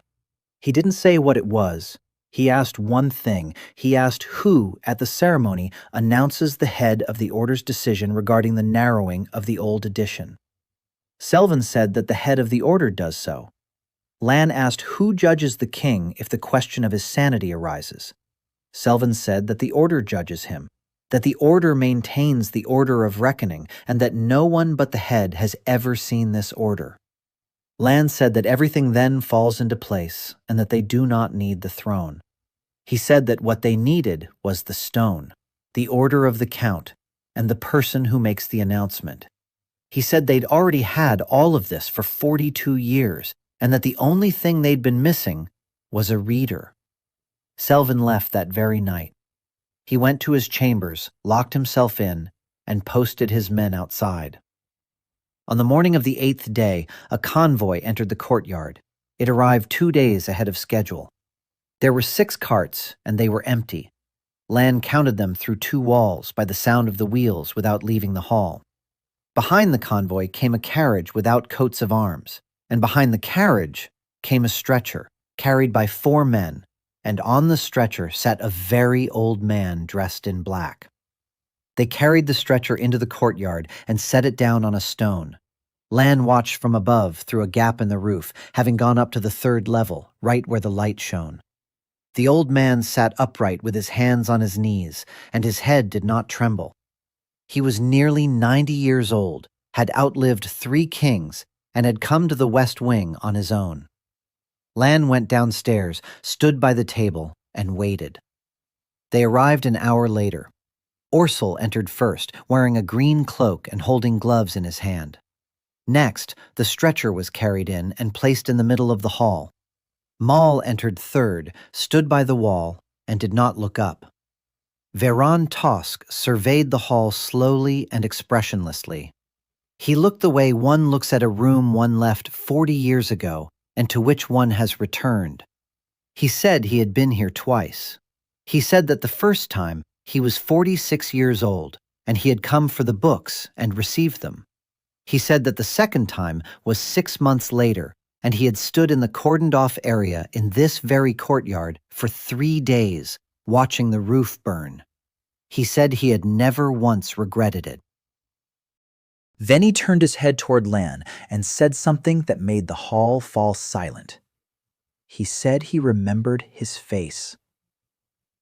A: He didn't say what it was. He asked one thing. He asked who, at the ceremony, announces the head of the order's decision regarding the narrowing of the old edition. Selvin said that the head of the order does so. Lan asked who judges the king if the question of his sanity arises. Selvin said that the order judges him, that the order maintains the order of reckoning, and that no one but the head has ever seen this order. Lan said that everything then falls into place and that they do not need the throne. He said that what they needed was the stone, the order of the count, and the person who makes the announcement. He said they'd already had all of this for 42 years, and that the only thing they'd been missing was a reader. Selvin left that very night. He went to his chambers, locked himself in, and posted his men outside. On the morning of the 8th day, a convoy entered the courtyard. It arrived 2 days ahead of schedule. There were 6 carts, and they were empty. Lan counted them through 2 walls by the sound of the wheels without leaving the hall. Behind the convoy came a carriage without coats of arms, and behind the carriage came a stretcher carried by 4 men, and on the stretcher sat a very old man dressed in black. They carried the stretcher into the courtyard and set it down on a stone. Lan watched from above through a gap in the roof, having gone up to the 3rd level, right where the light shone. The old man sat upright with his hands on his knees, and his head did not tremble. He was nearly 90 years old, had outlived 3 kings, and had come to the West Wing on his own. Lan went downstairs, stood by the table, and waited. They arrived an hour later. Orsel entered first, wearing a green cloak and holding gloves in his hand. Next, the stretcher was carried in and placed in the middle of the hall. Maul entered third, stood by the wall, and did not look up. Veron Tosk surveyed the hall slowly and expressionlessly. He looked the way one looks at a room one left 40 years ago and to which one has returned. He said he had been here twice. He said that the first time he was 46 years old and he had come for the books and received them. He said that the second time was 6 months later and he had stood in the cordoned-off area in this very courtyard for 3 days, watching the roof burn. He said he had never once regretted it.
C: Then he turned his head toward Lan and said something that made the hall fall silent. He said he remembered his face.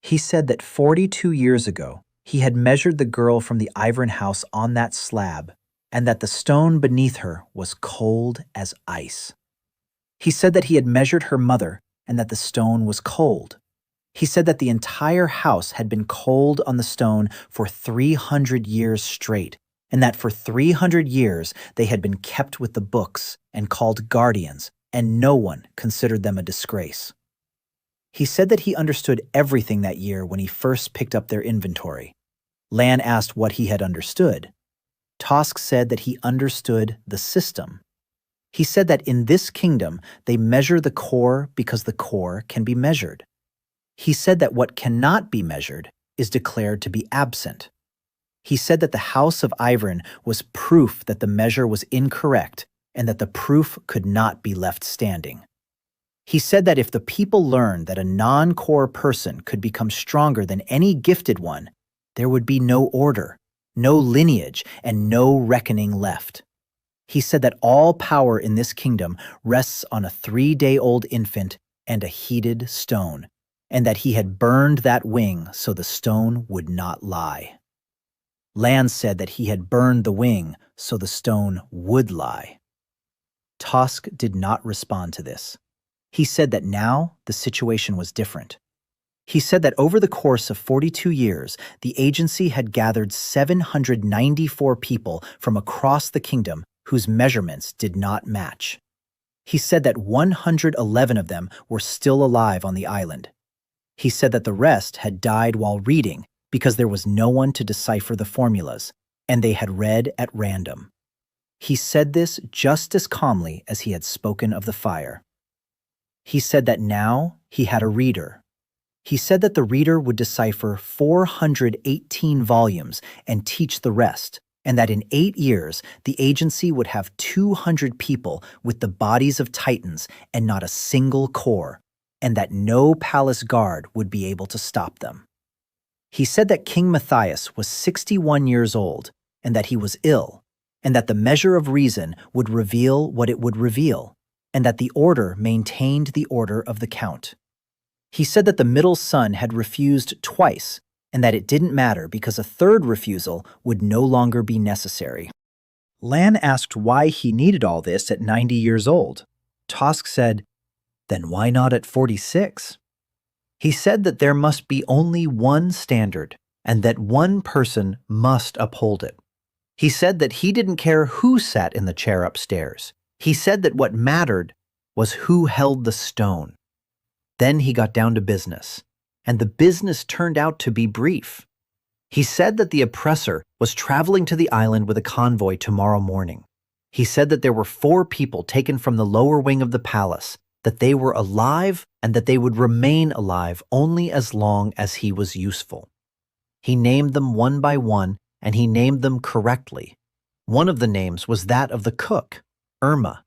C: He said that 42 years ago, he had measured the girl from the Ivern house on that slab, and that the stone beneath her was cold as ice. He said that he had measured her mother, and that the stone was cold. He said that the entire house had been cold on the stone for 300 years straight, and that for 300 years they had been kept with the books and called guardians, and no one considered them a disgrace. He said that he understood everything that year when he first picked up their inventory. Lan asked what he had understood. Tosk said that he understood the system. He said that in this kingdom they measure the core because the core can be measured. He said that what cannot be measured is declared to be absent. He said that the House of Ivern was proof that the measure was incorrect and that the proof could not be left standing. He said that if the people learned that a non-core person could become stronger than any gifted one, there would be no order, no lineage, and no reckoning left. He said that all power in this kingdom rests on a 3-day-old infant and a heated stone, and that he had burned that wing so the stone would not lie. Lan said that he had burned the wing so the stone would lie. Tosk did not respond to this. He said that now the situation was different. He said that over the course of 42 years, the agency had gathered 794 people from across the kingdom whose measurements did not match. He said that 111 of them were still alive on the island.
A: He said that the rest had died while reading because there was no one to decipher the formulas, and they had read at random. He said this just as calmly as he had spoken of the fire. He said that now he had a reader. He said that the reader would decipher 418 volumes and teach the rest, and that in 8 years, the agency would have 200 people with the bodies of titans and not a single core, and that no palace guard would be able to stop them. He said that King Matthias was 61 years old, and that he was ill, and that the measure of reason would reveal what it would reveal, and that the order maintained the order of the count. He said that the middle son had refused twice, and that it didn't matter because a third refusal would no longer be necessary. Lan asked why he needed all this at 90 years old. Tosk said, "Then why not at 46? He said that there must be only one standard, and that one person must uphold it. He said that he didn't care who sat in the chair upstairs. He said that what mattered was who held the stone. Then he got down to business, and the business turned out to be brief. He said that the oppressor was traveling to the island with a convoy tomorrow morning. He said that there were 4 people taken from the lower wing of the palace, that they were alive and that they would remain alive only as long as he was useful. He named them one by one, and he named them correctly. One of the names was that of the cook, Irma.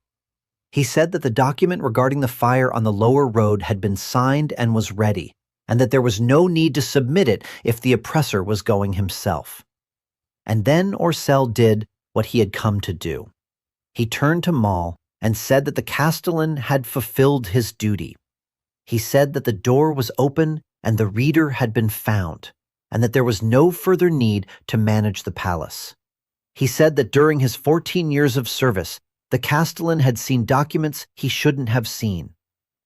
A: He said that the document regarding the fire on the lower road had been signed and was ready, and that there was no need to submit it if the oppressor was going himself. And then Orcel did what he had come to do. He turned to Maul and said that the Castellan had fulfilled his duty. He said that the door was open and the reader had been found, and that there was no further need to manage the palace. He said that during his 14 years of service, the Castellan had seen documents he shouldn't have seen,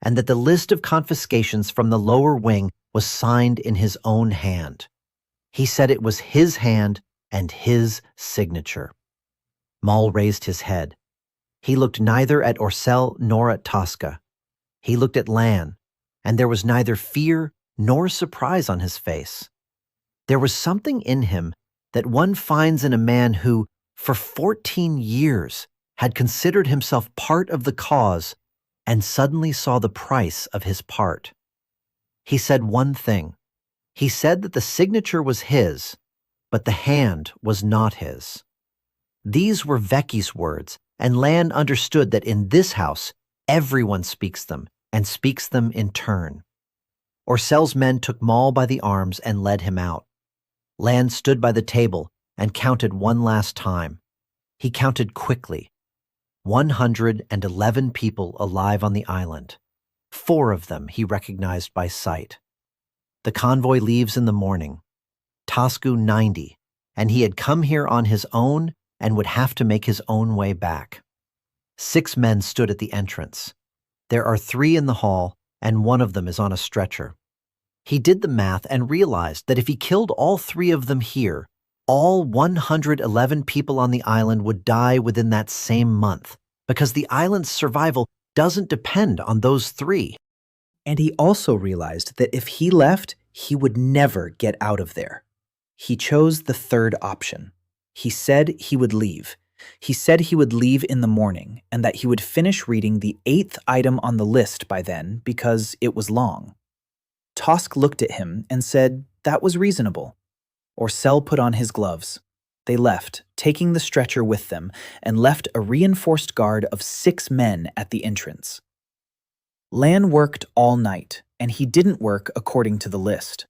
A: and that the list of confiscations from the lower wing was signed in his own hand. He said it was his hand and his signature. Maul raised his head. He looked neither at Orcel nor at Tosca. He looked at Lan, and there was neither fear nor surprise on his face. There was something in him that one finds in a man who, for 14 years, had considered himself part of the cause and suddenly saw the price of his part. He said one thing. He said that the signature was his, but the hand was not his. These were Vecchi's words, and Lan understood that in this house, everyone speaks them, and speaks them in turn. Orcel's men took Maul by the arms and led him out. Lan stood by the table and counted one last time. He counted quickly. 111 people alive on the island. 4 of them he recognized by sight. The convoy leaves in the morning. Toscu 90, and he had come here on his own and would have to make his own way back. 6 men stood at the entrance. There are 3 in the hall, and one of them is on a stretcher. He did the math and realized that if he killed all 3 of them here, all 111 people on the island would die within that same month, because the island's survival doesn't depend on those 3. And he also realized that if he left, he would never get out of there. He chose the third option. He said he would leave. He said he would leave in the morning and that he would finish reading the 8th item on the list by then because it was long. Tosk looked at him and said that was reasonable. Orcel put on his gloves. They left, taking the stretcher with them, and left a reinforced guard of 6 men at the entrance. Lan worked all night, and he didn't work according to the list.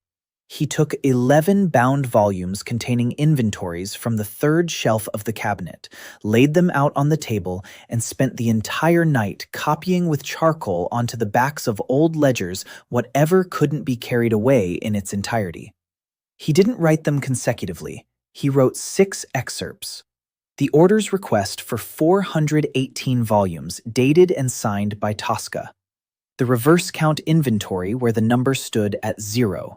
A: He took 11 bound volumes containing inventories from the 3rd shelf of the cabinet, laid them out on the table, and spent the entire night copying with charcoal onto the backs of old ledgers whatever couldn't be carried away in its entirety. He didn't write them consecutively. He wrote 6 excerpts. The order's request for 418 volumes, dated and signed by Tosca. The reverse count inventory where the number stood at 0.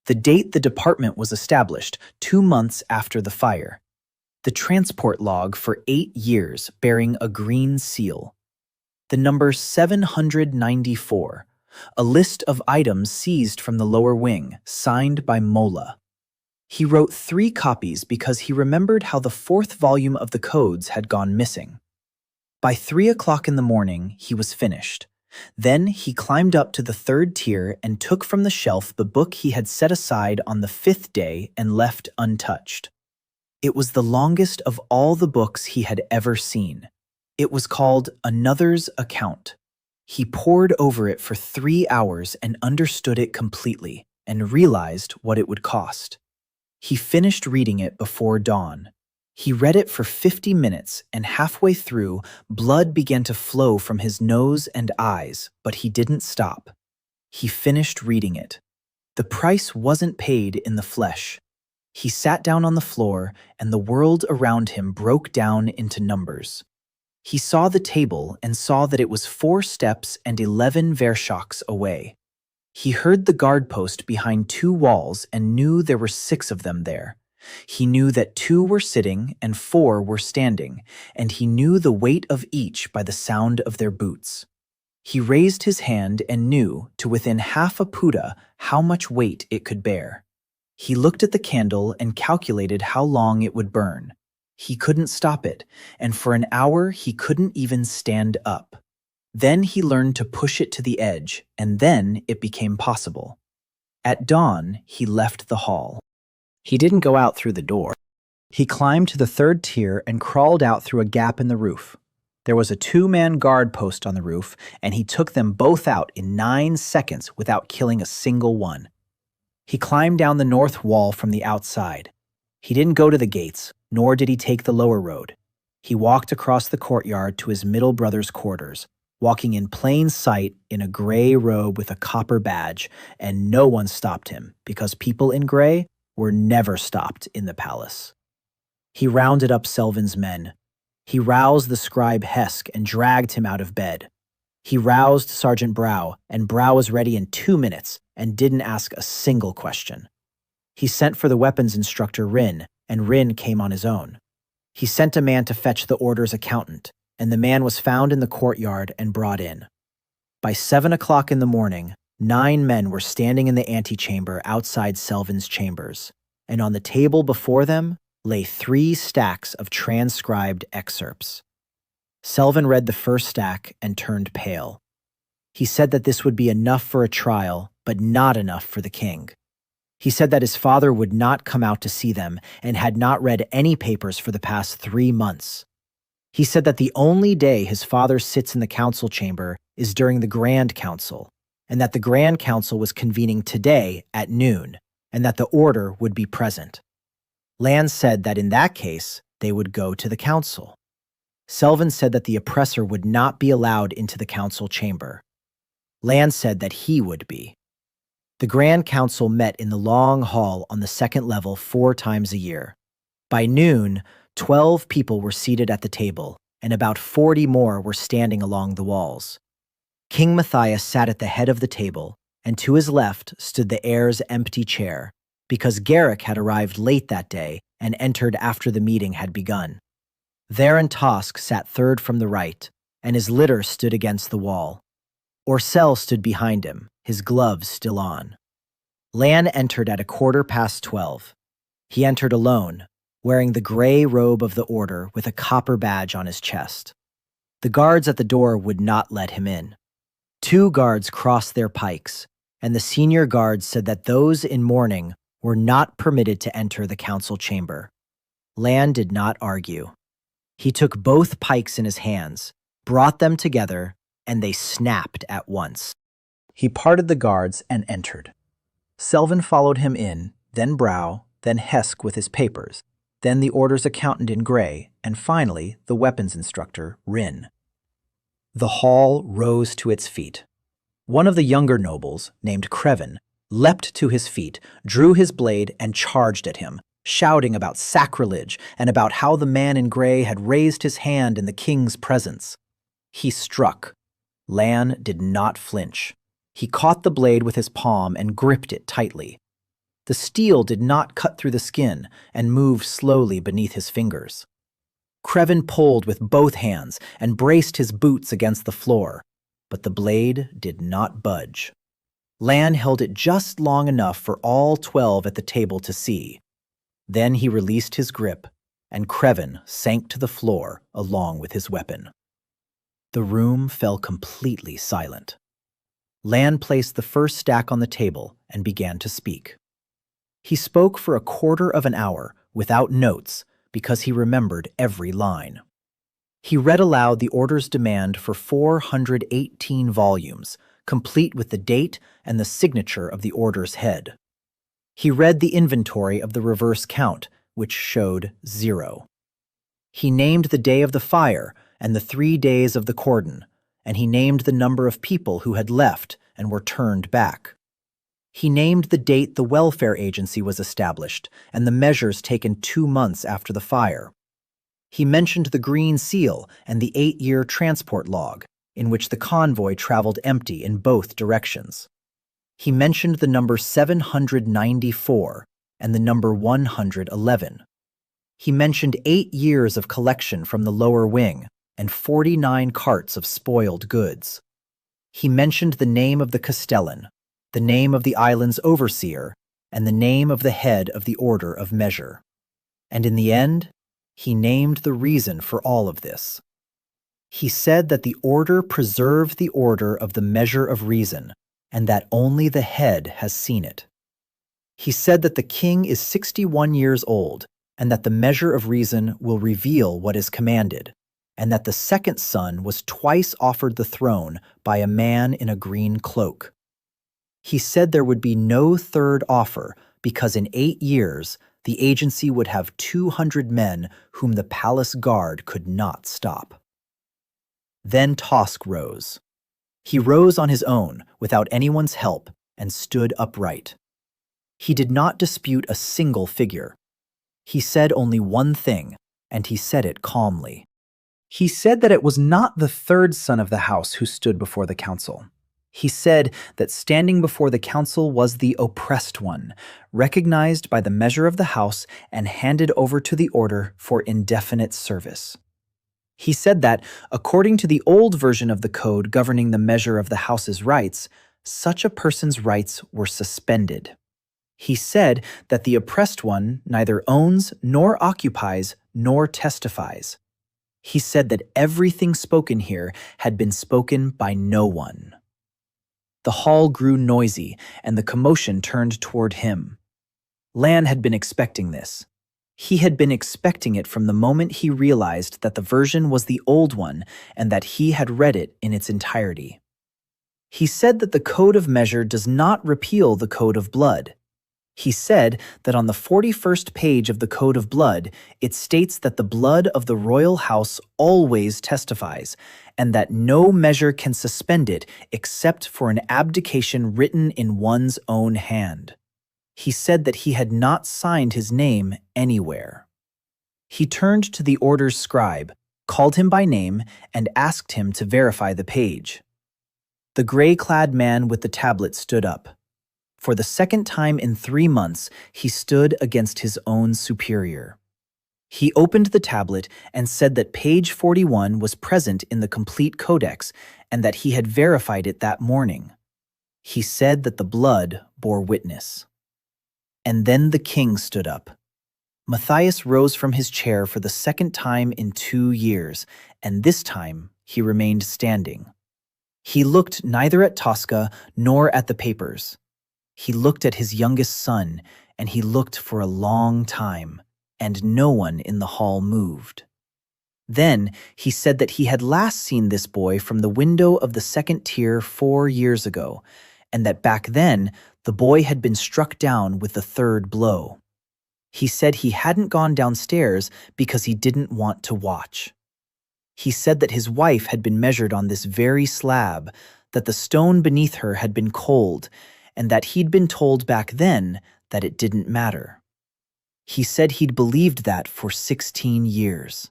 A: The date the department was established, 2 months after the fire. The transport log for 8 years bearing a green seal. The number 794.
B: a list of items seized from the lower wing, signed by Mola. He wrote 3 copies because he remembered how the 4th volume of the codes had gone missing. By 3 o'clock in the morning, he was finished. Then he climbed up to the 3rd tier and took from the shelf the book he had set aside on the 5th day and left untouched. It was the longest of all the books he had ever seen. It was called Another's Account. He pored over it for 3 hours and understood it completely and realized what it would cost. He finished reading it before dawn. He read it for 50 minutes, and halfway through, blood began to flow from his nose and eyes, but he didn't stop. He finished reading it. The price wasn't paid in the flesh. He sat down on the floor, and the world around him broke down into numbers. He saw the table and saw that it was 4 steps and 11 vershoks away. He heard the guard post behind 2 walls and knew there were 6 of them there. He knew that 2 were sitting and 4 were standing, and he knew the weight of each by the sound of their boots. He raised his hand and knew, to within half a puta, how much weight it could bear. He looked at the candle and calculated how long it would burn. He couldn't stop it, and for an hour he couldn't even stand up. Then he learned to push it to the edge, and then it became possible. At dawn, he left the hall. He didn't go out through the door. He climbed to the 3rd tier and crawled out through a gap in the roof. There was a 2-man guard post on the roof, and he took them both out in 9 seconds without killing a single one. He climbed down the north wall from the outside. He didn't go to the gates, nor did he take the lower road. He walked across the courtyard to his middle brother's quarters, walking in plain sight in a gray robe with a copper badge, and no one stopped him because people in gray were never stopped in the palace. He rounded up Selvin's men. He roused the scribe Hesk and dragged him out of bed. He roused Sergeant Brow, and Brow was ready in 2 minutes and didn't ask a single question. He sent for the weapons instructor Rin, and Rin came on his own. He sent a man to fetch the order's accountant, and the man was found in the courtyard and brought in. By 7 o'clock in the morning, 9 men were standing in the antechamber outside Selvin's chambers, and on the table before them lay 3 stacks of transcribed excerpts. Selvin read the first stack and turned pale. He said that this would be enough for a trial, but not enough for the king. He said that his father would not come out to see them and had not read any papers for the past 3 months. He said that the only day his father sits in the council chamber is during the Grand Council, and that the Grand Council was convening today at noon, and that the order would be present. Lan said that in that case, they would go to the council. Selvin said that the oppressor would not be allowed into the council chamber. Lan said that he would be. The Grand Council met in the long hall on the 2nd level 4 times a year. By noon, 12 people were seated at the table, and about 40 more were standing along the walls. King Matthias sat at the head of the table, and to his left stood the heir's empty chair, because Garrick had arrived late that day and entered after the meeting had begun. Theron Tosk sat 3rd from the right, and his litter stood against the wall. Orcel stood behind him, his gloves still on. Lan entered at 12:15. He entered alone, wearing the gray robe of the order with a copper badge on his chest. The guards at the door would not let him in. 2 guards crossed their pikes, and the senior guards said that those in mourning were not permitted to enter the council chamber. Lan did not argue. He took both pikes in his hands, brought them together, and they snapped at once. He parted the guards and entered. Selvin followed him in, then Brow, then Hesk with his papers, then the order's accountant in gray, and finally the weapons instructor, Rin. The hall rose to its feet. One of the younger nobles, named Krevin, leapt to his feet, drew his blade, and charged at him, shouting about sacrilege and about how the man in gray had raised his hand in the king's presence. He struck. Lan did not flinch. He caught the blade with his palm and gripped it tightly. The steel did not cut through the skin and moved slowly beneath his fingers. Krevin pulled with both hands and braced his boots against the floor,
C: but the blade did not budge. Lan held it just long enough for all 12 at the table to see. Then he released his grip, and Creven sank to the floor along with his weapon. The room fell completely silent. Lan placed the first stack on the table and began to speak. He spoke for a quarter of an hour without notes because he remembered every line. He read aloud the order's demand for 418 volumes, complete with the date and the signature of the order's head. He read the inventory of the reverse count, which showed 0. He named the day of the fire and the 3 days of the cordon, and he named the number of people who had left and were turned back. He named the date the welfare agency was established and the measures taken 2 months after the fire. He mentioned the green seal and the 8-year transport log, in which the convoy traveled empty in both directions. He mentioned the number 794 and the number 111. He mentioned 8 years of collection from the lower wing and 49 carts of spoiled goods. He mentioned the name of the castellan, the name of the island's overseer, and the name of the head of the order of measure. And in the end, he named the reason for all of this. He said that the order preserved the order of the measure of reason, and that only the head has seen it. He said that the king is 61 years old, and that the measure of reason will reveal what is commanded, and that the second son was twice offered the throne by a man in a green cloak. He said there would be no third offer because in 8 years, the agency would have 200 men whom the palace guard could not stop. Then Tosk rose. He rose on his own, without anyone's help, and stood upright. He did not dispute a single figure. He said only one thing, and he said it calmly. He said that it was not the third son of the house who stood before the council. He said that standing before the council was the oppressed one, recognized by the measure of the house and handed over to the order for indefinite service. He said that, according to the old version of the code governing the measure of the house's rights, such a person's rights were suspended. He said that the oppressed one neither owns nor occupies nor testifies. He said that everything spoken here had been spoken by no one. The hall grew noisy, and the commotion turned toward him. Lan had been expecting this. He had been expecting it from the moment he realized that the version was the old one and that he had read it in its entirety. He said that the Code of Measure does not repeal the Code of Blood. He said that on the 41st page of the Code of Blood, it states that the blood of the royal house always testifies, and that no measure can suspend it except for an abdication written in one's own hand. He said that he had not signed his name anywhere. He turned to the order's scribe, called him by name, and asked him to verify the page. The gray-clad man with the tablet stood up. For the second time in 3 months, he stood against his own superior. He opened the tablet and said that page 41 was present in the complete codex and that he had verified it that morning. He said that the blood bore witness. And then the king stood up. Matthias rose from his chair for the second time in 2 years, and this time he remained standing. He looked neither at Tosca nor at the papers. He looked at his youngest son, and he looked for a long time, and no one in the hall moved. Then he said that he had last seen this boy from the window of the second tier 4 years ago, and that back then the boy had been struck down with the third blow. He said he hadn't gone downstairs because he didn't want to watch. He said that his wife had been measured on this very slab, that the stone beneath her had been cold, and that he'd been told back then that it didn't matter. He said he'd believed that for 16 years.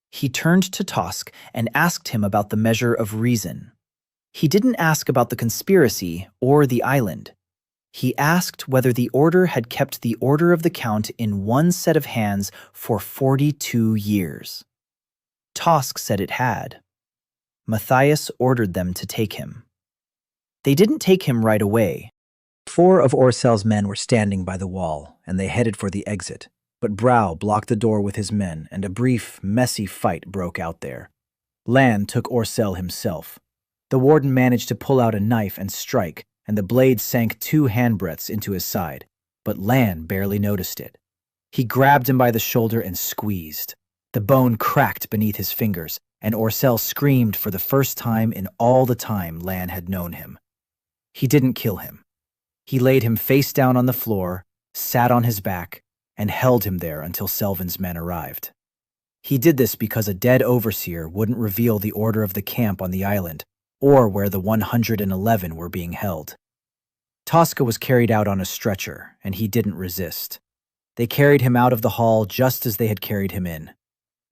C: He turned to Tosk and asked him about the measure of reason. He didn't ask about the conspiracy or the island. He asked whether the order had kept the order of the count in one set of hands for 42 years. Tosk said it had.
B: Matthias ordered them to take him. They didn't take him right away.
C: 4 of Orsel's men were standing by the wall, and they headed for the exit. But Brow blocked the door with his men, and a brief, messy fight broke out there. Lan took Orsel himself. The warden managed to pull out a knife and strike, and the blade sank 2 handbreadths into his side, but Lan barely noticed it. He grabbed him by the shoulder and squeezed. The bone cracked beneath his fingers, and Orsel screamed for the first time in all the time Lan had known him. He didn't kill him. He laid him face down on the floor, sat on his back, and held him there until Selvin's men arrived. He did this because a dead overseer wouldn't reveal the order of the camp on the island, or where the 111 were being held. Tosca was carried out on a stretcher, and he didn't resist. They carried him out of the hall just as they had carried him in.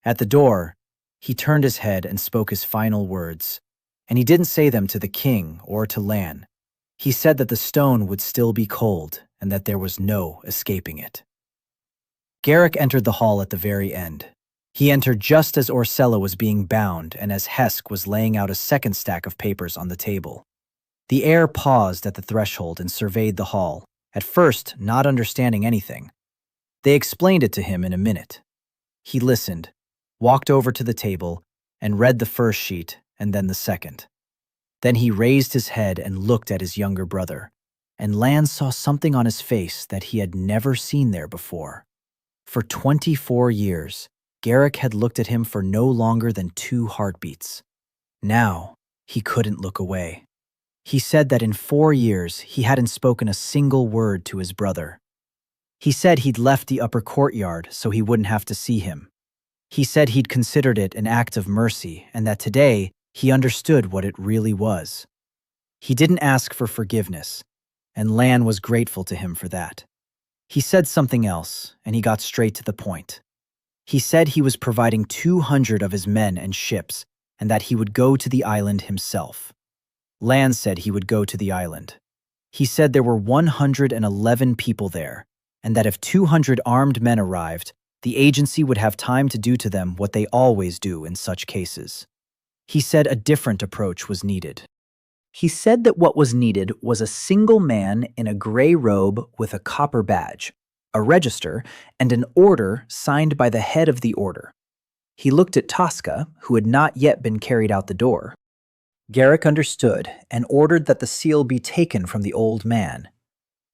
C: At the door, he turned his head and spoke his final words, and he didn't say them to the king or to Lan. He said that the stone would still be cold and that there was no escaping it. Garrick entered the hall at the very end. He entered just as Orsella was being bound and as Hesk was laying out a second stack of papers on the table. The heir paused at the threshold and surveyed the hall, at first not understanding anything. They explained it to him in a minute. He listened, walked over to the table, and read the first sheet and then the second. Then he raised his head and looked at his younger brother, and Lan saw something on his face that he had never seen there before. For 24 years, Garrick had looked at him for no longer than 2 heartbeats. Now, he couldn't look away. He said that in 4 years, he hadn't spoken a single word to his brother. He said he'd left the upper courtyard so he wouldn't have to see him. He said he'd considered it an act of mercy and that today he understood what it really was. He didn't ask for forgiveness, and Lan was grateful to him for that. He said something else, and he got straight to the point. He said he was providing 200 of his men and ships, and that he would go to the island himself. Lan said he would go to the island. He said there were 111 people there, and that if 200 armed men arrived, the agency would have time to do to them what they always do in such cases. He said a different approach was needed. He said that what was needed was a single man in a gray robe with a copper badge, a register, and an order signed by the head of the order. He looked at Tosca, who had not yet been carried out the door. Garrick understood and ordered that the seal be taken from the old man.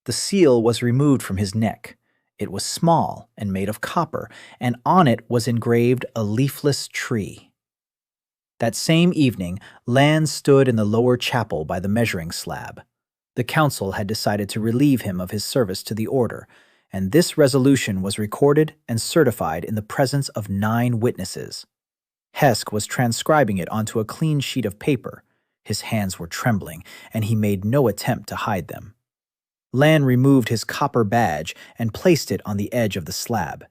C: The seal was removed from his neck. It was small and made of copper, and on it was engraved a leafless tree. That same evening, Lan stood in the lower chapel by the measuring slab. The council had decided to relieve him of his service to the order, and this resolution was recorded and certified in the presence of 9 witnesses. Hesk was transcribing it onto a clean sheet of paper. His hands were trembling, and he made no attempt to hide them. Lan removed his copper badge and placed it on the edge of the slab.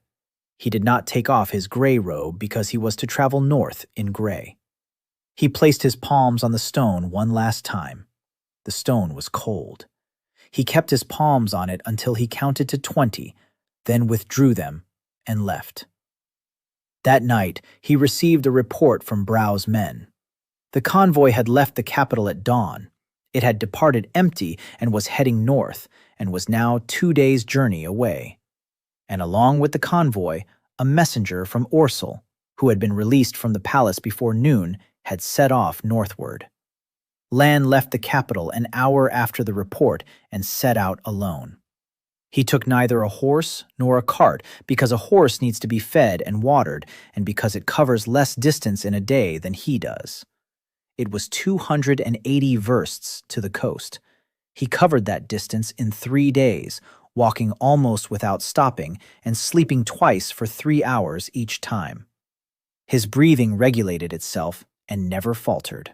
C: He did not take off his gray robe because he was to travel north in gray. He placed his palms on the stone one last time. The stone was cold. He kept his palms on it until he counted to 20, then withdrew them and left. That night, he received a report from Brow's men. The convoy had left the capital at dawn. It had departed empty and was heading north, and was now 2 days' journey away. And along with the convoy, a messenger from Orsel, who had been released from the palace before noon, had set off northward. Lan left the capital an hour after the report and set out alone. He took neither a horse nor a cart because a horse needs to be fed and watered, and because it covers less distance in a day than he does. It was 280 versts to the coast. He covered that distance in 3 days, walking almost without stopping and sleeping twice for 3 hours each time. His breathing regulated itself and never faltered.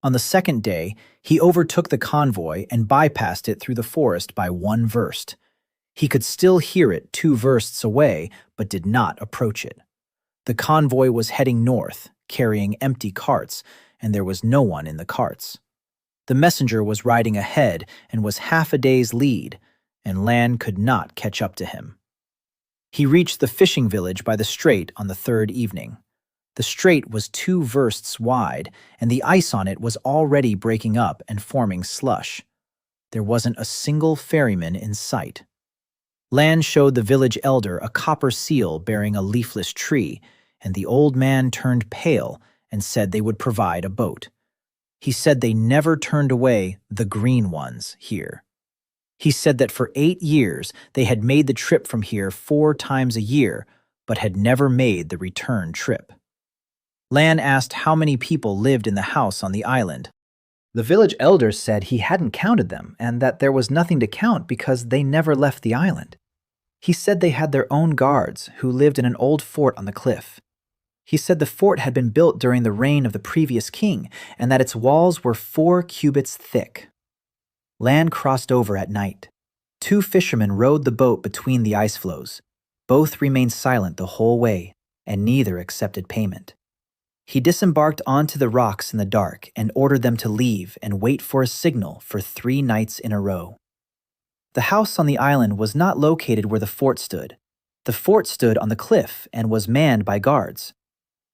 C: On the second day, he overtook the convoy and bypassed it through the forest by 1 verst. He could still hear it 2 versts away, but did not approach it. The convoy was heading north, carrying empty carts, and there was no one in the carts. The messenger was riding ahead and was half a day's lead, and Lan could not catch up to him. He reached the fishing village by the strait on the 3rd evening.
A: The strait was 2 versts wide, and the ice on it was already breaking up and forming slush. There wasn't a single ferryman in sight. Lan showed the village elder a copper seal bearing a leafless tree, and the old man turned pale and said they would provide a boat. He said they never turned away the green ones here. He said that for 8 years they had made the trip from here 4 times a year, but had never made the return trip. Lan asked how many people lived in the house on the island. The village elder said he hadn't counted them and that there was nothing to count because they never left the island. He said they had their own guards who lived in an old fort on the cliff. He said the fort had been built during the reign of the previous king and that its walls were 4 cubits thick. Lan crossed over at night. 2 fishermen rowed the boat between the ice floes. Both remained silent the whole way, and neither accepted payment. He disembarked onto the rocks in the dark and ordered them to leave and wait for a signal for 3 nights in a row. The house on the island was not located where the fort stood. The fort stood on the cliff and was manned by guards.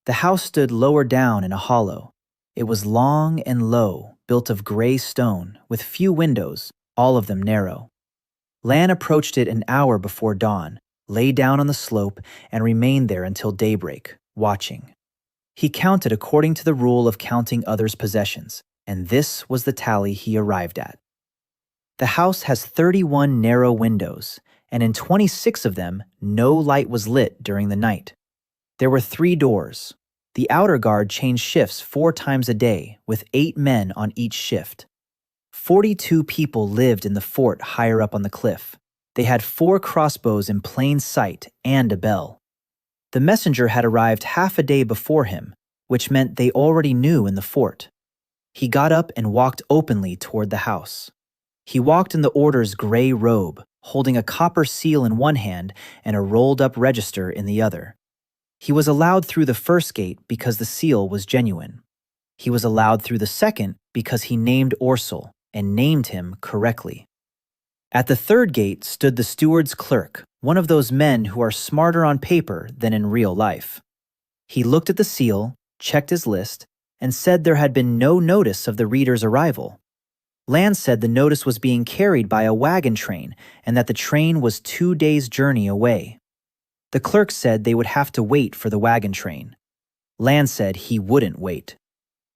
A: The house stood lower down in a hollow. It was long and low, built of gray stone, with few windows, all of them narrow. Lan approached it an hour before dawn, lay down on the slope, and remained there until daybreak, watching. He counted according to the rule of counting others' possessions, and this was the tally he arrived at. The house has 31 narrow windows, and in 26 of them, no light was lit during the night. There were 3 doors. The outer guard changed shifts 4 times a day, with 8 men on each shift. 42 people lived in the fort higher up on the cliff. They had 4 crossbows in plain sight and a bell. The messenger had arrived half a day before him, which meant they already knew in the fort. He got up and walked openly toward the house. He walked in the order's gray robe, holding a copper seal in one hand and a rolled-up register in the other. He was allowed through the first gate because the seal was genuine. He was allowed through the second because he named Orsel and named him correctly. At the third gate stood the steward's clerk, one of those men who are smarter on paper than in real life. He looked at the seal, checked his list, and said there had been no notice of the reader's arrival. Lan said the notice was being carried by a wagon train and that the train was 2 days' journey away. The clerk said they would have to wait for the wagon train. Lan said he wouldn't wait.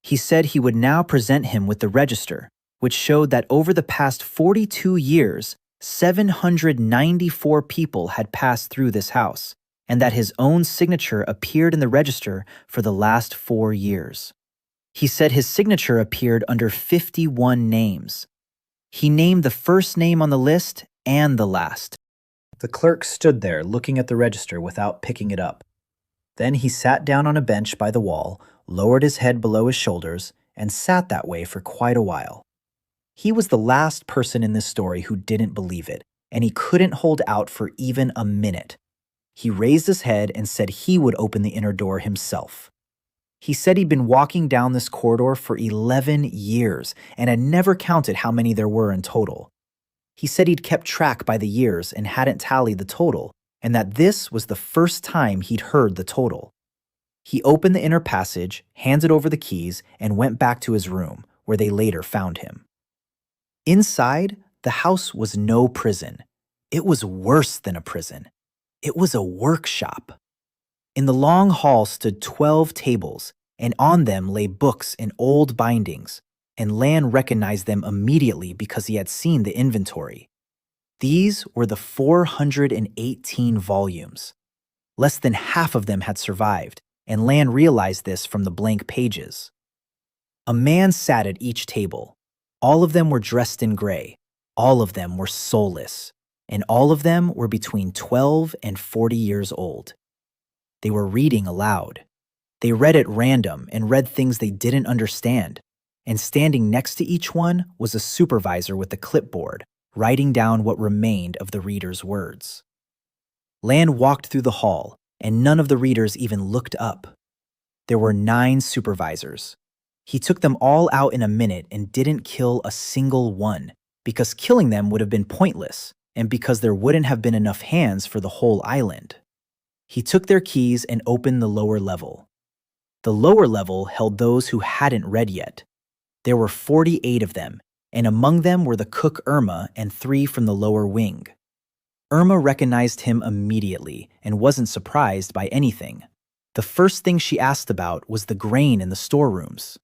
A: He said he would now present him with the register, which showed that over the past 42 years, 794 people had passed through this house, and that his own signature appeared in the register for the last 4 years. He said his signature appeared under 51 names. He named the first name on the list and the last. The clerk stood there looking at the register without picking it up. Then he sat down on a bench by the wall, lowered his head below his shoulders, and sat that way for quite a while. He was the last person in this story who didn't believe it, and he couldn't hold out for even a minute. He raised his head and said he would open the inner door himself. He said he'd been walking down this corridor for 11 years and had never counted how many there were in total. He said he'd kept track by the years and hadn't tallied the total, and that this was the first time he'd heard the total. He opened the inner passage, handed over the keys, and went back to his room, where they later found him. Inside, the house was no prison. It was worse than a prison. It was a workshop. In the long hall stood 12 tables, and on them lay books in old bindings, and Lan recognized them immediately because he had seen the inventory. These were the 418 volumes. Less than half of them had survived, and Lan realized this from the blank pages. A man sat at each table. All of them were dressed in gray. All of them were soulless, and all of them were between 12 and 40 years old. They were reading aloud. They read at random and read things they didn't understand, and standing next to each one was a supervisor with a clipboard, writing down what remained of the reader's words. Lan walked through the hall, and none of the readers even looked up. There were 9 supervisors. He took them all out in a minute and didn't kill a single one, because killing them would have been pointless, and because there wouldn't have been enough hands for the whole island. He took their keys and opened the lower level.
B: The lower level held those who hadn't read yet. There were 48 of them, and among them were the cook Irma and 3 from the lower wing. Irma recognized him immediately and wasn't surprised by anything. The first thing she asked about was the grain in the storerooms.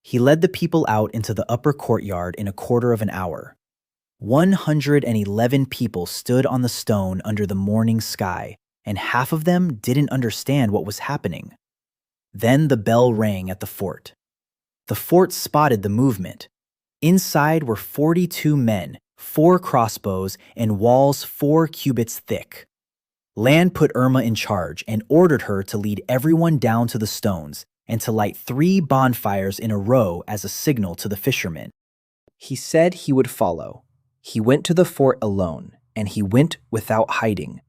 B: He led the people out into the upper courtyard in a quarter of an hour. 111 people stood on the stone under the morning sky, and half of them didn't understand what was happening. Then the bell rang at the fort. The fort spotted the movement. Inside were 42 men, 4 crossbows, and walls 4 cubits thick. Lan put Irma in charge and ordered her to lead everyone down to the stones and to light 3 bonfires in a row as a signal to the fishermen. He said he would follow. He went to the fort alone, and he went without hiding.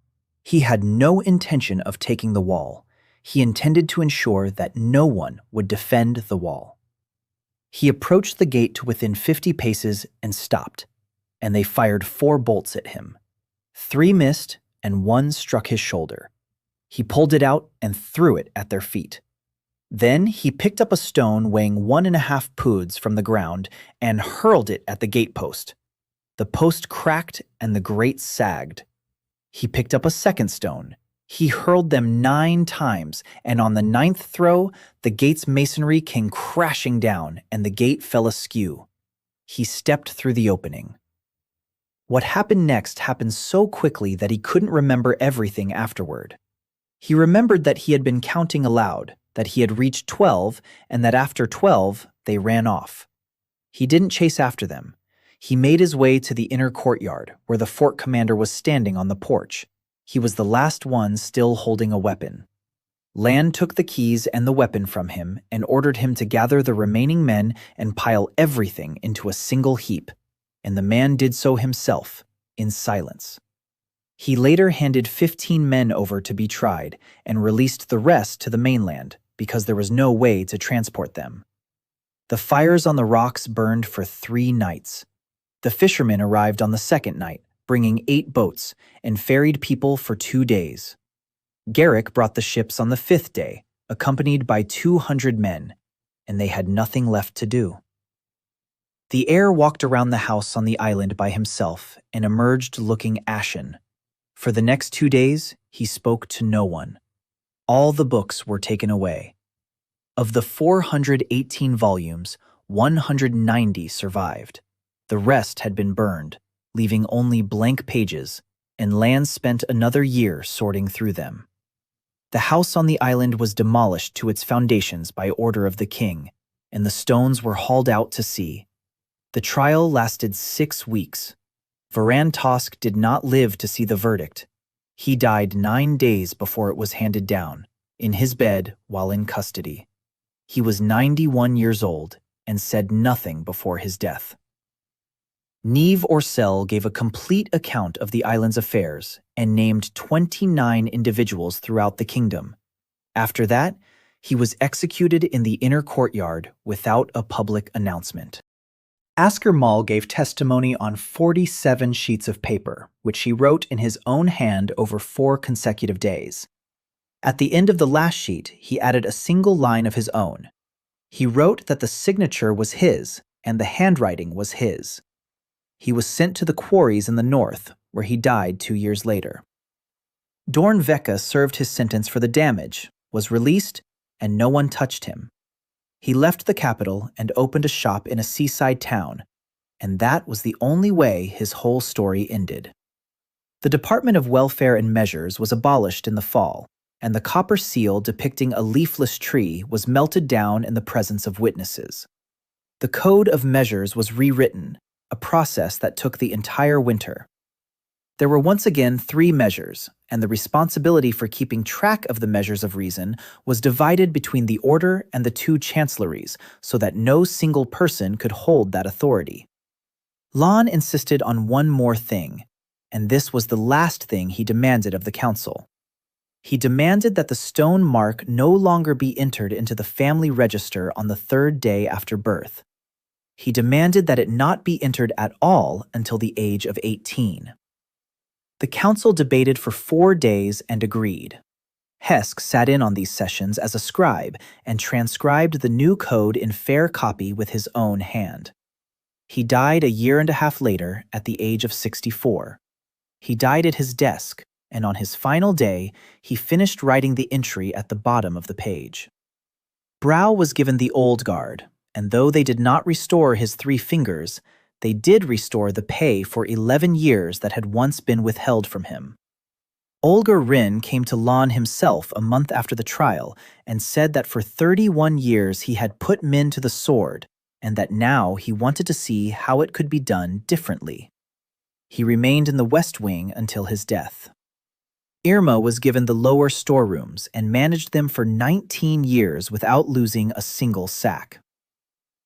B: He had no intention of taking the wall. He intended to ensure that no one would defend the wall. He approached the gate to within 50 paces and stopped, and they fired 4 bolts at him. 3 missed, and 1 struck his shoulder. He pulled it out and threw it at their feet. Then he picked up a stone weighing 1.5 poods from the ground and hurled it at the gatepost. The post cracked and the grate sagged. He picked up a second stone. He hurled them 9 times, and on the 9th throw, the gate's masonry came crashing down and the gate fell askew. He stepped through the opening. What happened next happened so quickly that he couldn't remember everything afterward. He remembered that he had been counting aloud, that he had reached 12, and that after 12, they ran off. He didn't chase after them. He made his way to the inner courtyard, where the fort commander was standing on the porch. He was the last one still holding a weapon. Lan took the keys and the weapon from him and ordered him to gather the remaining men and pile everything into a single heap, and the man did so himself, in silence. He later handed 15 men over to be tried and released the rest to the mainland because there was no way to transport them. The fires on the rocks burned for 3 nights. The fishermen arrived on the 2nd night, bringing 8 boats, and ferried people for 2 days. Garrick brought the ships on the 5th day, accompanied by 200 men, and they had nothing left to do. The heir walked around the house on the island by himself and emerged looking ashen. For the next 2 days, he spoke to no one. All the books were taken away. Of the 418 volumes, 190 survived. The rest had been burned, leaving only blank pages, and Lan spent another year sorting through them. The house on the island was demolished to its foundations by order of the king, and the stones were hauled out to sea. The trial lasted 6 weeks. Varan Tosk did not live to see the verdict. He died 9 days before it was handed down, in his bed while in custody. He was 91 years old and said nothing before his death. Neve Orcel gave a complete account of the island's affairs and named 29 individuals throughout the kingdom. After that, he was executed in the inner courtyard without a public announcement. Asker Mal gave testimony on 47 sheets of paper, which he wrote in his own hand over 4 consecutive days. At the end of the last sheet, he added a single line of his own. He wrote that the signature was his and the handwriting was his. He was sent to the quarries in the north, where he died 2 years later. Dorn Vecca served his sentence for the damage, was released, and no one touched him. He left the capital and opened a shop in a seaside town, and that was the only way his whole story ended. The Department of Welfare and Measures was abolished in the fall, and the copper seal depicting a leafless tree was melted down in the presence of witnesses. The Code of Measures was rewritten, a process that took the entire winter. There were once again 3 measures, and the responsibility for keeping track of the measures of reason was divided between the order and the 2 chancelleries so that no single person could hold that authority. Lan insisted on one more thing, and this was the last thing he demanded of the council. He demanded that the stone mark no longer be entered into the family register on the 3rd day after birth. He demanded that it not be entered at all until the age of 18. The council debated for 4 days and agreed. Hesk sat in on these sessions as a scribe and transcribed the new code in fair copy with his own hand. He died a year and a half later at the age of 64. He died at his desk, and on his final day, he finished writing the entry at the bottom of the page. Brow was given the old guard, and though they did not restore his 3 fingers, they did restore the pay for 11 years that had once been withheld from him. Olga Rin came to Lan himself a month after the trial and said that for 31 years he had put Min to the sword and that now he wanted to see how it could be done differently. He remained in the West Wing until his death. Irma was given the lower storerooms and managed them for 19 years without losing a single sack.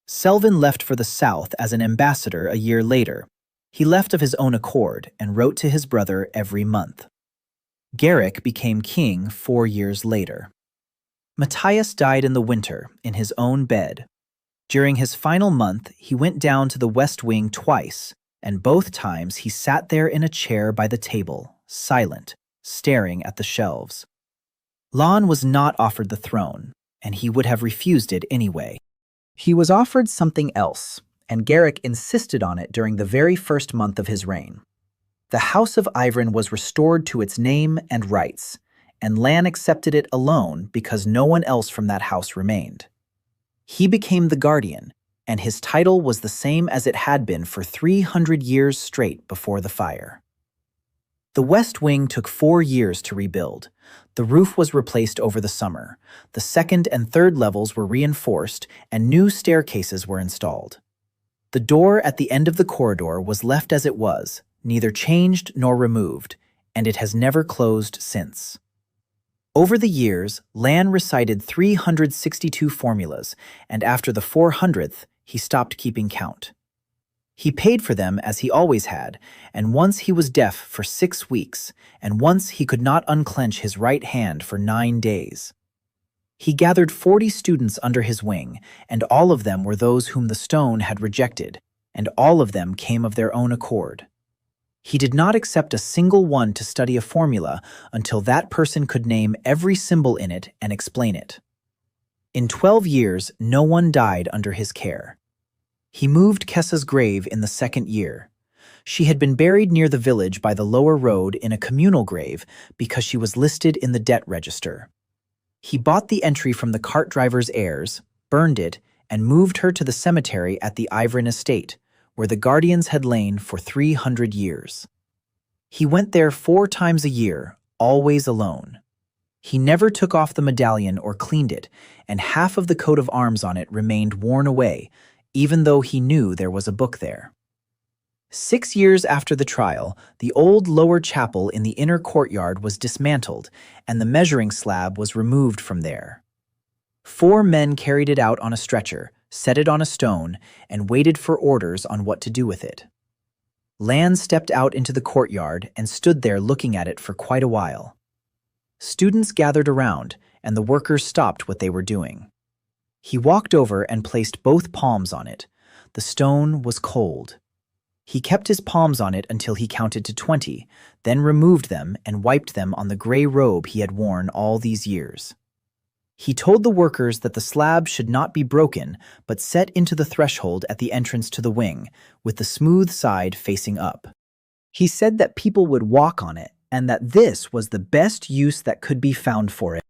B: Selvin left for the South as an ambassador a year later. He left of his own accord and wrote to his brother every month. Garrick became king 4 years later. Matthias died in the winter in his own bed. During his final month, he went down to the West Wing twice, and both times he sat there in a chair by the table, silent, staring at the shelves. Lan was not offered the throne, and he would have refused it anyway. He was offered something else, and Garrick insisted on it during the very first month of his reign. The House of Ivrin was restored to its name and rights, and Lan accepted it alone because no one else from that house remained. He became the Guardian, and his title was the same as it had been for 300 years straight before the fire. The West Wing took 4 years to rebuild. The roof was replaced over the summer. The second and third levels were reinforced, and new staircases were installed. The door at the end of the corridor was left as it was, neither changed nor removed, and it has never closed since. Over the years, Lan recited 362 formulas, and after the 400th, he stopped keeping count. He paid for them as he always had, and once he was deaf for 6 weeks, and once he could not unclench his right hand for 9 days. He gathered 40 students under his wing, and all of them were those whom the stone had rejected, and all of them came of their own accord. He did not accept a single one to study a formula until that person could name every symbol in it and explain it. In 12 years, no one died under his care. He moved Kessa's grave in the 2nd year. She had been buried near the village by the lower road in a communal grave because she was listed in the debt register. He bought the entry from the cart driver's heirs, burned it, and moved her to the cemetery at the Ivrin estate, where the guardians had lain for 300 years. He went there 4 times a year, always alone. He never took off the medallion or cleaned it, and half of the coat of arms on it remained worn away, even though he knew there was a book there. 6 years after the trial, the old lower chapel in the inner courtyard was dismantled, and the measuring slab was removed from there. 4 men carried it out on a stretcher, set it on a stone, and waited for orders on what to do with it. Lan stepped out into the courtyard and stood there looking at it for quite a while. Students gathered around, and the workers stopped what they were doing. He walked over and placed both palms on it. The stone was cold. He kept his palms on it until he counted to 20, then removed them and wiped them on the gray robe he had worn all these years. He told the workers that the slab should not be broken, but set into the threshold at the entrance to the wing, with the smooth side facing up. He said that people would walk on it, and that this was the best use that could be found for it.